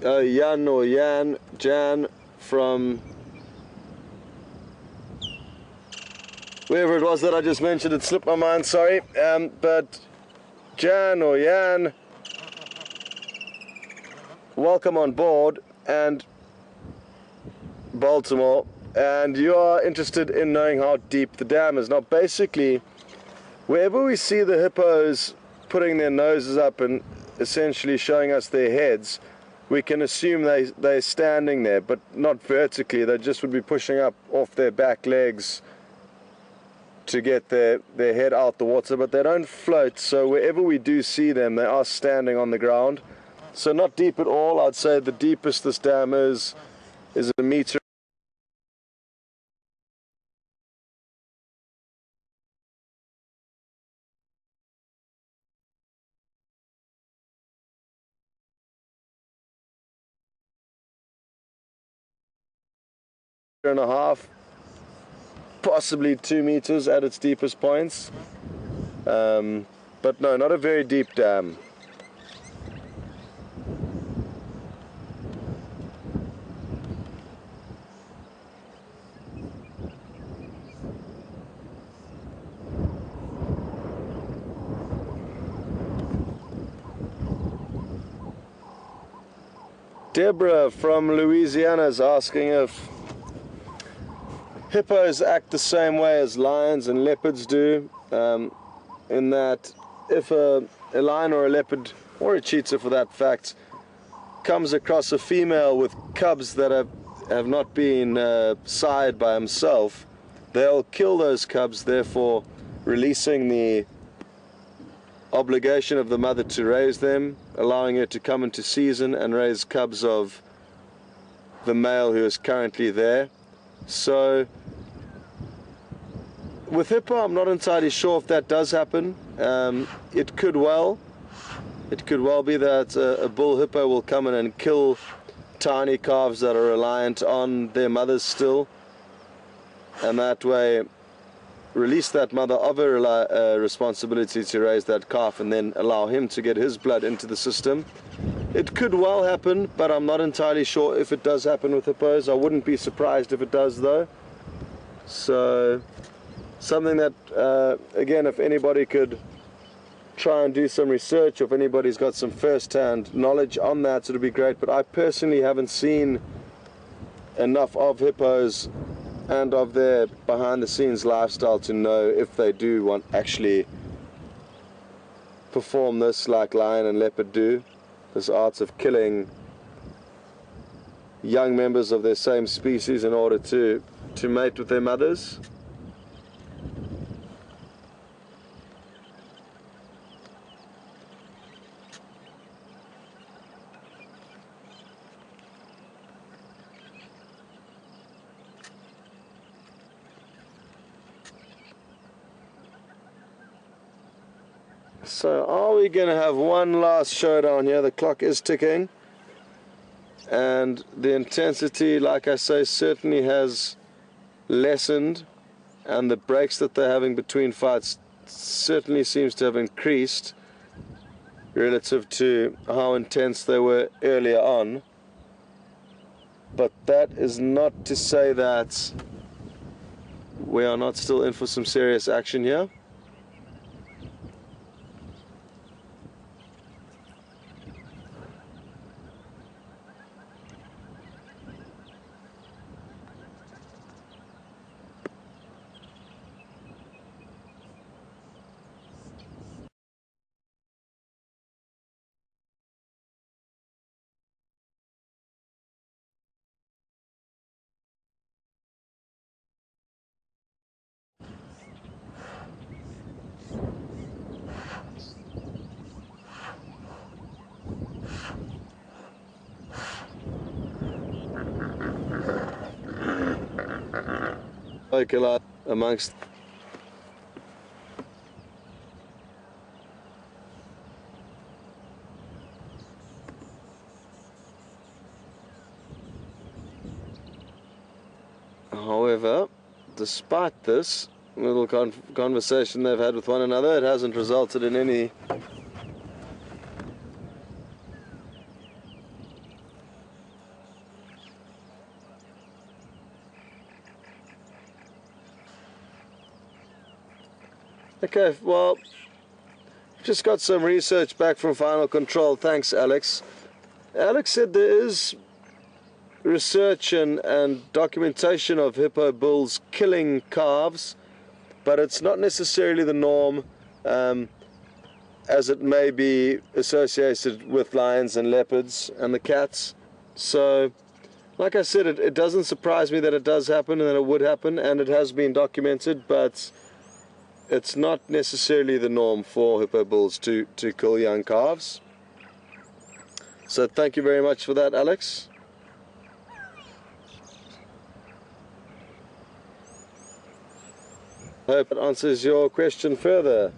Jan from wherever it was that I just mentioned, it slipped my mind, sorry, but Jan or Yan, welcome on board, and Baltimore, and you are interested in knowing how deep the dam is. Now basically, wherever we see the hippos putting their noses up and essentially showing us their heads, we can assume they're standing there, but not vertically. They just would be pushing up off their back legs to get their head out the water, but they don't float, so wherever we do see them, they are standing on the ground. So not deep at all. I'd say the deepest this dam is a meter. And a half, possibly 2 meters at its deepest points, but no, not a very deep dam. Deborah from Louisiana is asking if hippos act the same way as lions and leopards do, in that if a lion or a leopard, or a cheetah for that fact, comes across a female with cubs that have not been sired by himself, they'll kill those cubs, therefore releasing the obligation of the mother to raise them, allowing her to come into season and raise cubs of the male who is currently there. So with hippo, I'm not entirely sure if that does happen. It could well be that a bull hippo will come in and kill tiny calves that are reliant on their mothers still, and that way release that mother of a responsibility to raise that calf and then allow him to get his blood into the system. It could well happen, but I'm not entirely sure if it does happen with hippos. I wouldn't be surprised if it does though. So something that, again, if anybody could try and do some research, or if anybody's got some first-hand knowledge on that, it would be great. But I personally haven't seen enough of hippos and of their behind-the-scenes lifestyle to know if they do actually perform this like lion and leopard do, this art of killing young members of their same species in order to mate with their mothers. So are we going to have one last showdown here? The clock is ticking, and the intensity, like I say, certainly has lessened, and the breaks that they're having between fights certainly seems to have increased relative to how intense they were earlier on. But that is not to say that we are not still in for some serious action here. local amongst. However, despite this little conversation they've had with one another, it hasn't resulted in any Okay, well, just got some research back from Final Control. Thanks, Alex. Alex said there is research and documentation of hippo bulls killing calves, but it's not necessarily the norm, as it may be associated with lions and leopards and the cats. So, like I said, it doesn't surprise me that it does happen and that it would happen, and it has been documented, but it's not necessarily the norm for hippo bulls to kill young calves. So thank you very much for that, Alex. Hope it answers your question further.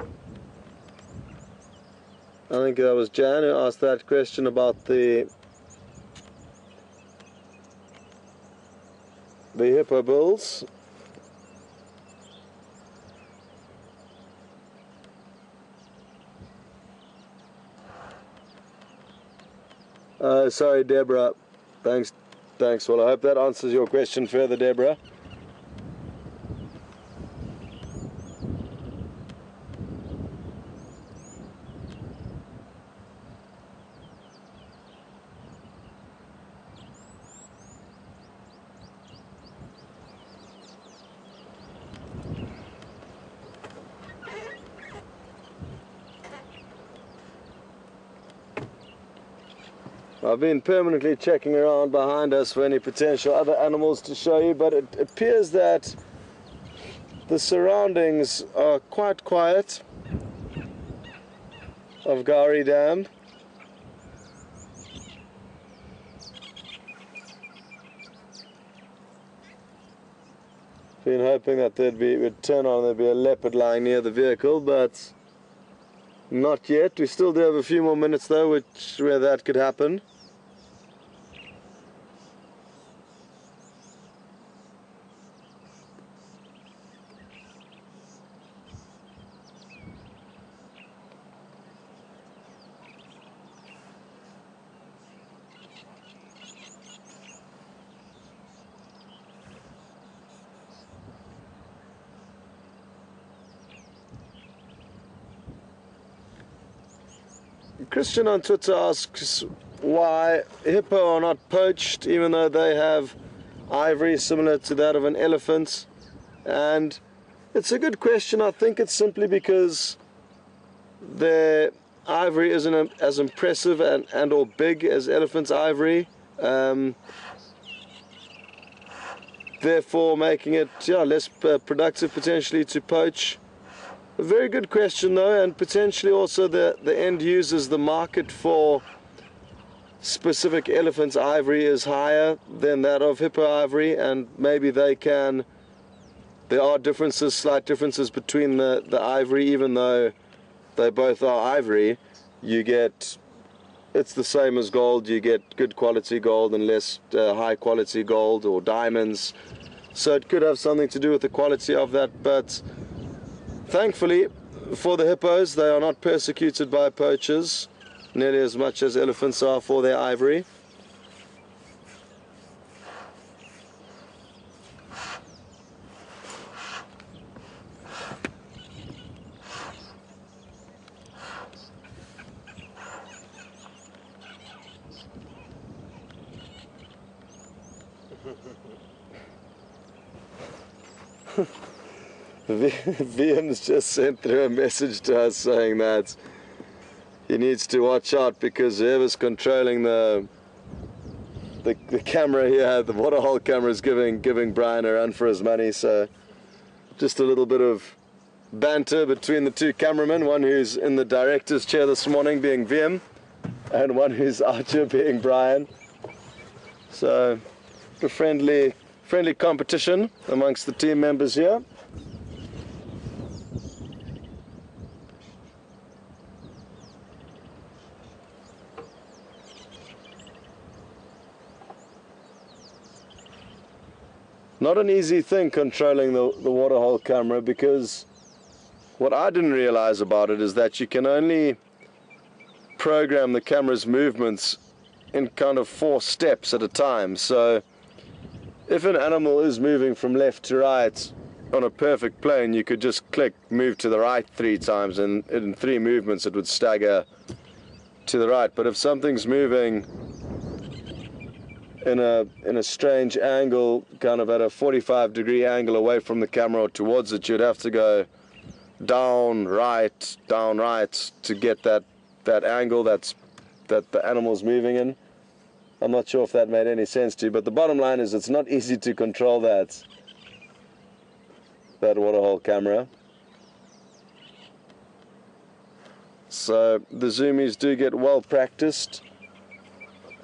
I think that was Jan who asked that question about the hippo bulls. Sorry, Deborah. Thanks. Well, I hope that answers your question further, Deborah. I've been permanently checking around behind us for any potential other animals to show you, but it appears that the surroundings are quite quiet of Gari Dam. Been hoping that we'd turn on, there'd be a leopard lying near the vehicle, but not yet. We still do have a few more minutes though, where that could happen. Christian on Twitter asks why hippo are not poached even though they have ivory similar to that of an elephant, and it's a good question. I think it's simply because their ivory isn't as impressive and or big as elephant's ivory, therefore making it less productive potentially to poach. A very good question though, and potentially also the end users, the market for specific elephant's ivory is higher than that of hippo ivory, and maybe there are differences, slight differences between the ivory. Even though they both are ivory, it's the same as gold. You get good quality gold and less high quality gold or diamonds, so it could have something to do with the quality of that. But thankfully, for the hippos, they are not persecuted by poachers nearly as much as elephants are for their ivory. Vian's just sent through a message to us saying that he needs to watch out because whoever's controlling the camera here, the waterhole camera, is giving Brian a run for his money. So just a little bit of banter between the two cameramen, one who's in the director's chair this morning being VM, and one who's out here being Brian. So a friendly friendly competition amongst the team members here. Not an easy thing controlling the waterhole camera, because what I didn't realize about it is that you can only program the camera's movements in kind of 4 steps at a time. So if an animal is moving from left to right on a perfect plane, you could just click move to the right 3 times, and in 3 movements it would stagger to the right. But if something's moving in a strange angle, kind of at a 45-degree angle away from the camera or towards it, you'd have to go down right to get that angle that the animal's moving in. I'm not sure if that made any sense to you, but the bottom line is it's not easy to control that waterhole camera. So the zoomies do get well practiced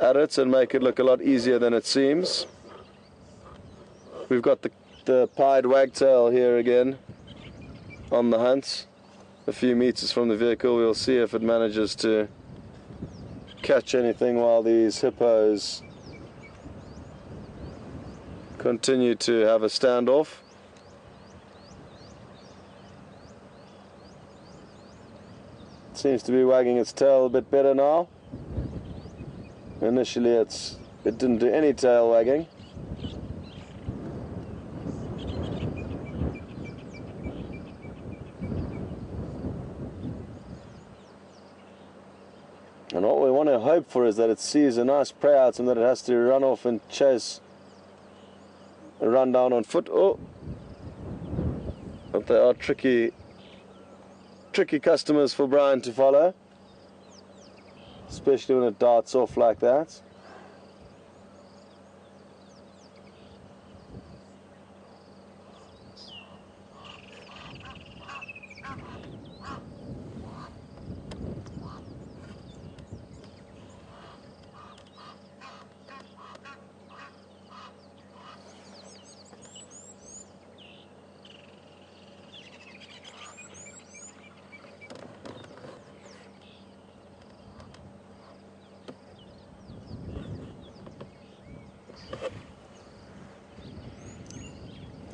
at it and make it look a lot easier than it seems. We've got the pied wagtail here again on the hunt, a few meters from the vehicle. We'll see if it manages to catch anything while these hippos continue to have a standoff. It seems to be wagging its tail a bit better now. Initially it didn't do any tail wagging. And what we want to hope for is that it sees a nice prey item that it has to run off and chase, run down on foot. Oh, but they are tricky customers for Brian to follow, especially when it darts off like that.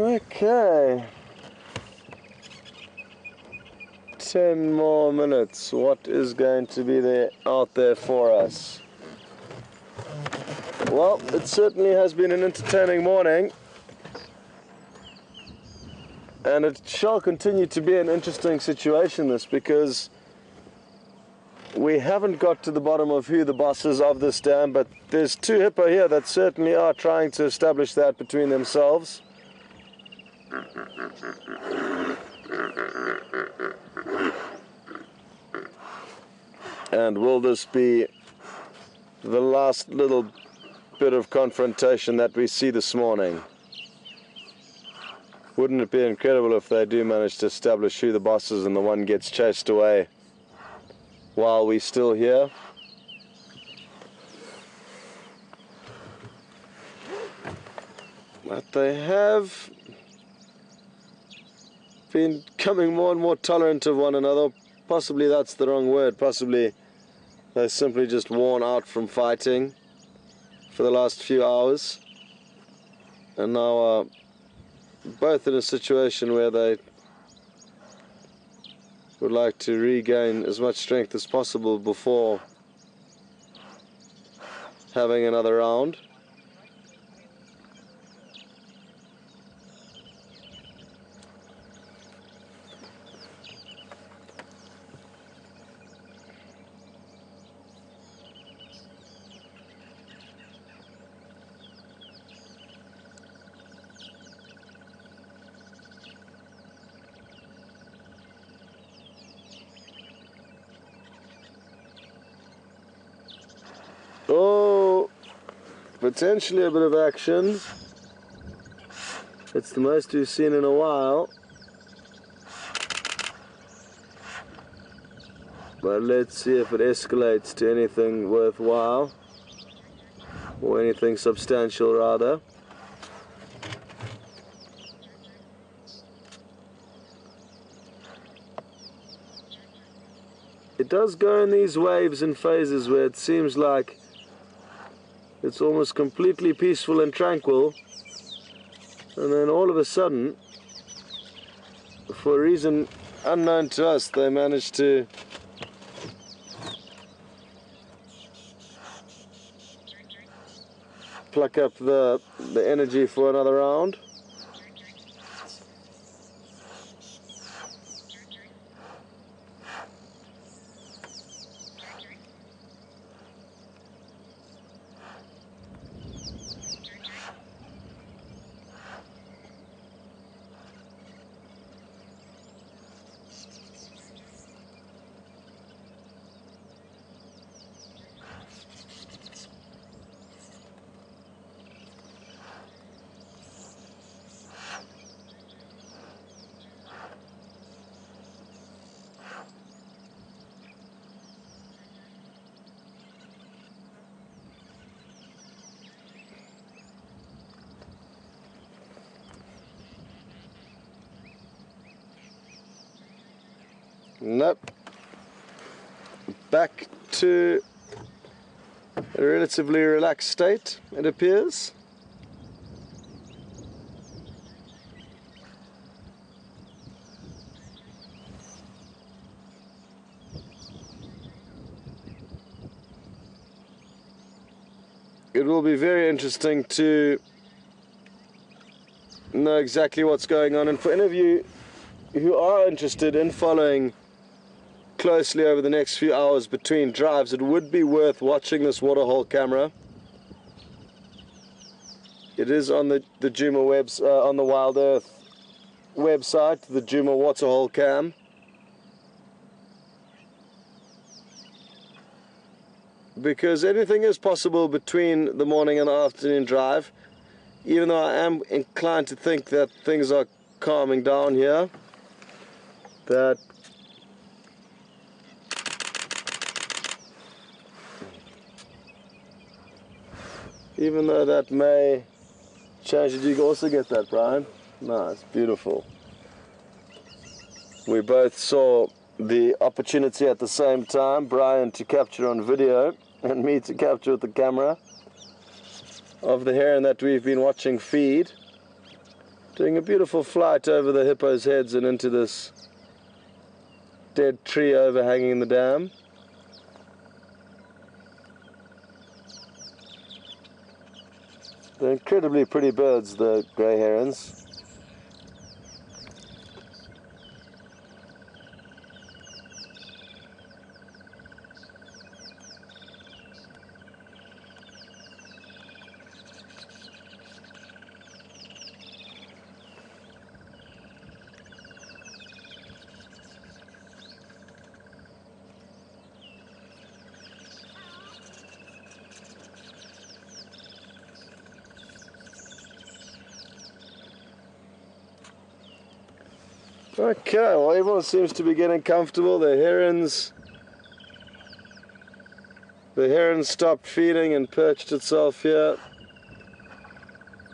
Okay, 10 more minutes. What is going to be out there for us? Well, it certainly has been an entertaining morning, and it shall continue to be an interesting situation, this, because we haven't got to the bottom of who the boss is of this dam, but there's 2 hippo here that certainly are trying to establish that between themselves. And will this be the last little bit of confrontation that we see this morning? Wouldn't it be incredible if they do manage to establish who the boss is and the one gets chased away while we're still here? But they have been becoming more and more tolerant of one another. Possibly that's the wrong word. Possibly they're simply just worn out from fighting for the last few hours, and now are both in a situation where they would like to regain as much strength as possible before having another round. Oh, potentially a bit of action. It's the most we've seen in a while. But let's see if it escalates to anything worthwhile, or anything substantial rather. does go in these waves and phases where it seems like it's almost completely peaceful and tranquil, and then all of a sudden, for a reason unknown to us, they manage to pluck up the energy for another round. Nope. Back to a relatively relaxed state, it appears. It will be very interesting to know exactly what's going on, and for any of you who are interested in following closely over the next few hours between drives, it would be worth watching this waterhole camera. It is on the Djuma on the Wild Earth website, the Djuma waterhole cam. Because anything is possible between the morning and the afternoon drive, even though I am inclined to think that things are calming down here, that even though that may change it. You can also get that, Brian. Nice, beautiful. We both saw the opportunity at the same time, Brian to capture on video and me to capture with the camera of the heron that we've been watching feed, doing a beautiful flight over the hippos' heads and into this dead tree overhanging the dam. They're incredibly pretty birds, the grey herons. Okay, well, everyone seems to be getting comfortable. The heron stopped feeding and perched itself here.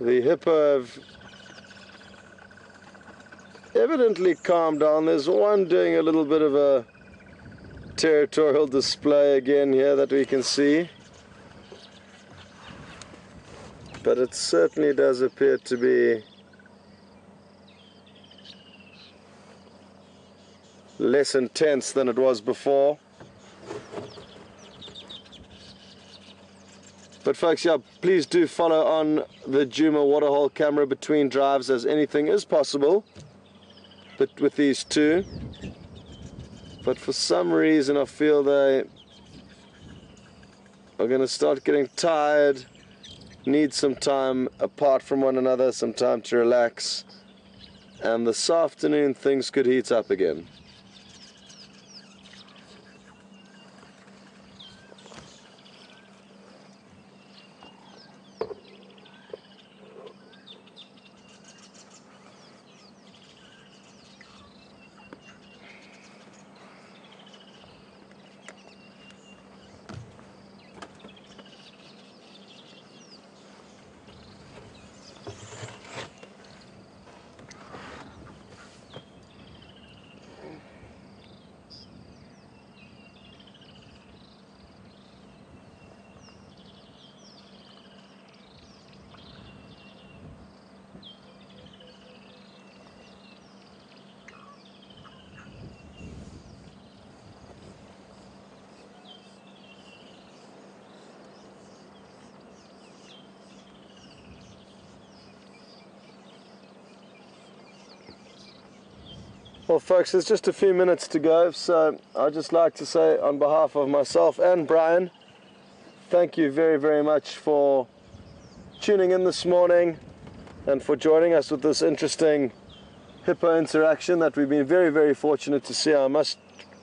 The hippo have evidently calmed down. There's one doing a little bit of a territorial display again here that we can see. But it certainly does appear to be less intense than it was before. But folks, yeah, please do follow on the Djuma waterhole camera between drives, as anything is possible, but with these two. But for some reason I feel they are going to start getting tired, need some time apart from one another, some time to relax, and this afternoon things could heat up again. Well, folks, there's just a few minutes to go, so I'd just like to say on behalf of myself and Brian, thank you very, very much for tuning in this morning and for joining us with this interesting hippo interaction that we've been very, very fortunate to see. I must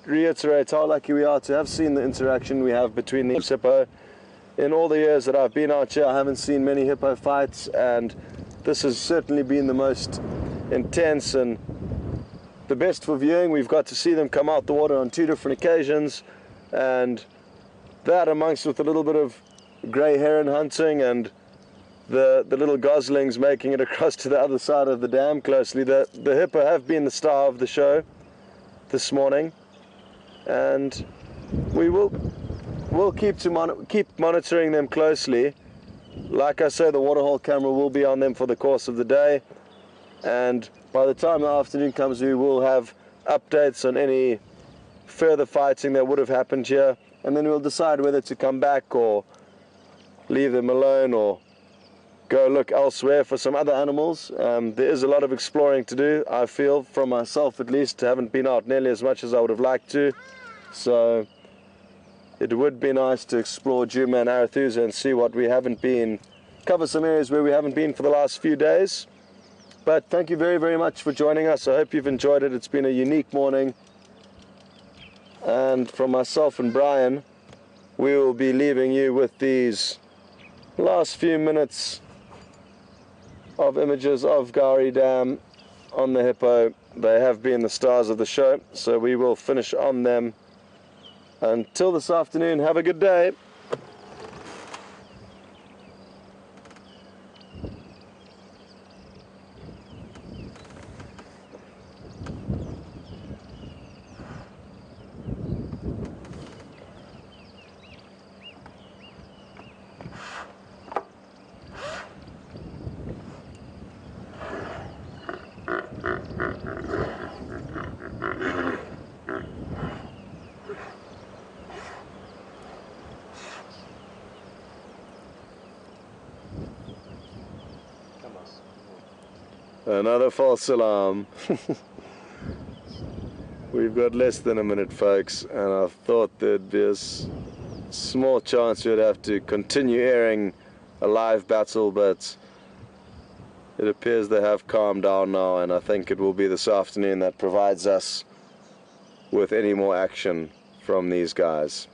reiterate how lucky we are to have seen the interaction we have between the hippo. In all the years that I've been out here, I haven't seen many hippo fights, and this has certainly been the most intense and the best for viewing. We've got to see them come out the water on 2 different occasions, and that amongst with a little bit of grey heron hunting and the little goslings making it across to the other side of the dam closely. The hippo have been the star of the show this morning, and we'll keep monitoring them closely. Like I say, the waterhole camera will be on them for the course of the day, and by the time the afternoon comes, we will have updates on any further fighting that would have happened here, and then we'll decide whether to come back or leave them alone or go look elsewhere for some other animals. There is a lot of exploring to do, I feel, from myself at least. I haven't been out nearly as much as I would have liked to, so it would be nice to explore Djuma and Arathusa and see what we haven't been, cover some areas where we haven't been for the last few days. But thank you very, very much for joining us. I hope you've enjoyed it. It's been a unique morning, and from myself and Brian, we will be leaving you with these last few minutes of images of Gowrie Dam on the hippo. They have been the stars of the show, so we will finish on them. Until this afternoon, have a good day. Another false alarm. We've got less than a minute, folks, and I thought there'd be a small chance we'd have to continue airing a live battle, but it appears they have calmed down now, and I think it will be this afternoon that provides us with any more action from these guys.